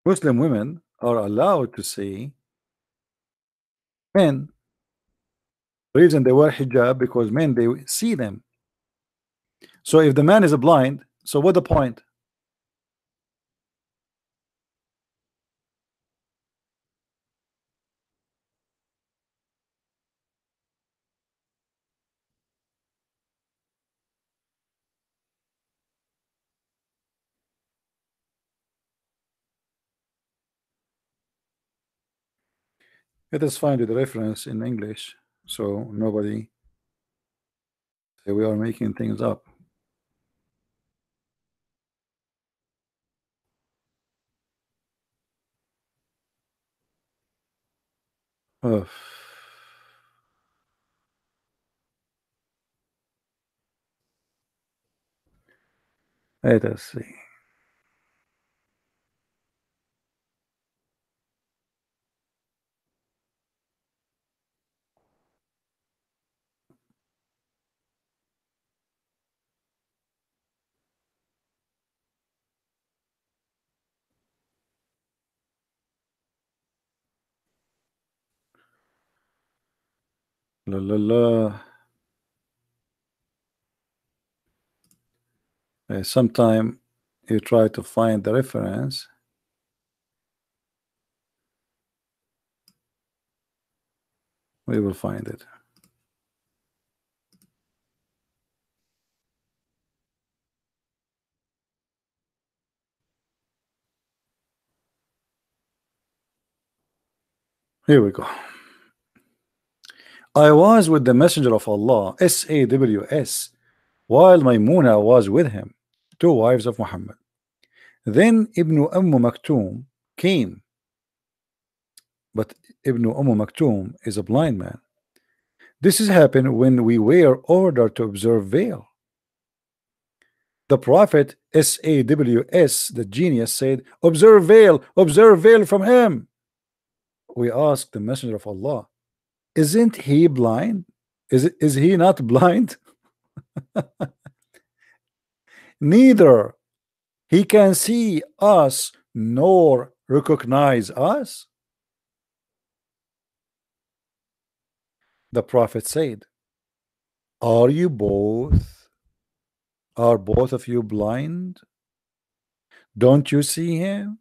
Muslim women are allowed to see men. The reason they wear hijab because men they see them. So if the man is blind, so what the point? Let us find the reference in English so nobody say we are making things up. Oh. Let us see. La la la. Sometime you try to find the reference. We will find it. Here we go. I was with the messenger of Allah, SAWS, while Maimuna was with him, two wives of Muhammad. Then Ibn Maktoum came, but Ibn Maktoum is a blind man. This has happened when we were ordered to observe veil. The Prophet SAWS, the genius, said, observe veil from him. We asked the messenger of Allah, isn't he blind? Is he not blind? Neither he can see us nor recognize us. The Prophet said, are you both? Are both of you blind? Don't you see him?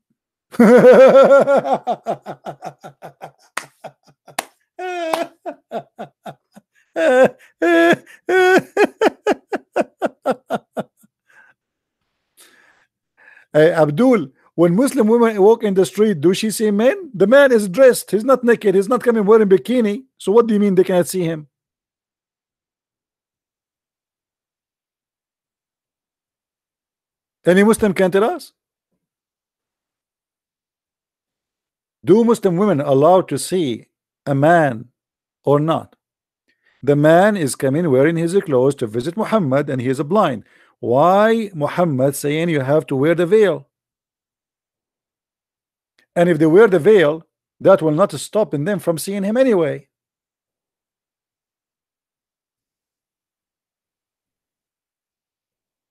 Hey, Abdul, when Muslim women walk in the street, do she see men? The man is dressed. He's not naked. He's not coming wearing bikini. So what do you mean they cannot see him? Any Muslim can tell us? Do Muslim women allowed to see a man or not? The man is coming wearing his clothes to visit Muhammad and he is blind. Why Muhammad saying you have to wear the veil? And if they wear the veil, that will not stop them from seeing him anyway.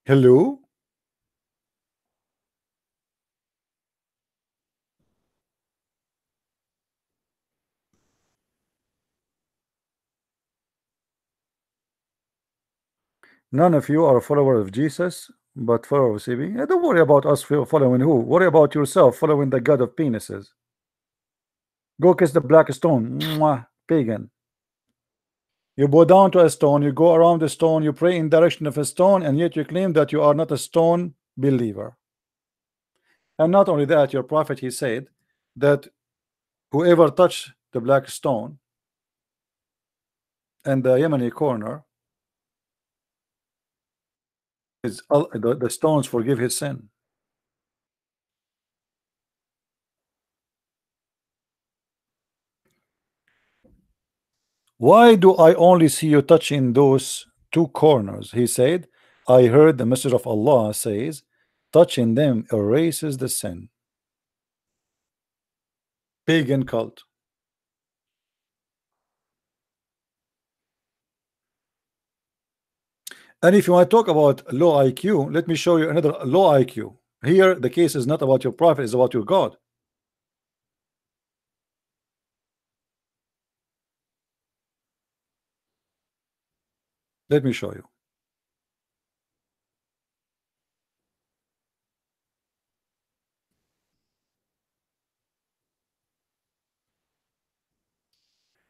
Hello? None of you are a follower of Jesus, but follower of CB. Don't worry about us following who. Worry about yourself following the God of penises. Go kiss the black stone. Mwah, pagan. You bow down to a stone, you go around the stone, you pray in direction of a stone, and yet you claim that you are not a stone believer. And not only that, your prophet, he said that whoever touched the black stone and the Yemeni corner, is the stones forgive his sin. Why do I only see you touching those two corners? He said, I heard the message of Allah says, touching them erases the sin. Pagan cult. And if you want to talk about low IQ, let me show you another low IQ. Here, the case is not about your prophet, it's about your God. Let me show you.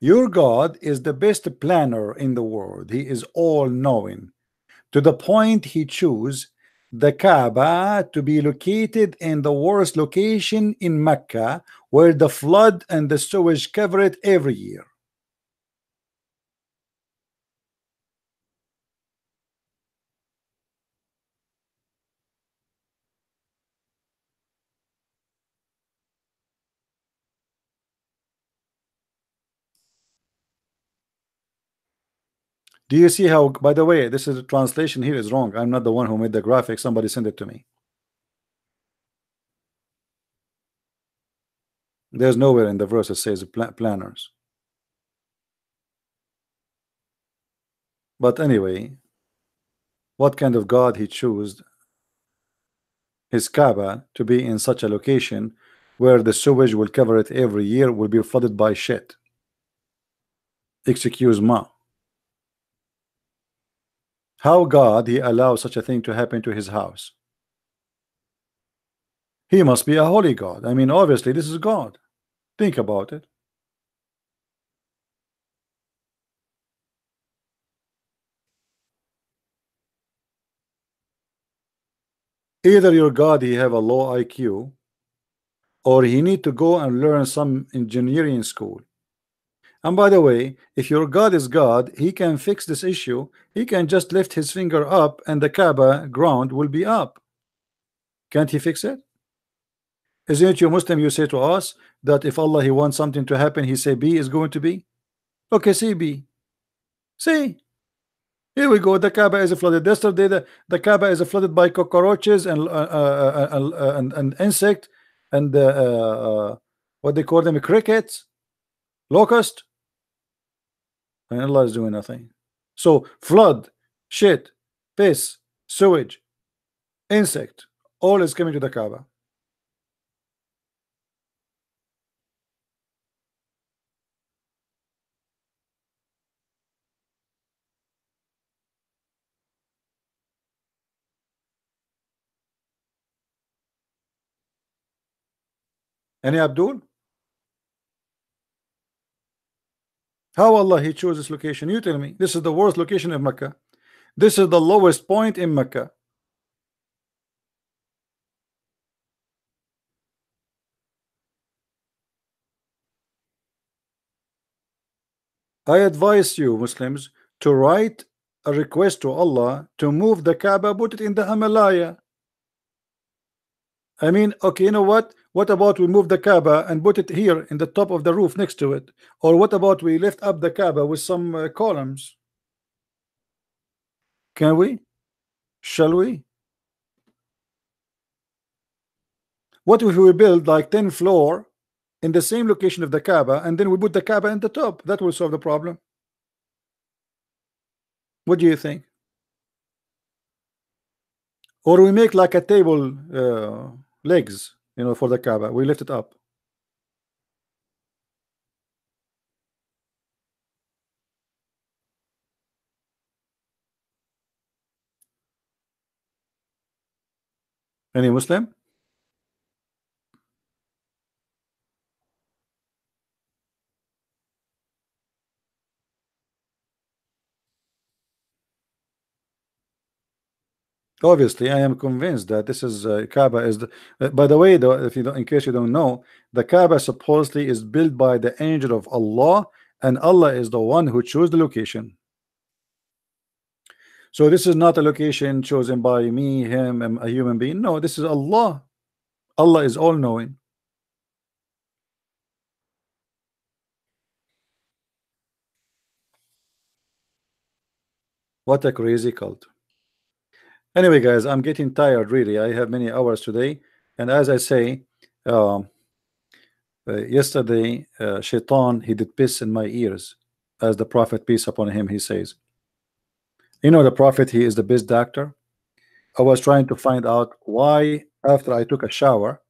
Your God is the best planner in the world. He is all-knowing, to the point he chose the Kaaba to be located in the worst location in Mecca, where the flood and the sewage cover it every year. Do you see how, by the way, this is a translation here is wrong. I'm not the one who made the graphic. Somebody sent it to me. There's nowhere in the verse it says planners. But anyway, what kind of God he chose his Kaaba to be in such a location where the sewage will cover it every year, will be flooded by shit. Excuse me. How God he allows such a thing to happen to his house? He must be a holy God. I mean, obviously this is God. Think about it. Either your God he have a low IQ, or he need to go and learn some engineering school. And by the way, if your God is God, he can fix this issue. He can just lift his finger up and the Kaaba ground will be up. Can't he fix it? Isn't it you Muslim, you say to us that if Allah he wants something to happen, he say B is going to be? Okay, see B. See, here we go. The Kaaba is flooded. Yesterday, the Kaaba is flooded by cockroaches and insect and what they call them, crickets, locust, and Allah is doing nothing. So flood, shit, piss, sewage, insect, all is coming to the Kaaba. Any Abdul? How Allah he chose this location? You tell me. This is the worst location in Mecca. This is the lowest point in Mecca. I advise you Muslims to write a request to Allah to move the Kaaba, put it in the Himalaya. I mean, okay, you know what? What about we move the Kaaba and put it here in the top of the roof next to it? Or what about we lift up the Kaaba with some columns? Can we? Shall we? What if we build like 10 floor in the same location of the Kaaba and then we put the Kaaba in the top? That will solve the problem. What do you think? Or we make like a table legs, you know, for the Kaaba. We lift it up. Any Muslim? Obviously, I am convinced that this is Kaaba is the, by the way, though, if you don't, in case you don't know, the Kaaba supposedly is built by the angel of Allah, and Allah is the one who chose the location. So this is not a location chosen by me, him, and a human being. No, this is Allah. Allah is all knowing. What a crazy cult. Anyway, guys, I'm getting tired really. I have many hours today, and as I say, um, yesterday, Shaitan he did piss in my ears, as the Prophet peace upon him he says. You know, the Prophet he is the best doctor. I was trying to find out why after I took a shower,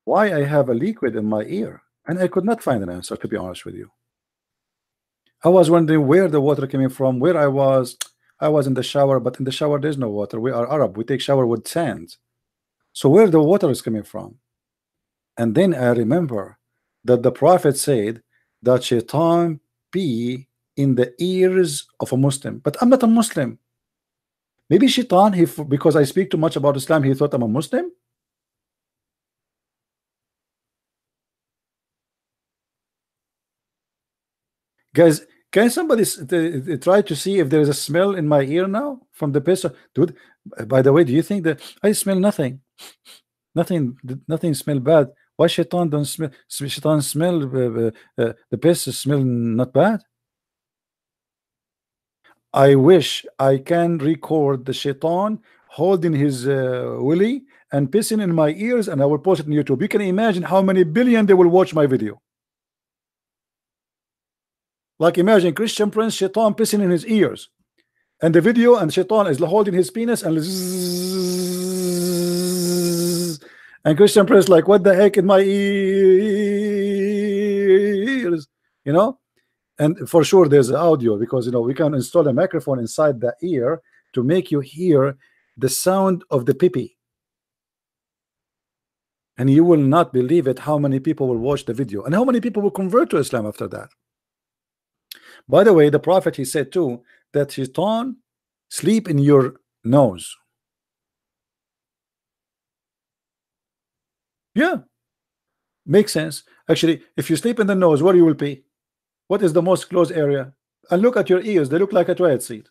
why I have a liquid in my ear, and I could not find an answer, to be honest with you. I was wondering where the water coming from, where I was in the shower, but in the shower there's no water. We are Arab, we take shower with sand. So where the water is coming from? And then I remember that the Prophet said that Shaitan be in the ears of a Muslim, but I'm not a Muslim. Maybe Shaitan, because I speak too much about Islam, he thought I'm a Muslim. Guys, can somebody try to see if there is a smell in my ear now from the piss? Dude, by the way, do you think that I smell nothing? Nothing smell bad. Why Shaitan don't smell? Shaitan smell the piss smell not bad. I wish I can record the Shaitan holding his willy and pissing in my ears, and I will post it on YouTube. You can imagine how many billion they will watch my video. Like imagine Christian Prince Shaitan pissing in his ears, and the video, and Shaitan is holding his penis and and Christian Prince like, what the heck in my ears, you know? And for sure there's audio, because you know we can install a microphone inside the ear to make you hear the sound of the pee-pee, and you will not believe it how many people will watch the video and how many people will convert to Islam after that. By the way, the Prophet he said too that Shaitan sleep in your nose. Yeah, makes sense. Actually, if you sleep in the nose, where you will pee? What is the most closed area? And look at your ears, they look like a toilet seat.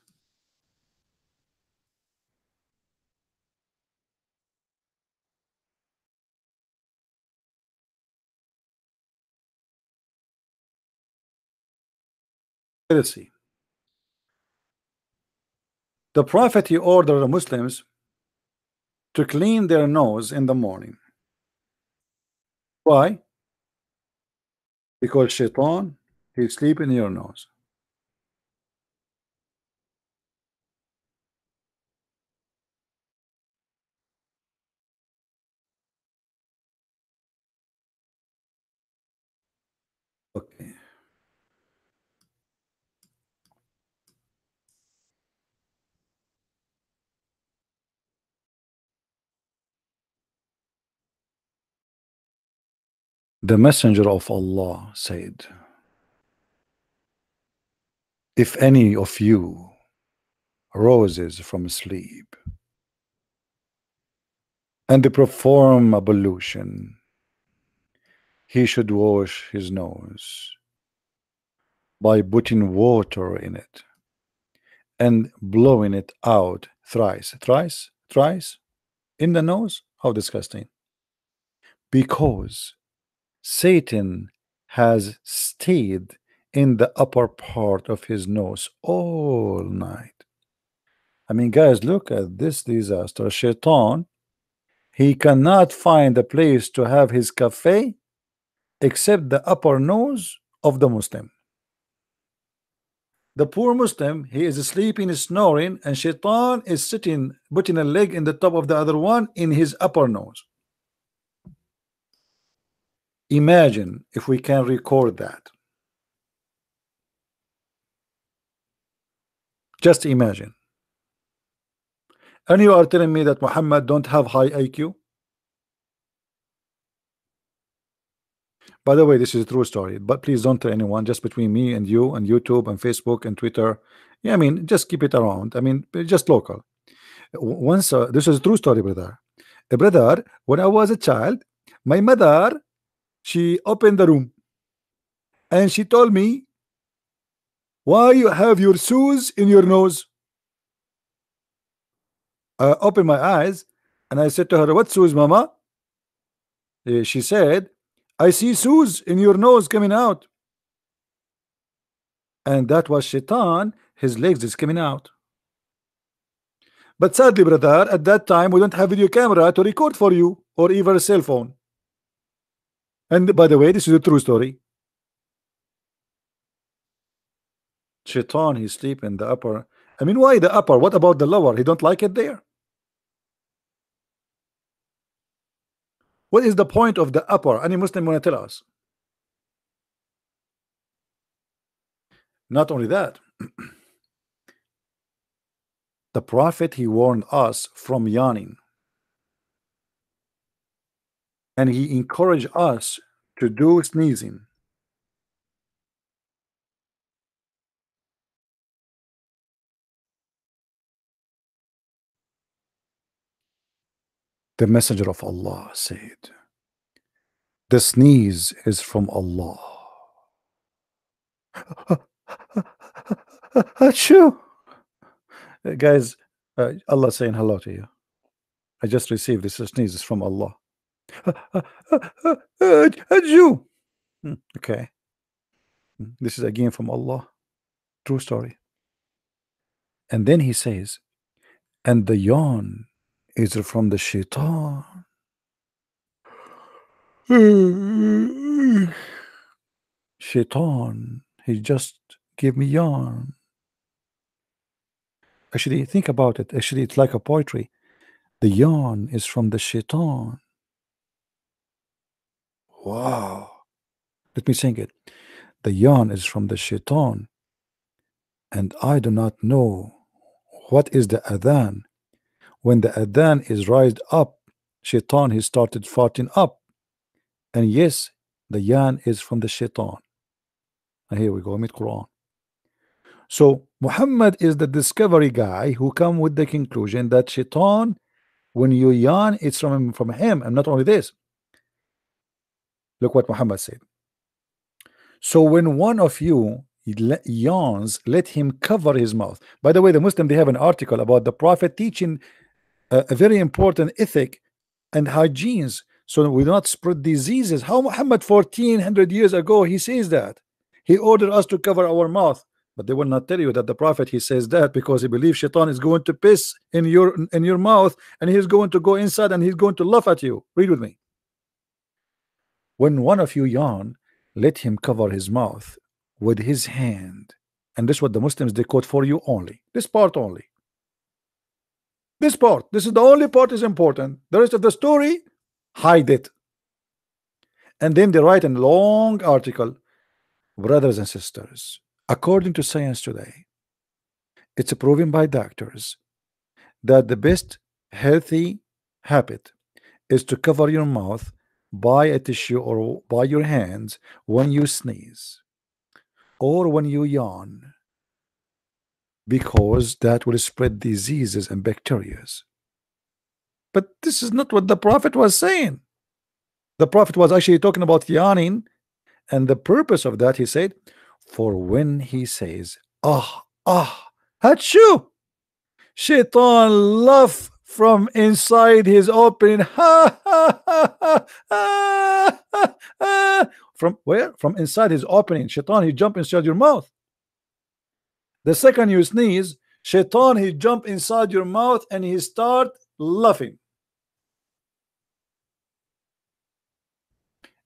Let's see. The Prophet, he ordered the Muslims to clean their nose in the morning. Why? Because shaitan, he sleep in your nose. Okay. The Messenger of Allah said, if any of you roses from sleep and perform ablution, he should wash his nose by putting water in it and blowing it out thrice. Thrice? Thrice? In the nose? How disgusting. Because Satan has stayed in the upper part of his nose all night. I mean, guys, look at this disaster. Shaitan, he cannot find a place to have his cafe except the upper nose of the Muslim. The poor Muslim, he is sleeping, snoring, and Shaitan is sitting, putting a leg in the top of the other one in his upper nose. Imagine if we can record that. Just imagine. And you are telling me that Muhammad don't have high IQ? By the way, this is a true story, but please don't tell anyone, just between me and you and YouTube and Facebook and Twitter. Yeah, I mean, just keep it around. I mean, just local. Once, this is a true story, brother. Brother, when I was a child, my mother, she opened the room and she told me, why you have your shoes in your nose? I opened my eyes and I said to her, what shoes, mama? She said, I see shoes in your nose coming out. And that was Shaitan, his legs is coming out. But sadly, brother, at that time we don't have video camera to record for you or even a cell phone. And by the way, this is a true story. Shaitan, he sleep in the upper. I mean, why the upper? What about the lower? He don't like it there. What is the point of the upper? Any Muslim want to tell us? Not only that, the Prophet, he warned us from yawning, and he encouraged us to do sneezing. The Messenger of Allah said, the sneeze is from Allah. Achoo! Guys, Allah saying hello to you. I just received this sneeze from Allah. Achoo! Okay. This is again from Allah. True story. And then he says, and the yawn is from the shaitan. Shaitan, he just gave me yawn. Actually, think about it. Actually, it's like a poetry. The yawn is from the shaitan. Wow. Let me sing it. The yawn is from the shaitan, and I do not know what is the adhan. When the adhan is raised up, shaitan, he started farting up. And yes, the yawn is from the shaitan. And here we go, mid Quran. So Muhammad is the discovery guy who come with the conclusion that shaitan, when you yawn, it's from him. And not only this, look what Muhammad said. So when one of you yawns, let him cover his mouth. By the way, the Muslim, they have an article about the Prophet teaching a very important ethic and hygienes, so we do not spread diseases. How Muhammad 1400 years ago he says that he ordered us to cover our mouth, but they will not tell you that the Prophet he says that because he believes Shaitan is going to piss in your mouth, and he's going to go inside and he's going to laugh at you. Read with me. When one of you yawn, let him cover his mouth with his hand. And this is what the Muslims they quote for you only. This part only. This part. This is the only part is important. The rest of the story, hide it. And then they write a long article. Brothers and sisters, according to science today, it's proven by doctors that the best healthy habit is to cover your mouth by a tissue or by your hands when you sneeze or when you yawn, because that will spread diseases and bacteria. But this is not what the Prophet was saying. The Prophet was actually talking about yawning, and the purpose of that, he said, for when he says, achoo, Shaitan laugh from inside his opening. Ha ha ha ha From where? From inside his opening. Shaitan, he jump inside your mouth. The second you sneeze, Shaitan, he jump inside your mouth and he start laughing.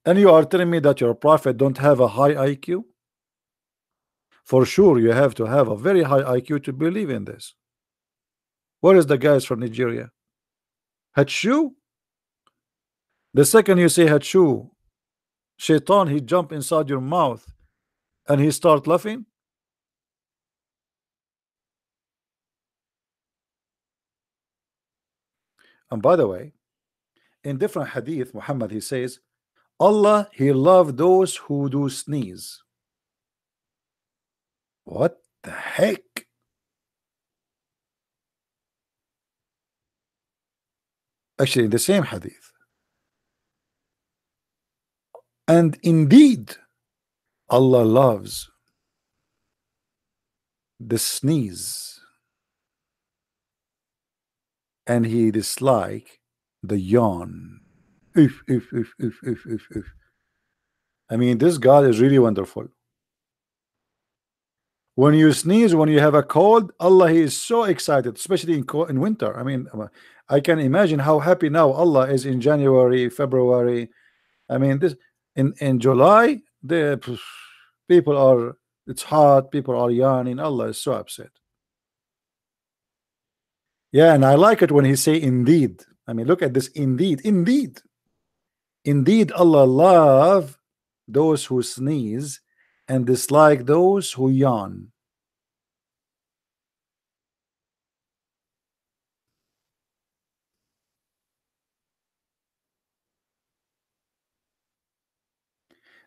And you are telling me that your prophet don't have a high IQ? For sure, you have to have a very high IQ to believe in this. Where is the guys from Nigeria? Hachu? The second you say Hachu, Shaitan, he jump inside your mouth and he start laughing. And by the way, in different hadith, Muhammad, he says, Allah, he love those who do sneeze. What the heck? Actually, in the same hadith. And indeed, Allah loves the sneeze, and he dislike the yawn. If. I mean, this God is really wonderful. When you sneeze, when you have a cold, Allah, he is so excited, especially in winter. I mean, I can imagine how happy now Allah is in January, February. I mean, this in July, the people are, it's hot, people are yawning. Allah is so upset. Yeah, and I like it when he say indeed. I mean, look at this, indeed, indeed. Indeed, Allah love those who sneeze and dislike those who yawn.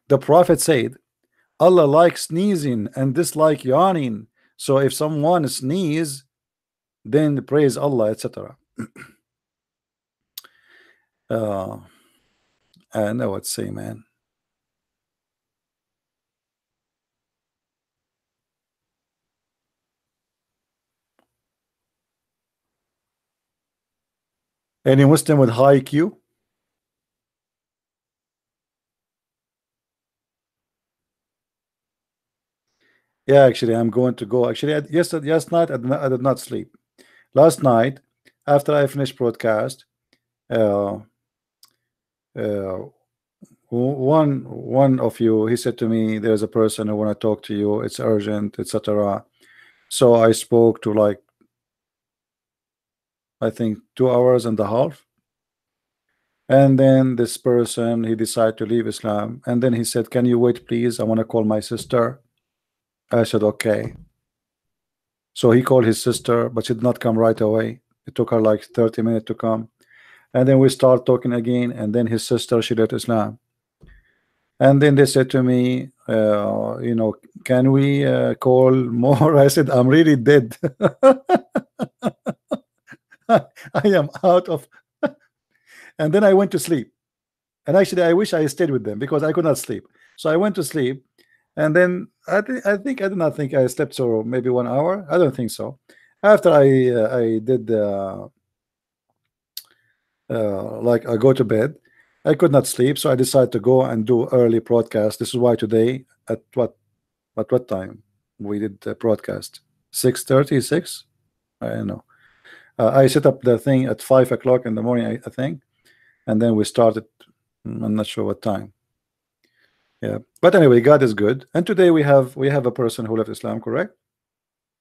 The Prophet said, Allah likes sneezing and dislike yawning. So if someone sneeze, then praise Allah, etc. I know what to say, man. Any Muslim with high IQ? Yeah, actually, I'm going to go. Actually, yesterday, last night, I did not sleep. Last night, after I finished broadcast, uh, uh, one of you, he said to me, "There's a person who want to talk to you. It's urgent, etc." So I spoke to, like, I think 2 hours and a half, and then this person, he decided to leave Islam, and then he said, "Can you wait, please? I want to call my sister." I said, "Okay." So he called his sister, but she did not come right away. It took her like 30 minutes to come. And then we start talking again. And then his sister, she left Islam. And then they said to me, you know, can we call more? I said, I'm really dead. I am out of. And then I went to sleep. And actually, I wish I stayed with them because I could not sleep. So I went to sleep. And then I do not think I slept so maybe 1 hour. I don't think so. After I did like I go to bed, I could not sleep, so I decided to go and do early broadcast. This is why today at what time we did the broadcast? 6:36. I don't know. I set up the thing at 5 o'clock in the morning, I think, and then we started. I'm not sure what time. Yeah, but anyway, God is good. And today we have a person who left Islam, correct,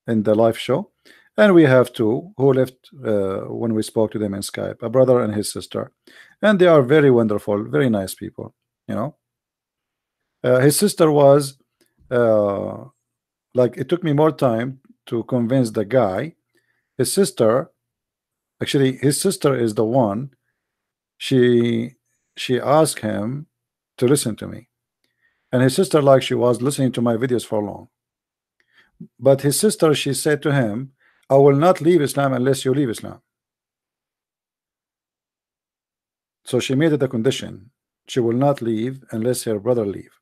in the live show, and we have two who left when we spoke to them in Skype, a brother and his sister, and they are very wonderful, very nice people. You know, his sister was uh, like it took me more time to convince the guy. His sister, actually, his sister is the one. She she asked him to listen to me, and his sister, like she was listening to my videos for long. But his sister, she said to him, I will not leave Islam unless you leave Islam. So she made it a condition. She will not leave unless her brother leave.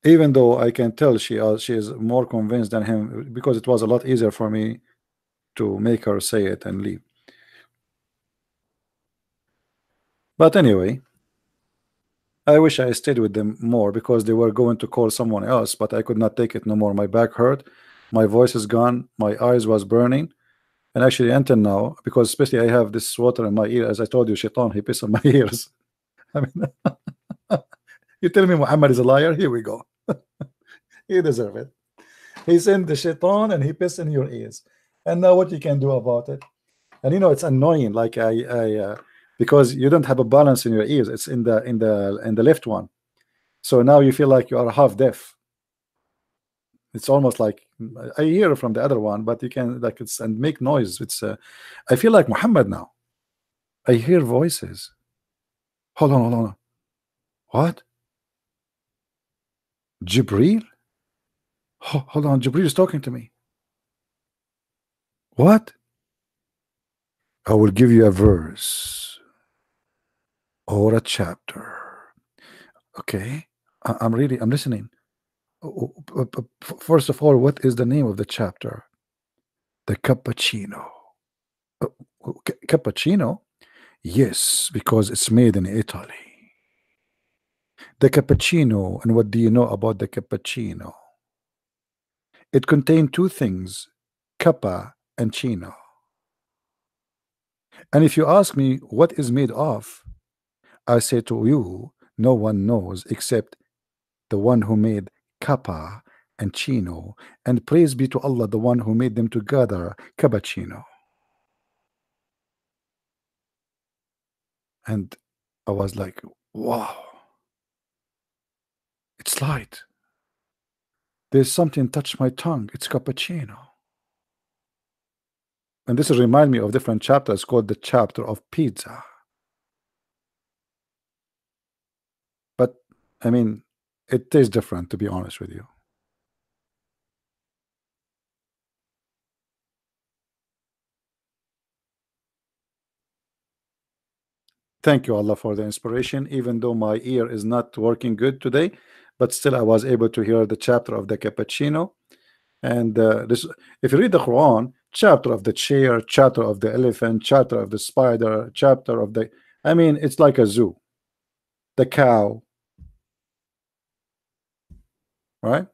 Even though I can tell she is more convinced than him, because it was a lot easier for me to make her say it and leave. But anyway, I wish I stayed with them more because they were going to call someone else, but I could not take it no more. My back hurt, my voice is gone, my eyes was burning. And actually until now, because especially I have this water in my ear, as I told you, Shaitan, he pissed on my ears. I mean, you tell me Muhammad is a liar, here we go. He deserve it. He sent the Shaitan and he pissed in your ears. And now what you can do about it? And you know it's annoying, like because you don't have a balance in your ears. It's in the left one. So now you feel like you are half deaf. It's almost like I hear from the other one, but you can like it's and make noise. It's I feel like Muhammad now. I hear voices. Hold on, hold on. What? Jibril? Hold on, Jibril is talking to me. What? I will give you a verse or a chapter. Okay, I'm listening. First of all, what is the name of the chapter? The cappuccino. Cappuccino? Yes, because it's made in Italy. The cappuccino, and what do you know about the cappuccino? It contained two things, kappa and chino. And if you ask me what is made of, I say to you, no one knows except the one who made kappa and chino, and praise be to Allah, the one who made them together, cappuccino. And I was like, wow, it's light. There's something touched my tongue. It's cappuccino. And this will remind me of different chapters called the chapter of pizza. But I mean, it tastes different, to be honest with you. Thank you, Allah, for the inspiration, even though my ear is not working good today, but still I was able to hear the chapter of the cappuccino. And this, if you read the Quran, chapter of the chair, chapter of the elephant, chapter of the spider, chapter of the, I mean, it's like a zoo. The cow, right?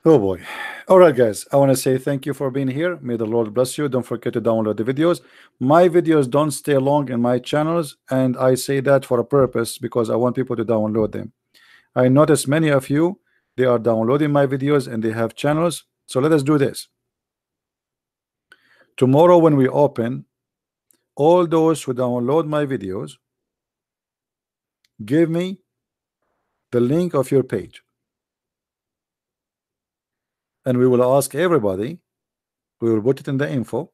Oh boy. All right, guys, I want to say thank you for being here. May the Lord bless you. Don't forget to download the videos. My videos don't stay long in my channels, and I say that for a purpose because I want people to download them. I notice many of you, they are downloading my videos and they have channels. So let us do this. Tomorrow when we open, all those who download my videos, give me the link of your page. And we will ask everybody, we will put it in the info.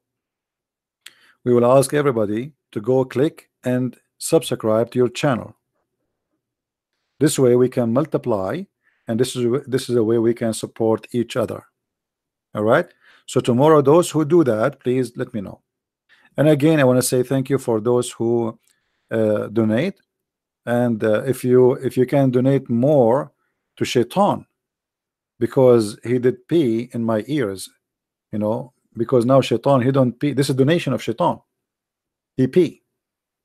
We will ask everybody to go click and subscribe to your channel. This way we can multiply, and this is a way we can support each other. All right. So tomorrow, those who do that, please let me know. And again, I want to say thank you for those who donate. and if you can donate more to Shaitan, because he did pee in my ears, you know, because now Shaitan, he don't pee. This is donation of Shaitan. He pee,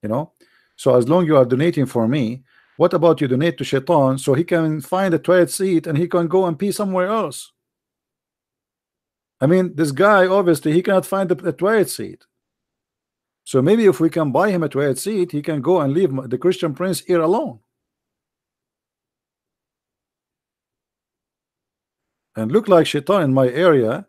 you know. So as long you are donating for me, what about you donate to Shaitan so he can find a toilet seat and he can go and pee somewhere else? I mean, this guy obviously he cannot find a toilet seat. So maybe if we can buy him a toilet seat, he can go and leave the Christian Prince here alone. And look like Shaitan in my area,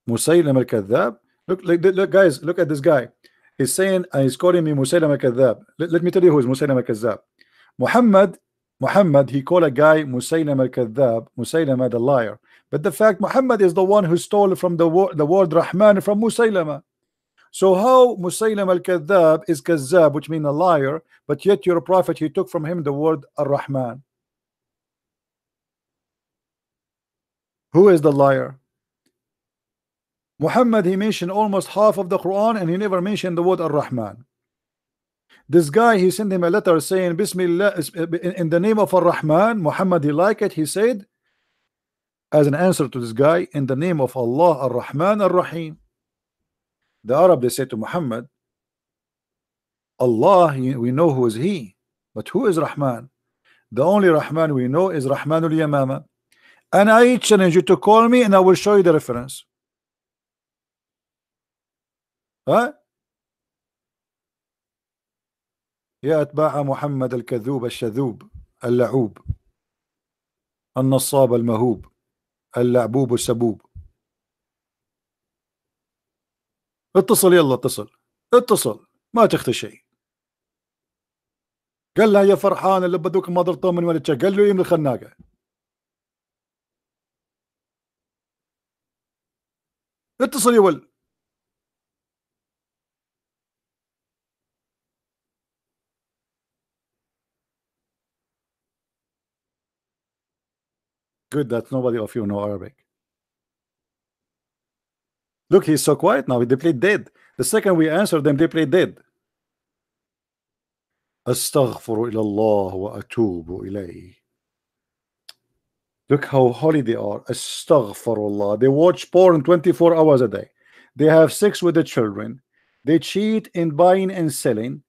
Musaylim al-Kadhab. Look, guys, look at this guy. He's saying, he's calling me Musaylim al-Kadhab. Let me tell you who is Musaylim al-Kadhab. Muhammad, he called a guy Musaylim al-Kadhab, Musaylim the liar. But the fact Muhammad is the one who stole from the word Rahman from Musaylama. So how Musaylim al-Kadhab is Kazzab, which means a liar, but yet your prophet, he took from him the word Ar-Rahman? Who is the liar? Muhammad, he mentioned almost half of the Quran and he never mentioned the word Ar-Rahman. This guy, he sent him a letter saying Bismillah, in the name of Ar-Rahman. Muhammad, he liked it. He said, as an answer to this guy, in the name of Allah, Ar-Rahman Ar-Rahim. The Arab, they say to Muhammad, Allah, we know who is he, but who is Rahman? The only Rahman we know is Rahmanul Yamama. And I challenge you to call me and I will show you the reference. ها؟ يا أتباع محمد الكذوب الشذوب اللعوب النصاب المهوب اللعبوب السبوب. اتصل، يلا اتصل ما تخفي شيء. قال لها يا فرحان اللي بدوك ما ضرطون من ولدك، قال له يم الخناقة. اتصل يا ولد. Good that nobody of you know Arabic. Look, he's so quiet now. They play dead. The second we answer them, they play dead. Astaghfiru ilallah wa atubu ilayh. Look how holy they are. Astaghfirullah. They watch porn 24 hours a day. They have sex with the children. They cheat in buying and selling.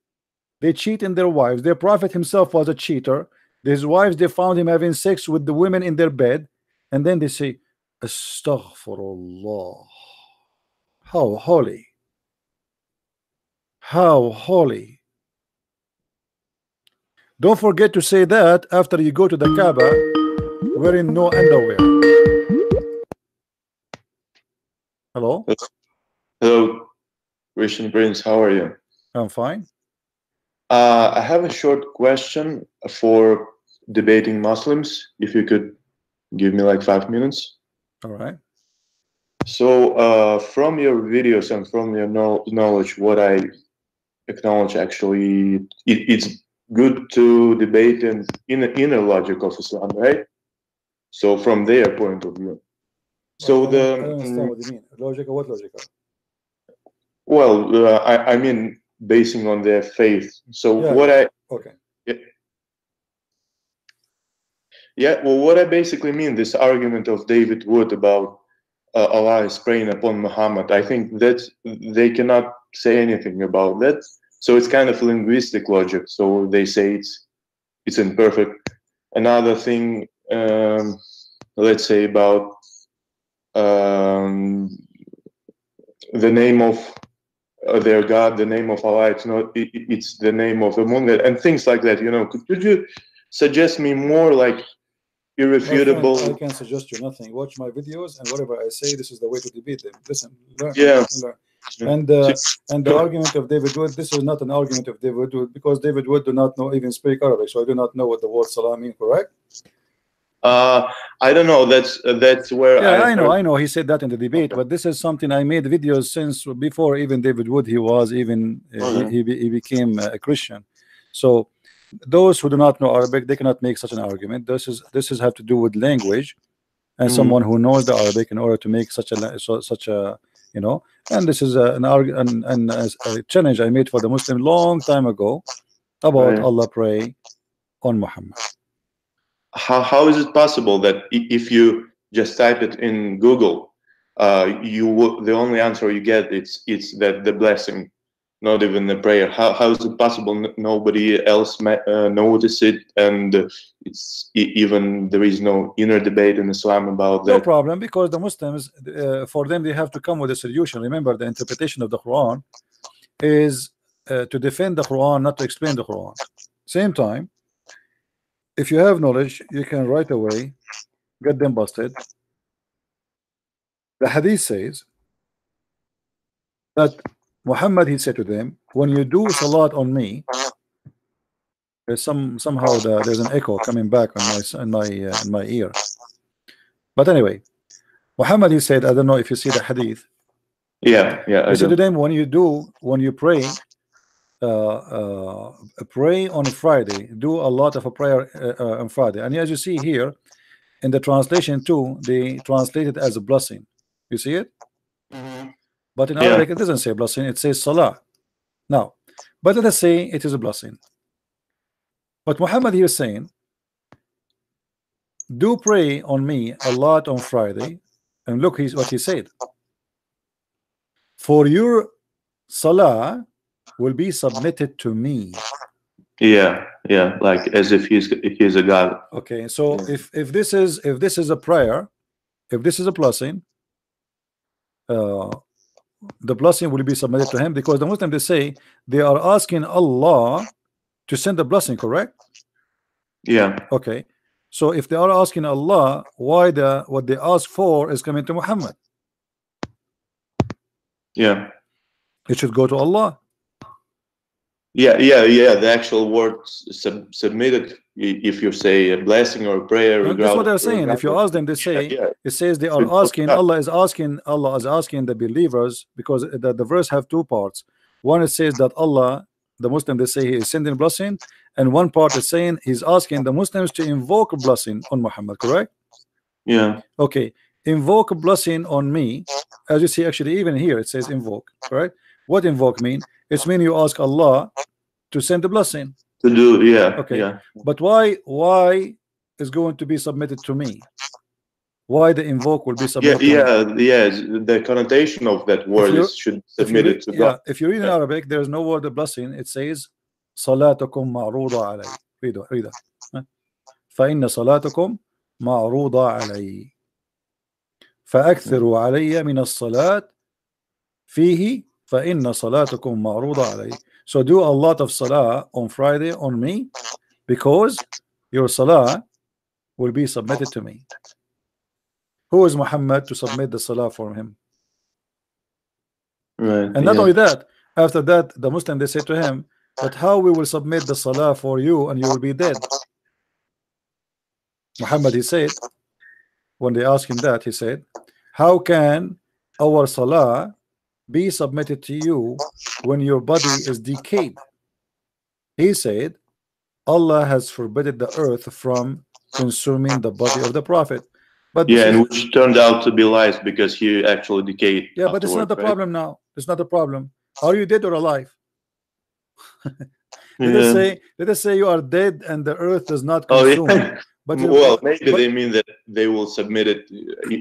They cheat in their wives. Their prophet himself was a cheater. His wives, they found him having sex with the women in their bed. And then they say, Astaghfirullah. How holy. How holy. Don't forget to say that after you go to the Kaaba wearing no underwear. Hello? Hello, Christian Prince. How are you? I'm fine. I have a short question for debating Muslims, if you could give me like 5 minutes. All right. So from your videos and from your knowledge, what I acknowledge actually, it's good to debate in inner logic of Islam, right? So from their point of view. So I don't understand what you mean. Logic or what logic? Well, I mean basing on their faith. So yeah, what I okay. Yeah, well, what I basically mean, this argument of David Wood about Allah is praying upon Muhammad, I think that they cannot say anything about that. So it's kind of linguistic logic. So they say it's imperfect. Another thing, let's say about the name of their God, the name of Allah, it's the name of the moon, and things like that. You know, could you suggest me more like irrefutable? Friend, I can suggest you nothing. Watch my videos and whatever I say, this is the way to debate them. Listen, learn, learn. And the argument of David Wood, this is not an argument of David Wood, because David Wood do not know even speak Arabic, so I do not know what the word salam means, correct? I don't know. That's where I know. He said that in the debate, but this is something I made videos since before even David Wood. He was even he became a Christian. So those who do not know Arabic, they cannot make such an argument. This is have to do with language, and someone who knows the Arabic in order to make such a you know. And this is a challenge I made for the Muslim long time ago. about Right. Allah pray on Muhammad. How is it possible that if you just type it in Google, the only answer you get it's that the blessing, not even the prayer. How is it possible nobody else notice it, and even there is no inner debate in Islam about No that? problem, because the Muslims, for them, they have to come with a solution. Remember, the interpretation of the Quran is to defend the Quran, not to explain the Quran. Same time, if you have knowledge, you can right away get them busted. The hadith says that Muhammad, he said to them, when you do salat on me, there's somehow there's an echo coming back on my ear. But anyway, Muhammad, he said, I don't know if you see the hadith. Yeah, I He said to do. them, when you pray, pray on Friday, do a lot of a prayer on Friday. And as you see here in the translation too, they translate it as a blessing. You see it? But in Arabic, Yeah, it doesn't say blessing, it says salah. Now, but let us say it is a blessing. But Muhammad here is saying, do pray on me a lot on Friday. And look, what he said. For your salah will be submitted to me. yeah, like as if he's a god. Okay, so if this is a prayer, if this is a blessing, the blessing will be submitted to him, because the Muslims, they say they are asking Allah to send the blessing, correct? Yeah, Okay, so if they are asking Allah, why what they ask for is coming to Muhammad? yeah. It should go to Allah. Yeah. The actual word submitted. If you say a blessing or a prayer, And that's what they're saying. If you ask them, they say it says they are asking, Allah is asking the believers, because the verse have two parts. One, it says that Allah, the Muslim, they say he is sending blessing, and one part is saying he's asking the Muslims to invoke a blessing on Muhammad, correct? Yeah, Okay, invoke a blessing on me. As you see, actually, even here it says invoke, correct? What invoke mean? It's mean you ask Allah to send the blessing. to do. Yeah, Okay, yeah. but why is going to be submitted to me? Why the invoke will be submitted to me? The connotation of that word should submit it to God. If you read in Arabic, there's no word of blessing. It says salatukum ma'ruda alay. Read it. فإن صلاتكم معروضة علي فأكثروا علي من الصلاة فيه فإن صلاتكم معروضة علي. So do a lot of salah on Friday on me, because your salah will be submitted to me. Who is Muhammad to submit the salah for him? Right. And not only that, after that, the Muslim, they say to him that how we will submit the salah for you and you will be dead. Muhammad, he said, when they asked him that, he said, how can our salah be submitted to you when your body is decayed? He said, Allah has forbidden the earth from consuming the body of the Prophet. But and which turned out to be lies, because he actually decayed. Yeah, but it's not the problem now. It's not the problem. Are you dead or alive? Let us say you are dead and the earth does not consume. But maybe they mean that they will submit it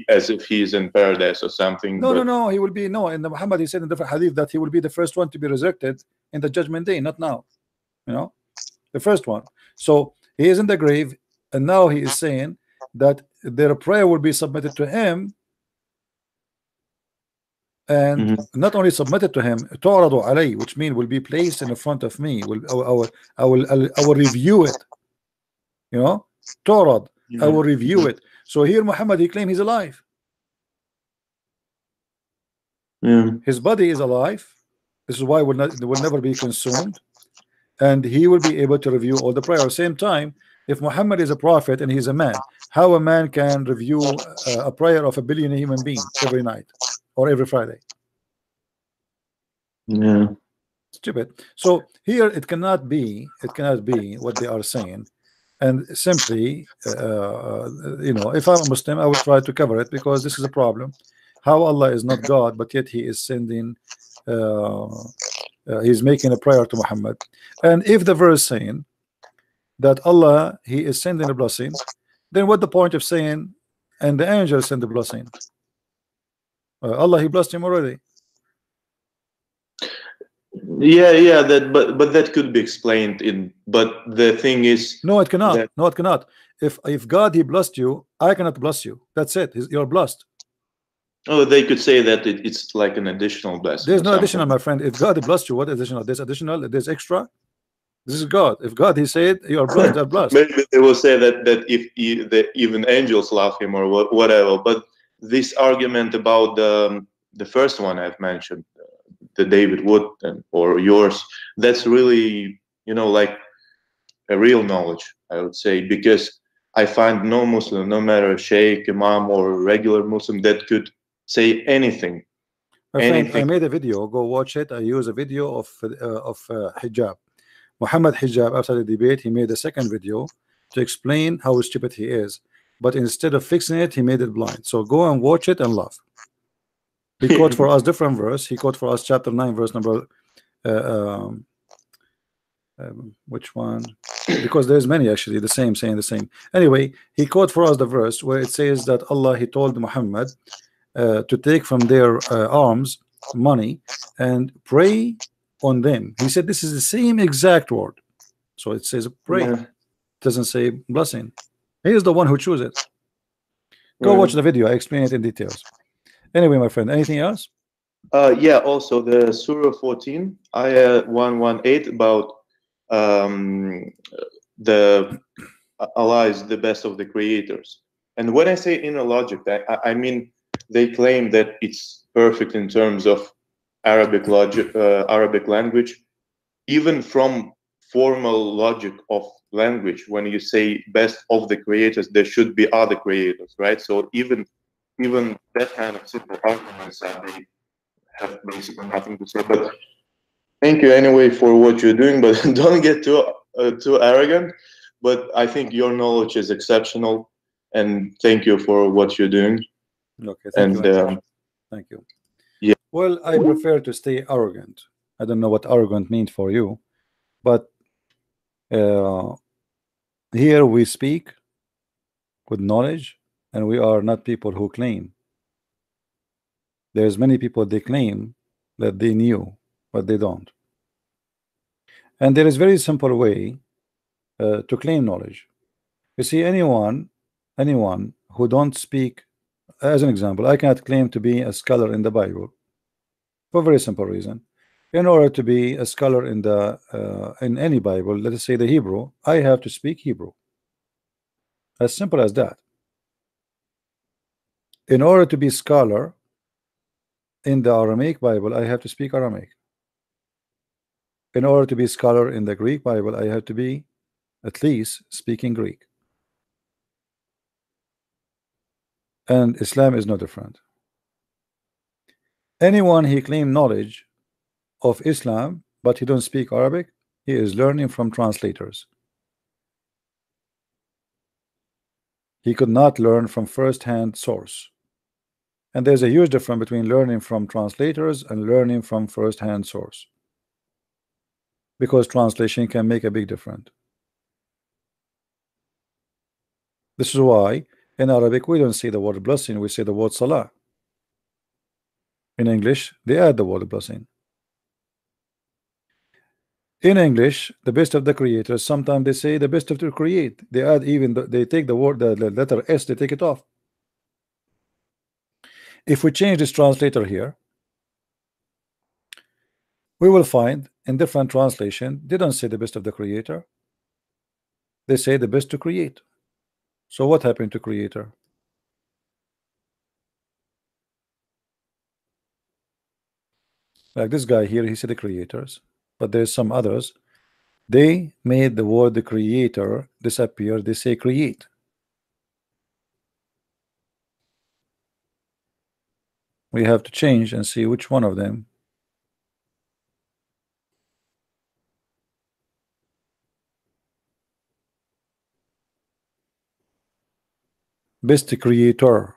as if he's in paradise or something. No, he will be in the Muhammad, he said in the hadith that he will be the first one to be resurrected in the judgment day, not now. The first one. So he is in the grave, and now he is saying that their prayer will be submitted to him, and not only submitted to him, تعرض علي, which means will be placed in front of me. I will review it. تعرض, I will review it. So here Muhammad, he claims he's alive. His body is alive. This is why it will never be consumed, and he will be able to review all the prayer. Same time, if Muhammad is a prophet and he's a man, how a man can review a prayer of a billion human being every night or every Friday? Stupid. So here it cannot be what they are saying. And simply, if I'm a Muslim, I will try to cover it, because this is a problem. How Allah is not God, but yet He is sending he's making a prayer to Muhammad. And if the verse saying that Allah he is sending a blessing, then what the point of saying and the angel send the blessing? Allah he blessed him already. Yeah, that, but that could be explained in. But the thing is, no, it cannot. that, No, it cannot. If God he blessed you, I cannot bless you. That's it. You're blessed. oh, they could say that it's like an additional blessing. There's or no something. additional, my friend. If God blessed you, what additional? There's additional. There's extra. This is God. If God he said you are blessed, they're blessed. Maybe they will say that if even angels love him or whatever. But this argument about the first one I've mentioned, the David Wood or yours, that's really, like a real knowledge, I would say, because I find no Muslim, no matter Sheikh, Imam, or regular Muslim, that could say anything. My friend, I made a video. Go watch it. I use a video of hijab. Muhammad hijab. After the debate, he made a second video to explain how stupid he is. But instead of fixing it, he made it blind. So go and watch it and laugh. He quote for us different verse. He quote for us chapter 9, verse number which one? Because there's many actually the same saying the same. Anyway, he quote for us the verse where it says that Allah he told Muhammad to take from their arms money and pray on them. He said this is the same exact word. So it says pray. Yeah. It doesn't say blessing. He is the one who chose it. Go watch the video. I explain it in details. Anyway, my friend, anything else? Yeah, also the Surah 14, Ayah 118 about the Allah is the best of the creators. And when I say inner logic, I mean they claim that it's perfect in terms of Arabic logic, Arabic language, even from formal logic of language. When you say best of the creators, there should be other creators, right? So even that kind of simple arguments, they have basically nothing to say. But thank you anyway for what you're doing. But don't get too arrogant. But I think your knowledge is exceptional, and thank you for what you're doing. Okay, thank you. Thank you. Yeah. Well, I prefer to stay arrogant. I don't know what arrogant means for you, but here we speak with knowledge, and we are not people who claim. There's many people they claim that they knew, but they don't. And there is very simple way to claim knowledge. You see, anyone who don't speak, as an example, I cannot claim to be a scholar in the Bible for a very simple reason. In order to be a scholar in the in any Bible, let us say the Hebrew, I have to speak Hebrew. As simple as that. In order to be scholar in the Aramaic Bible, I have to speak Aramaic. In order to be scholar in the Greek Bible, I have to be at least speaking Greek. And Islam is no different. Anyone he claim knowledge of Islam, but he don't speak Arabic, he is learning from translators. He could not learn from first-hand source. And there's a huge difference between learning from translators and learning from first-hand source, because translation can make a big difference. This is why in Arabic we don't say the word blessing, we say the word salah. In English they add the word blessing. In English, the best of the creators, sometimes they say the best of the create. They add even they take the word, the letter S, they take it off. If we change this translator here, we will find in different translation they don't say the best of the creator, they say the best to create. So what happened to creator? Like this guy here, he said the creators, but there's some others, they made the word the creator disappear, they say create. We have to change and see which one of them. Best creator.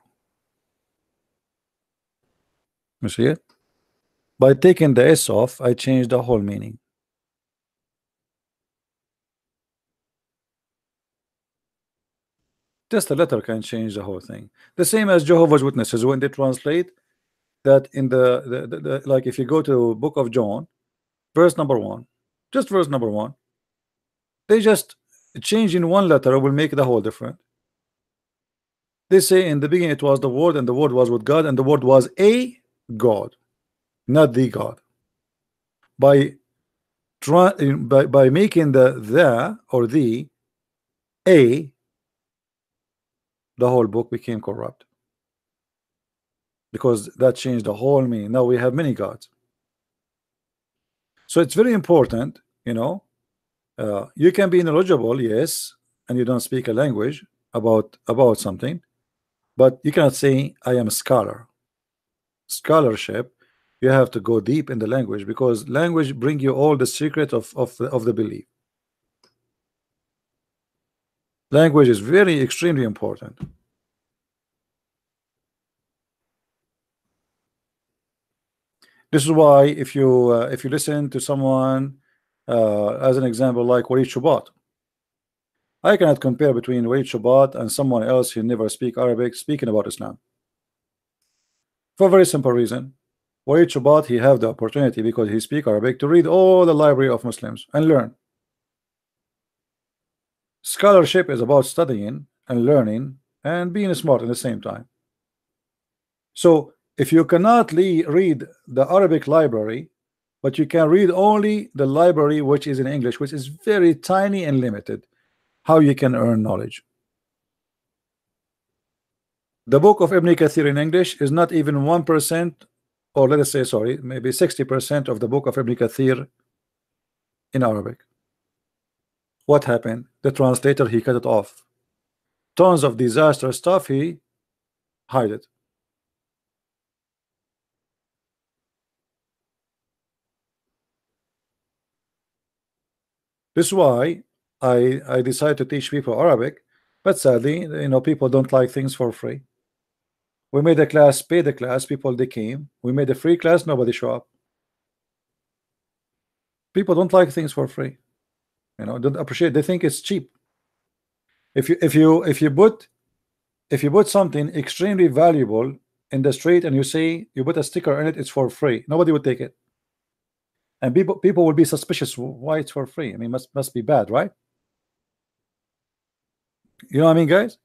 You see it? By taking the S off, I changed the whole meaning. Just a letter can change the whole thing. The same as Jehovah's Witnesses when they translate that in the like if you go to Book of John, verse number 1, just verse number 1, they just change in one letter will make the whole different. They say in the beginning it was the Word, and the Word was with God, and the Word was a God, not the God. By making the or the a, the whole book became corrupt, because that changed the whole meaning. Now we have many gods. So it's very important, you know. You can be knowledgeable, yes, and you don't speak a language about something, but you cannot say I am a scholar. Scholarship, you have to go deep in the language, because language bring you all the secret of the belief. Language is very extremely important. This is why if you listen to someone, as an example, like Walid Shubat, I cannot compare between Walid Shubat and someone else who never speak Arabic speaking about Islam, for a very simple reason. Walid Shubat, he have the opportunity, because he speak Arabic, to read all the library of Muslims and learn. Scholarship is about studying and learning and being smart at the same time. So if you cannot read the Arabic library, but you can read only the library which is in English, which is very tiny and limited, how you can earn knowledge? The book of Ibn Kathir in English is not even 1%, or let us say, sorry, maybe 60% of the book of Ibn Kathir in Arabic. What happened? The translator, he cut it off. Tons of disaster stuff, he hide it. This is why I decided to teach people Arabic, but sadly, you know, people don't like things for free. We made a class, paid the class, people they came. We made a free class, nobody show up. People don't like things for free, you know, don't appreciate. They think it's cheap. If you put something extremely valuable in the street and you say you put a sticker on it, it's for free, nobody would take it, and people will be suspicious. Why it's for free? I mean, must be bad, right? You know what I mean, guys?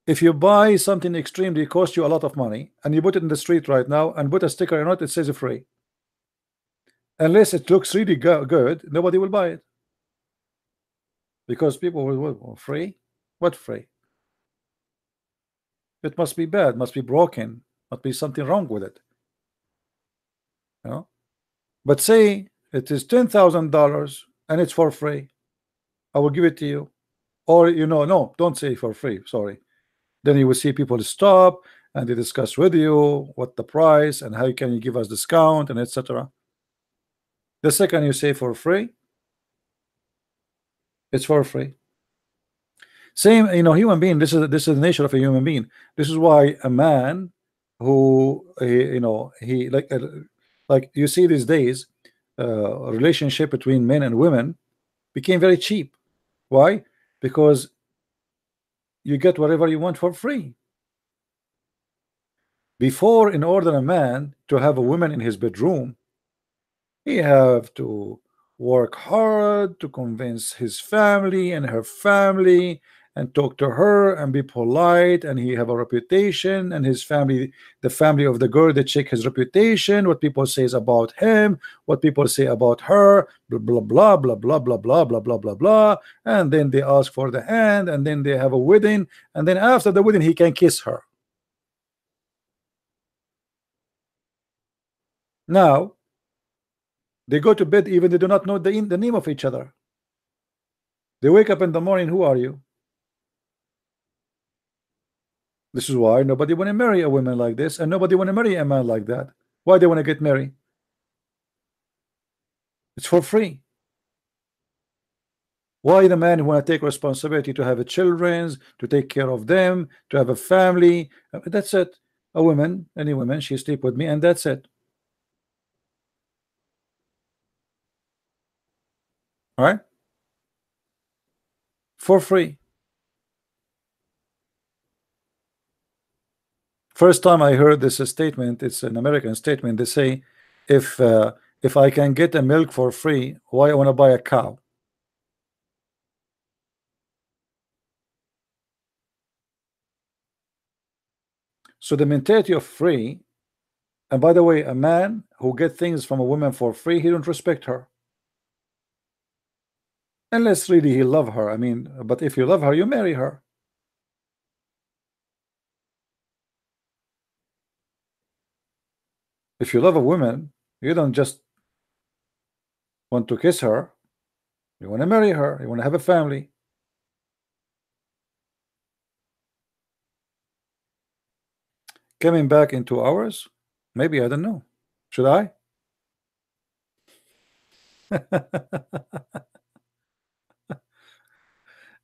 If you buy something extremely cost you a lot of money and you put it in the street right now and put a sticker on it, it says free. Unless it looks really good, nobody will buy it, because people will free. What free? It must be bad, must be broken, must be something wrong with it, you know. But say it is $10,000 and it's for free, I will give it to you. Or, you know, no, don't say for free, sorry. Then you will see people stop and they discuss with you what the price and how can you give us discount and etc. The second you say for free, it's for free. Same, you know, human being. This is the nature of a human being. This is why a man who you know, he like you see these days, a relationship between men and women became very cheap. Why? Because you get whatever you want for free. Before, in order a man to have a woman in his bedroom, he have to work hard to convince his family and her family and talk to her and be polite, and he have a reputation, and his family, the family of the girl, they check his reputation, what people says about him, what people say about her, blah blah blah blah blah blah blah blah blah blah blah, and then they ask for the hand, and then they have a wedding, and then after the wedding he can kiss her. Now they go to bed, even they do not know the name of each other. They wake up in the morning, who are you? This is why nobody want to marry a woman like this, and nobody want to marry a man like that. Why they want to get married? It's for free. Why the man want to take responsibility to have a children, to take care of them, to have a family? That's it. A woman, any woman, she sleep with me, and that's it. right? For free. First time I heard this statement, it's an American statement. They say, if I can get a milk for free, why I want to buy a cow? So the mentality of free, and by the way, a man who get things from a woman for free, he don't respect her. Unless really he love her. I mean, but if you love her, you marry her. If you love a woman, you don't just want to kiss her. You want to marry her. You want to have a family. Coming back in 2 hours? Maybe, I don't know. Should I?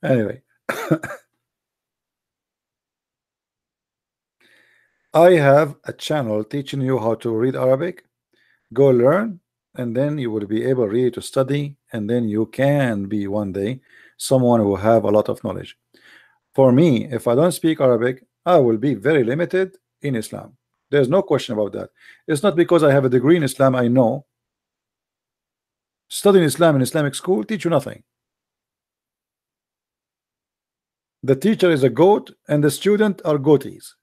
Anyway, I have a channel teaching you how to read Arabic. Go learn, and then you will be able really to study, and then you can be one day someone who have a lot of knowledge. For me, if I don't speak Arabic, I will be very limited in Islam. There's no question about that. It's not because I have a degree in Islam. I know studying Islam in Islamic school teach you nothing. The teacher is a goat and the student are goatees,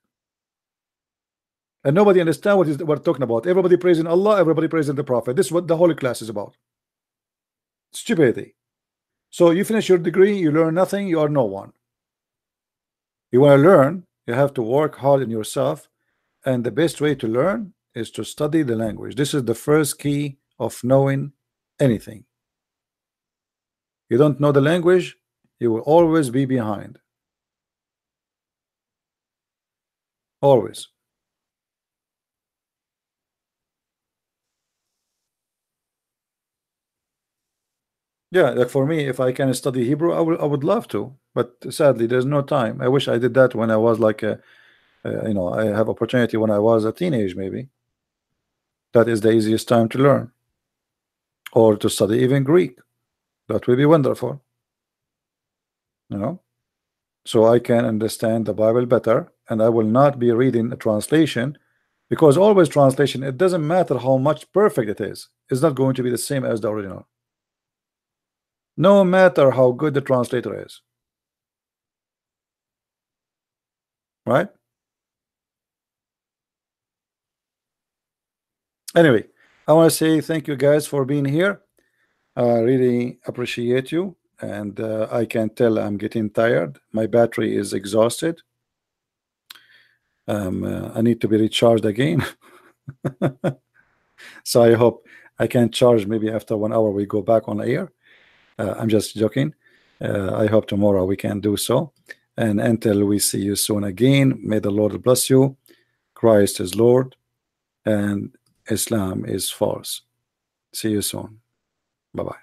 and nobody understand what we're talking about. Everybody praising Allah, everybody praising the Prophet. This is what the whole class is about. Stupidity. So you finish your degree, you learn nothing, you are no one. You want to learn, you have to work hard in yourself, and the best way to learn is to study the language. This is the first key of knowing anything. You don't know the language, you will always be behind. Always. Yeah, like for me, if I can study Hebrew, I would love to, but sadly, there's no time. I wish I did that when I was like I have opportunity when I was a teenage, maybe. That is the easiest time to learn, or to study even Greek. That will be wonderful, so I can understand the Bible better, and I will not be reading a translation, because always translation, it doesn't matter how much perfect it is, it's not going to be the same as the original, no matter how good the translator is, right? Anyway, I want to say thank you guys for being here. I really appreciate you, and I can tell I'm getting tired. My battery is exhausted. I need to be recharged again. So I hope I can charge maybe after 1 hour we go back on air. I'm just joking. I hope tomorrow we can do so. And until we see you soon again, may the Lord bless you. Christ is Lord, and Islam is false. See you soon. Bye bye.